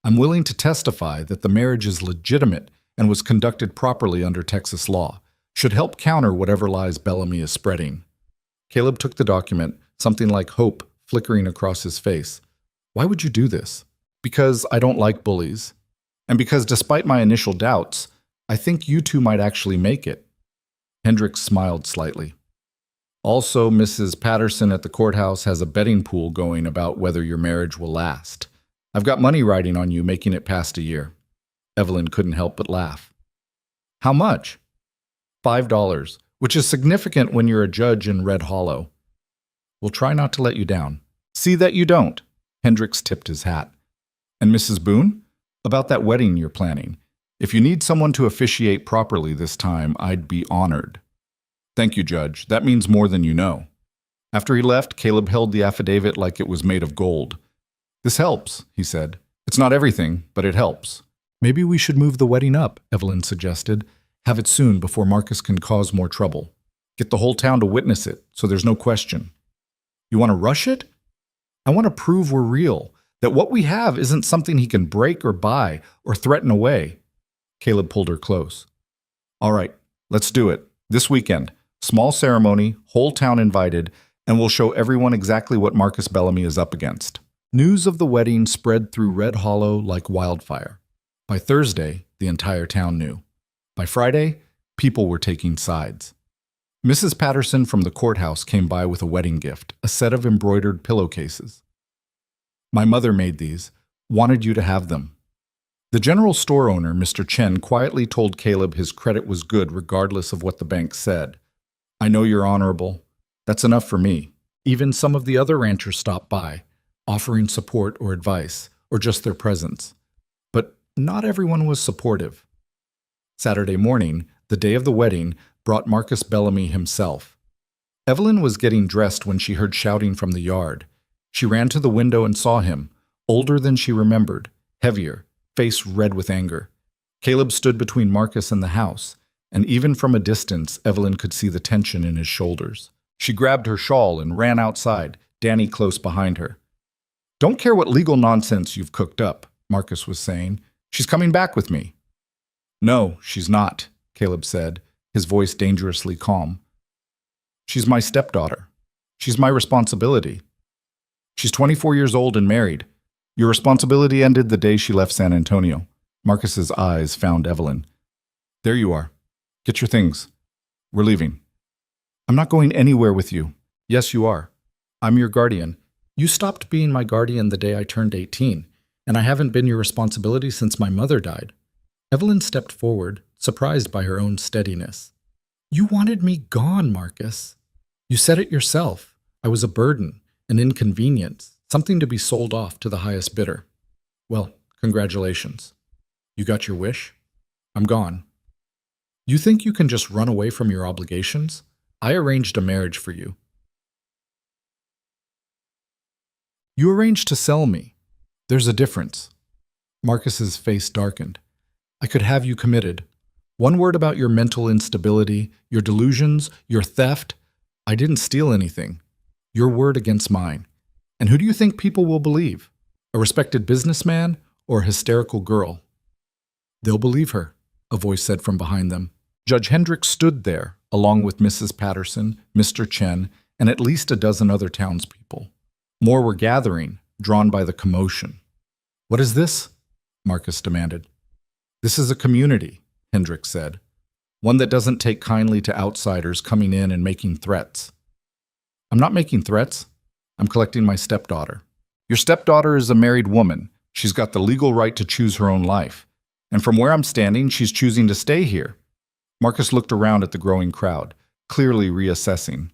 I'm willing to testify that the marriage is legitimate and was conducted properly under Texas law. Should help counter whatever lies Bellamy is spreading. Caleb took the document, something like hope flickering across his face. Why would you do this? Because I don't like bullies. And because despite my initial doubts, I think you two might actually make it. Hendricks smiled slightly. Also, Mrs. Patterson at the courthouse has a betting pool going about whether your marriage will last. I've got money riding on you making it past a year. Evelyn couldn't help but laugh. How much? $5, which is significant when you're a judge in Red Hollow. We'll try not to let you down. See that you don't. Hendricks tipped his hat. And Mrs. Boone? About that wedding you're planning. If you need someone to officiate properly this time, I'd be honored. Thank you, Judge. That means more than you know. After he left, Caleb held the affidavit like it was made of gold. This helps, he said. It's not everything, but it helps. Maybe we should move the wedding up, Evelyn suggested. Have it soon before Marcus can cause more trouble. Get the whole town to witness it, so there's no question. You want to rush it? I want to prove we're real, that what we have isn't something he can break or buy or threaten away. Caleb pulled her close. All right, let's do it. This weekend. Small ceremony, whole town invited, and we'll show everyone exactly what Marcus Bellamy is up against. News of the wedding spread through Red Hollow like wildfire. By Thursday, the entire town knew. By Friday, people were taking sides. Mrs. Patterson from the courthouse came by with a wedding gift, a set of embroidered pillowcases. My mother made these, wanted you to have them. The general store owner, Mr. Chen, quietly told Caleb his credit was good regardless of what the bank said. I know you're honorable. That's enough for me. Even some of the other ranchers stopped by, offering support or advice, or just their presence. But not everyone was supportive. Saturday morning, the day of the wedding, brought Marcus Bellamy himself. Evelyn was getting dressed when she heard shouting from the yard. She ran to the window and saw him, older than she remembered, heavier, face red with anger. Caleb stood between Marcus and the house, and even from a distance, Evelyn could see the tension in his shoulders. She grabbed her shawl and ran outside, Danny close behind her. Don't care what legal nonsense you've cooked up, Marcus was saying. She's coming back with me. No, she's not, Caleb said, his voice dangerously calm. She's my stepdaughter. She's my responsibility. She's 24 years old and married. Your responsibility ended the day she left San Antonio. Marcus's eyes found Evelyn. There you are. Get your things. We're leaving. I'm not going anywhere with you. Yes, you are. I'm your guardian. You stopped being my guardian the day I turned 18, and I haven't been your responsibility since my mother died. Evelyn stepped forward, surprised by her own steadiness. You wanted me gone, Marcus. You said it yourself. I was a burden, an inconvenience, something to be sold off to the highest bidder. Well, congratulations. You got your wish? I'm gone. You think you can just run away from your obligations? I arranged a marriage for you. You arranged to sell me. There's a difference. Marcus's face darkened. I could have you committed. One word about your mental instability, your delusions, your theft. I didn't steal anything. Your word against mine. And who do you think people will believe? A respected businessman or a hysterical girl? They'll believe her, a voice said from behind them. Judge Hendricks stood there, along with Mrs. Patterson, Mr. Chen, and at least a dozen other townspeople. More were gathering, drawn by the commotion. What is this? Marcus demanded. This is a community, Hendricks said. One that doesn't take kindly to outsiders coming in and making threats. I'm not making threats. I'm collecting my stepdaughter. Your stepdaughter is a married woman. She's got the legal right to choose her own life. And from where I'm standing, she's choosing to stay here. Marcus looked around at the growing crowd, clearly reassessing.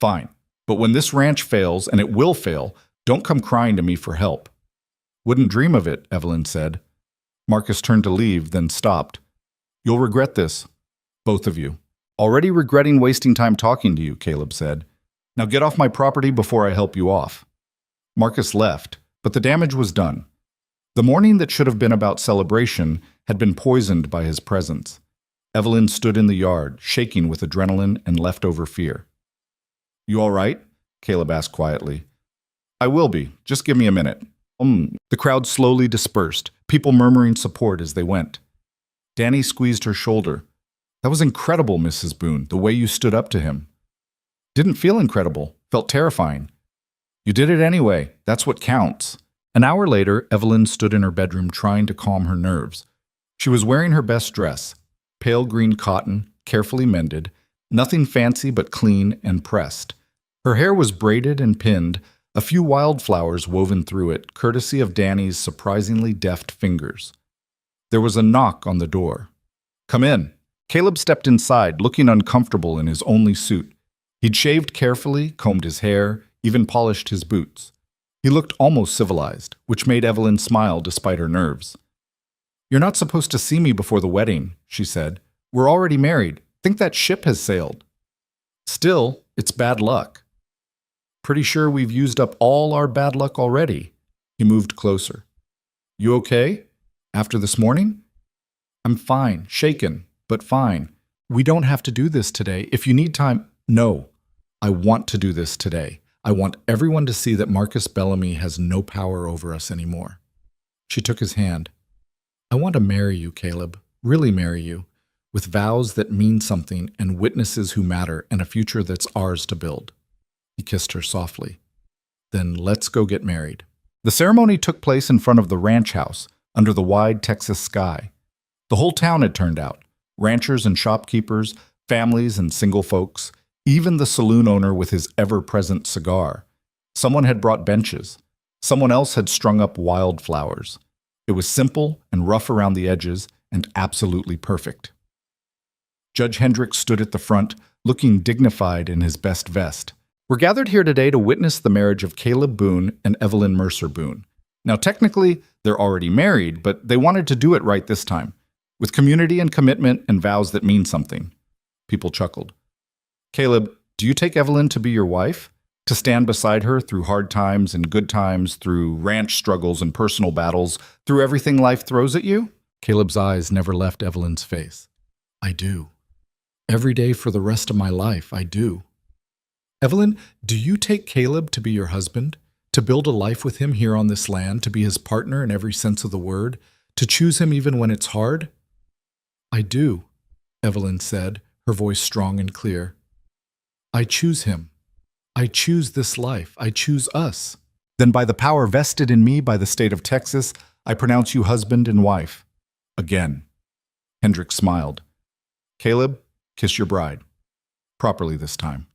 Fine, but when this ranch fails, and it will fail, don't come crying to me for help. Wouldn't dream of it, Evelyn said. Marcus turned to leave, then stopped. You'll regret this, both of you. Already regretting wasting time talking to you, Caleb said. Now get off my property before I help you off. Marcus left, but the damage was done. The morning that should have been about celebration had been poisoned by his presence. Evelyn stood in the yard, shaking with adrenaline and leftover fear. You all right? Caleb asked quietly. I will be. Just give me a minute. The crowd slowly dispersed, people murmuring support as they went. Danny squeezed her shoulder. That was incredible, Mrs. Boone, the way you stood up to him. Didn't feel incredible, felt terrifying. You did it anyway, that's what counts. An hour later, Evelyn stood in her bedroom trying to calm her nerves. She was wearing her best dress, pale green cotton, carefully mended, nothing fancy but clean and pressed. Her hair was braided and pinned, a few wildflowers woven through it, courtesy of Danny's surprisingly deft fingers. There was a knock on the door. Come in. Caleb stepped inside, looking uncomfortable in his only suit. He'd shaved carefully, combed his hair, even polished his boots. He looked almost civilized, which made Evelyn smile despite her nerves. You're not supposed to see me before the wedding, she said. We're already married. Think that ship has sailed. Still, it's bad luck. Pretty sure we've used up all our bad luck already. He moved closer. You okay? After this morning? I'm fine, shaken, but fine. We don't have to do this today. If you need time, no. I want to do this today. I want everyone to see that Marcus Bellamy has no power over us anymore. She took his hand. I want to marry you, Caleb, really marry you, with vows that mean something and witnesses who matter and a future that's ours to build. He kissed her softly. Then let's go get married. The ceremony took place in front of the ranch house, under the wide Texas sky. The whole town had turned out. Ranchers and shopkeepers, families and single folks, even the saloon owner with his ever-present cigar. Someone had brought benches. Someone else had strung up wildflowers. It was simple and rough around the edges and absolutely perfect. Judge Hendricks stood at the front, looking dignified in his best vest. We're gathered here today to witness the marriage of Caleb Boone and Evelyn Mercer Boone. Now, technically, they're already married, but they wanted to do it right this time, with community and commitment and vows that mean something. People chuckled. Caleb, do you take Evelyn to be your wife? To stand beside her through hard times and good times, through ranch struggles and personal battles, through everything life throws at you? Caleb's eyes never left Evelyn's face. I do. Every day for the rest of my life, I do. Evelyn, do you take Caleb to be your husband? To build a life with him here on this land, to be his partner in every sense of the word, to choose him even when it's hard? I do, Evelyn said, her voice strong and clear. I choose him. I choose this life. I choose us. Then by the power vested in me by the state of Texas, I pronounce you husband and wife. Again. Hendricks smiled. Caleb, kiss your bride. Properly this time.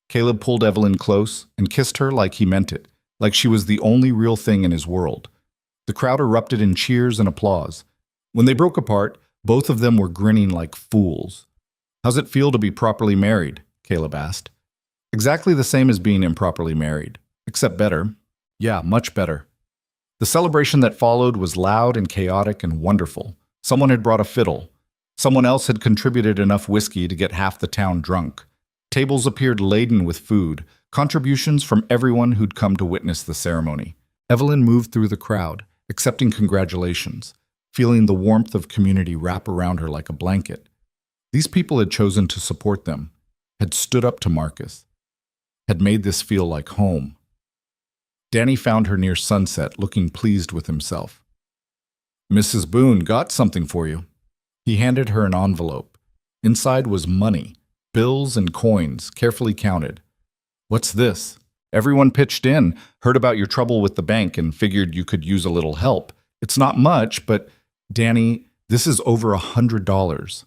Caleb pulled Evelyn close and kissed her like he meant it, like she was the only real thing in his world. The crowd erupted in cheers and applause. When they broke apart, both of them were grinning like fools. How's it feel to be properly married? Caleb asked. Exactly the same as being improperly married, except better. Yeah, much better. The celebration that followed was loud and chaotic and wonderful. Someone had brought a fiddle. Someone else had contributed enough whiskey to get half the town drunk. Tables appeared laden with food, contributions from everyone who'd come to witness the ceremony. Evelyn moved through the crowd, accepting congratulations, feeling the warmth of community wrap around her like a blanket. These people had chosen to support them, had stood up to Marcus, had made this feel like home. Danny found her near sunset, looking pleased with himself. Mrs. Boone got something for you. He handed her an envelope. Inside was money, bills and coins, carefully counted. What's this? Everyone pitched in, heard about your trouble with the bank, and figured you could use a little help. It's not much, but, Danny, this is over $100.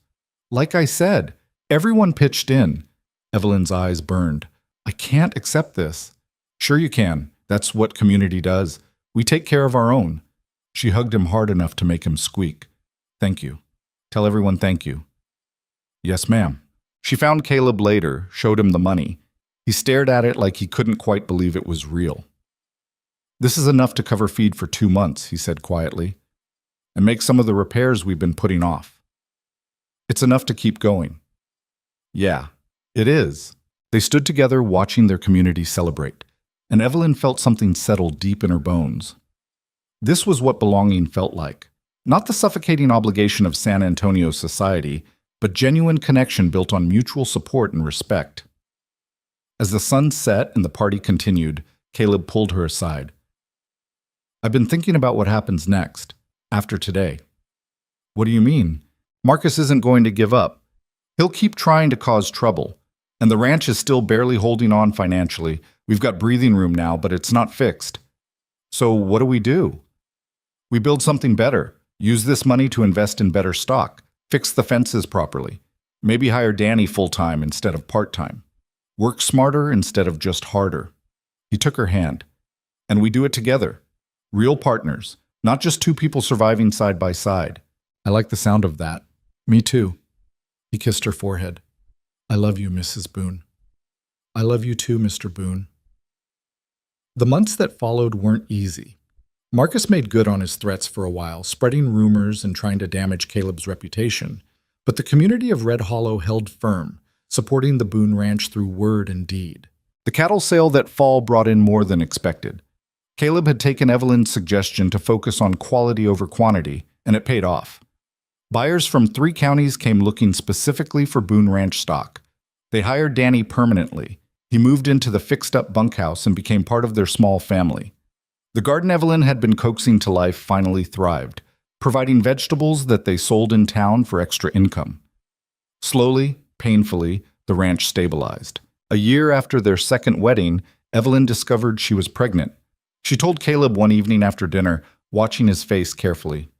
Like I said, everyone pitched in. Evelyn's eyes burned. I can't accept this. Sure you can. That's what community does. We take care of our own. She hugged him hard enough to make him squeak. Thank you. Tell everyone thank you. Yes, ma'am. She found Caleb later, showed him the money. He stared at it like he couldn't quite believe it was real. This is enough to cover feed for 2 months, he said quietly, and make some of the repairs we've been putting off. It's enough to keep going. Yeah, it is. They stood together watching their community celebrate, and Evelyn felt something settle deep in her bones. This was what belonging felt like. Not the suffocating obligation of San Antonio society, but genuine connection built on mutual support and respect. As the sun set and the party continued, Caleb pulled her aside. I've been thinking about what happens next, after today. What do you mean? Marcus isn't going to give up. He'll keep trying to cause trouble, and the ranch is still barely holding on financially. We've got breathing room now, but it's not fixed. So what do? We build something better. Use this money to invest in better stock. Fix the fences properly. Maybe hire Danny full-time instead of part-time. Work smarter instead of just harder. He took her hand. And we do it together. Real partners, not just two people surviving side by side. I like the sound of that. Me too. He kissed her forehead. I love you, Mrs. Boone. I love you too, Mr. Boone. The months that followed weren't easy. Marcus made good on his threats for a while, spreading rumors and trying to damage Caleb's reputation. But the community of Red Hollow held firm, supporting the Boone Ranch through word and deed. The cattle sale that fall brought in more than expected. Caleb had taken Evelyn's suggestion to focus on quality over quantity, and it paid off. Buyers from 3 counties came looking specifically for Boone Ranch stock. They hired Danny permanently. He moved into the fixed-up bunkhouse and became part of their small family. The garden Evelyn had been coaxing to life finally thrived. providing vegetables that they sold in town for extra income. Slowly, painfully, the ranch stabilized. A year after their second wedding, Evelyn discovered she was pregnant. She told Caleb one evening after dinner, watching his face carefully.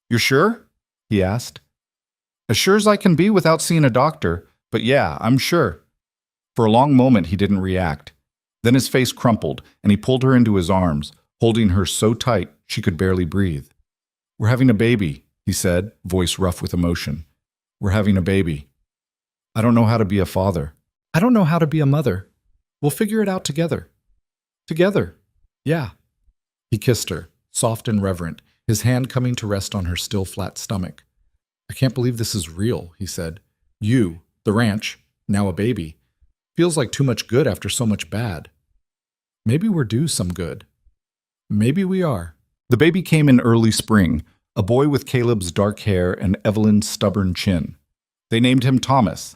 "You're sure?" he asked. "As sure as I can be without seeing a doctor, but yeah, I'm sure." For a long moment he didn't react. Then his face crumpled, and he pulled her into his arms, holding her so tight she could barely breathe. "We're having a baby," he said, voice rough with emotion. "We're having a baby. I don't know how to be a father. I don't know how to be a mother. We'll figure it out together." "Together? Yeah." He kissed her, soft and reverent, his hand coming to rest on her still flat stomach. "I can't believe this is real," he said. "You, the ranch, now a baby. Feels like too much good after so much bad. Maybe we're due some good. Maybe we are." The baby came in early spring, a boy with Caleb's dark hair and Evelyn's stubborn chin. They named him Thomas,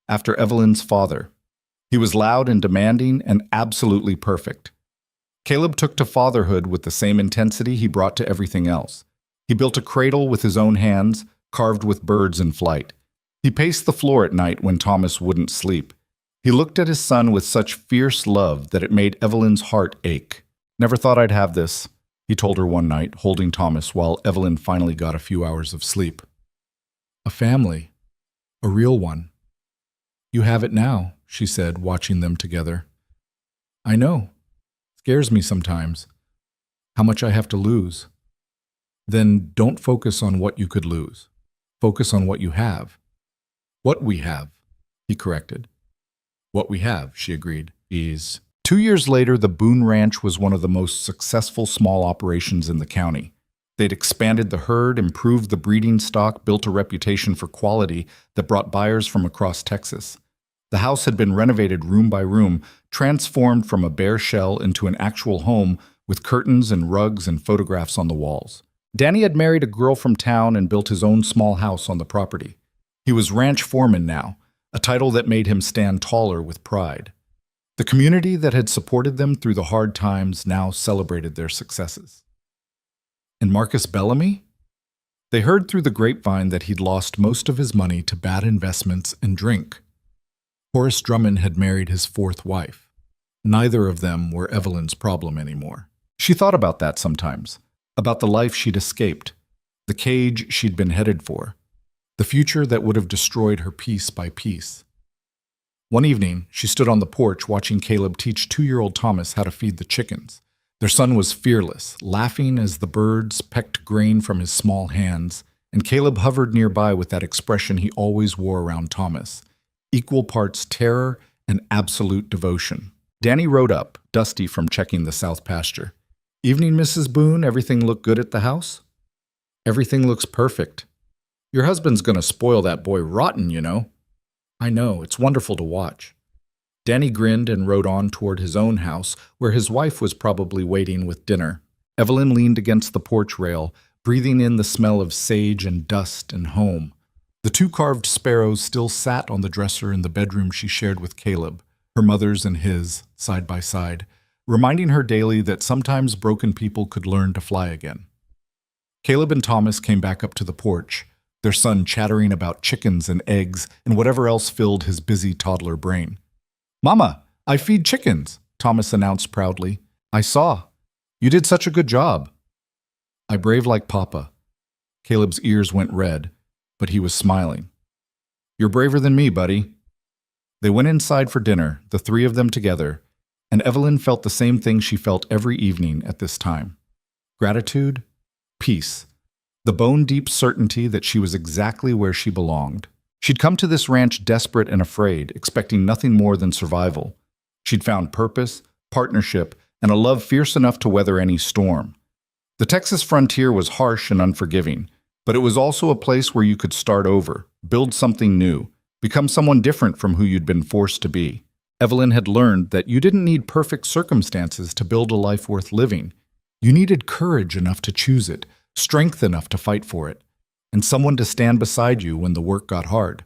after Evelyn's father. He was loud and demanding and absolutely perfect. Caleb took to fatherhood with the same intensity he brought to everything else. He built a cradle with his own hands, carved with birds in flight. He paced the floor at night when Thomas wouldn't sleep. He looked at his son with such fierce love that it made Evelyn's heart ache. "Never thought I'd have this," he told her one night, holding Thomas while Evelyn finally got a few hours of sleep. "A family. A real one. You have it now," she said, watching them together. "I know. Scares me sometimes. How much I have to lose." "Then don't focus on what you could lose. Focus on what you have." "What we have," he corrected. "What we have," she agreed. "Is." 2 years later, the Boone Ranch was one of the most successful small operations in the county. They'd expanded the herd, improved the breeding stock, built a reputation for quality that brought buyers from across Texas. The house had been renovated room by room, transformed from a bare shell into an actual home with curtains and rugs and photographs on the walls. Danny had married a girl from town and built his own small house on the property. He was ranch foreman now, a title that made him stand taller with pride. The community that had supported them through the hard times now celebrated their successes. And Marcus Bellamy? They heard through the grapevine that he'd lost most of his money to bad investments and drink. Horace Drummond had married his fourth wife. Neither of them were Evelyn's problem anymore. She thought about that sometimes, about the life she'd escaped, the cage she'd been headed for, the future that would have destroyed her piece by piece. One evening, she stood on the porch watching Caleb teach 2-year-old Thomas how to feed the chickens. Their son was fearless, laughing as the birds pecked grain from his small hands, and Caleb hovered nearby with that expression he always wore around Thomas, equal parts terror and absolute devotion. Danny rode up, dusty from checking the south pasture. "Evening, Mrs. Boone. Everything look good at the house?" "Everything looks perfect. Your husband's gonna spoil that boy rotten, you know." "I know. It's wonderful to watch." Danny grinned and rode on toward his own house, where his wife was probably waiting with dinner. Evelyn leaned against the porch rail, breathing in the smell of sage and dust and home. The 2 carved sparrows still sat on the dresser in the bedroom she shared with Caleb, her mother's and his, side by side, reminding her daily that sometimes broken people could learn to fly again. Caleb and Thomas came back up to the porch, their son chattering about chickens and eggs and whatever else filled his busy toddler brain. "Mama, I feed chickens," Thomas announced proudly. "I saw. You did such a good job." "I brave like Papa." Caleb's ears went red, but he was smiling. "You're braver than me, buddy." They went inside for dinner, the 3 of them together, and Evelyn felt the same thing she felt every evening at this time. Gratitude, peace, the bone-deep certainty that she was exactly where she belonged. She'd come to this ranch desperate and afraid, expecting nothing more than survival. She'd found purpose, partnership, and a love fierce enough to weather any storm. The Texas frontier was harsh and unforgiving, but it was also a place where you could start over, build something new, become someone different from who you'd been forced to be. Evelyn had learned that you didn't need perfect circumstances to build a life worth living. You needed courage enough to choose it, strength enough to fight for it, and someone to stand beside you when the work got hard.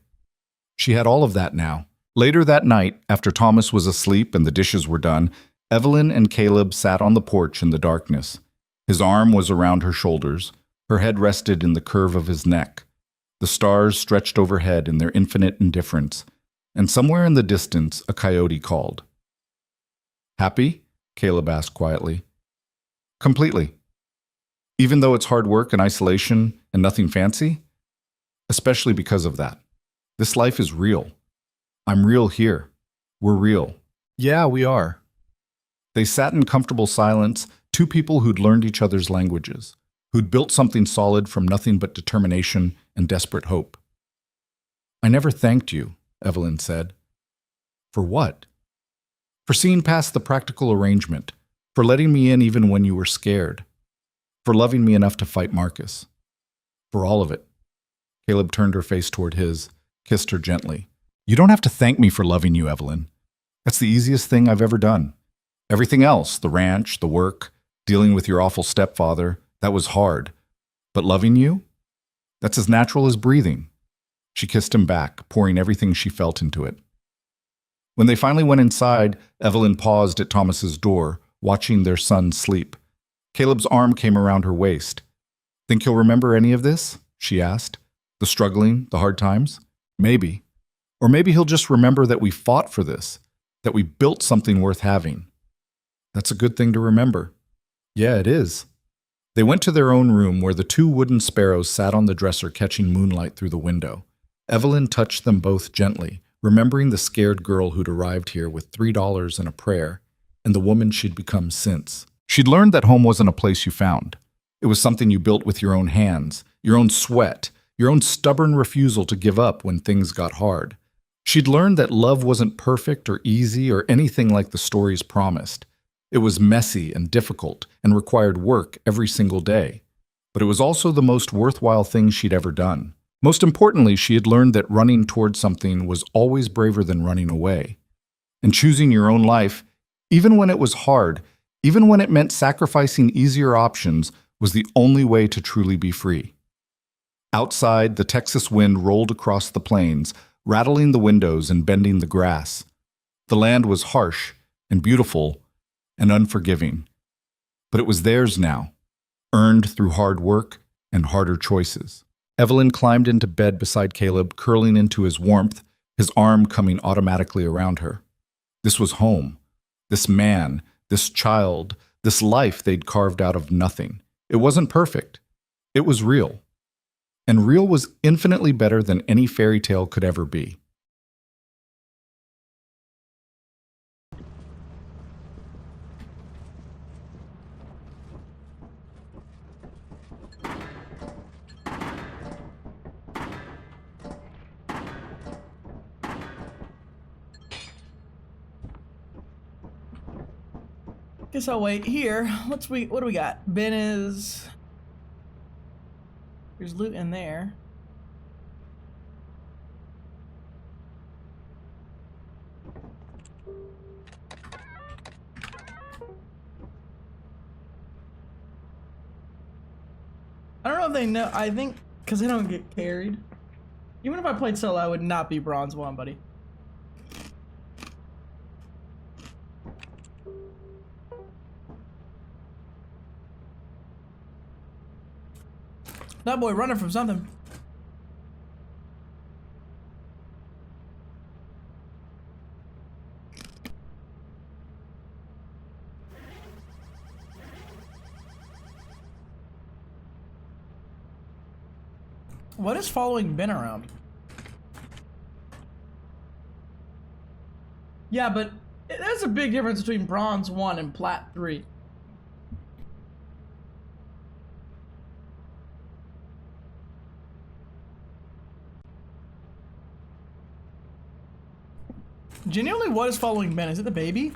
She had all of that now. Later that night, after Thomas was asleep and the dishes were done, Evelyn and Caleb sat on the porch in the darkness. His arm was around her shoulders, Her head rested in the curve of his neck. The stars stretched overhead in their infinite indifference, and somewhere in the distance a coyote called. Happy? Caleb asked quietly. Completely. Even though it's hard work and isolation and nothing fancy? Especially because of that. This life is real. I'm real here. We're real. Yeah, we are. They sat in comfortable silence, two people who'd learned each other's languages, who'd built something solid from nothing but determination and desperate hope. I never thanked you, Evelyn said. For what? For seeing past the practical arrangement, for letting me in even when you were scared, for loving me enough to fight Marcus. For all of it. Caleb turned her face toward his, kissed her gently. You don't have to thank me for loving you, Evelyn. That's the easiest thing I've ever done. Everything else, the ranch, the work, dealing with your awful stepfather, that was hard. But loving you? That's as natural as breathing. She kissed him back, pouring everything she felt into it. When they finally went inside, Evelyn paused at Thomas's door, watching their son sleep. Caleb's arm came around her waist. Think he'll remember any of this? She asked. The struggling, the hard times? Maybe. Or maybe he'll just remember that we fought for this, that we built something worth having. That's a good thing to remember. Yeah, it is. They went to their own room where the two wooden sparrows sat on the dresser catching moonlight through the window. Evelyn touched them both gently, remembering the scared girl who'd arrived here with $3 and a prayer, and the woman she'd become since. She'd learned that home wasn't a place you found. It was something you built with your own hands, your own sweat, your own stubborn refusal to give up when things got hard. She'd learned that love wasn't perfect or easy or anything like the stories promised. It was messy and difficult and required work every single day. But it was also the most worthwhile thing she'd ever done. Most importantly, she had learned that running toward something was always braver than running away. And choosing your own life, even when it was hard, even when it meant sacrificing easier options, was the only way to truly be free. Outside, the Texas wind rolled across the plains, rattling the windows and bending the grass. The land was harsh and beautiful and unforgiving. But it was theirs now, earned through hard work and harder choices. Evelyn climbed into bed beside Caleb, curling into his warmth, his arm coming automatically around her. This was home. This man, this child, this life they'd carved out of nothing. It wasn't perfect. It was real. And real was infinitely better than any fairy tale could ever be. Guess I'll wait here. What do we got? Ben is... There's loot in there. I don't know if they know. I think because they don't get carried. Even if I played solo, I would not be bronze 1, buddy. That boy running from something. What is following Ben around? Yeah, but there's a big difference between bronze 1 and plat 3. Genuinely, what is following Ben? Is it the baby?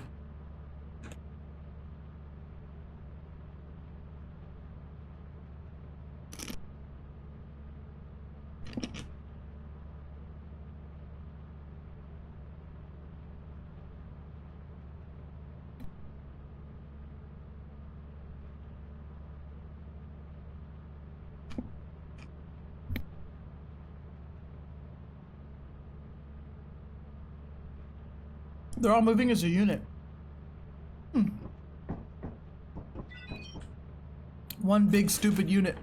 They're all moving as a unit. Hmm. One big stupid unit.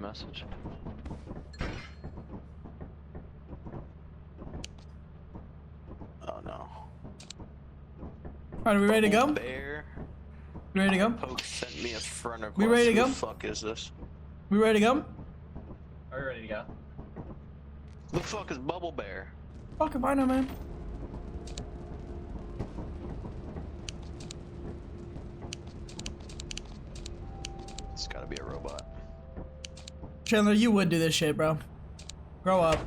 message. Oh no. Alright, are we ready to go? Bear. We ready to go? Poke sent me a friend request. We ready to go? Who the fuck is this? We ready to go? Are we ready to go? Who the fuck is Bubble Bear? Fuck if I know, man. It's gotta be a robot. Chandler, you would do this shit, bro. Grow up.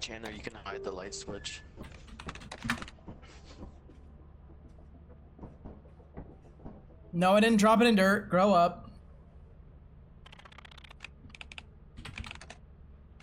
Chandler, you can hide the light switch. No, I didn't drop it in dirt. Grow up.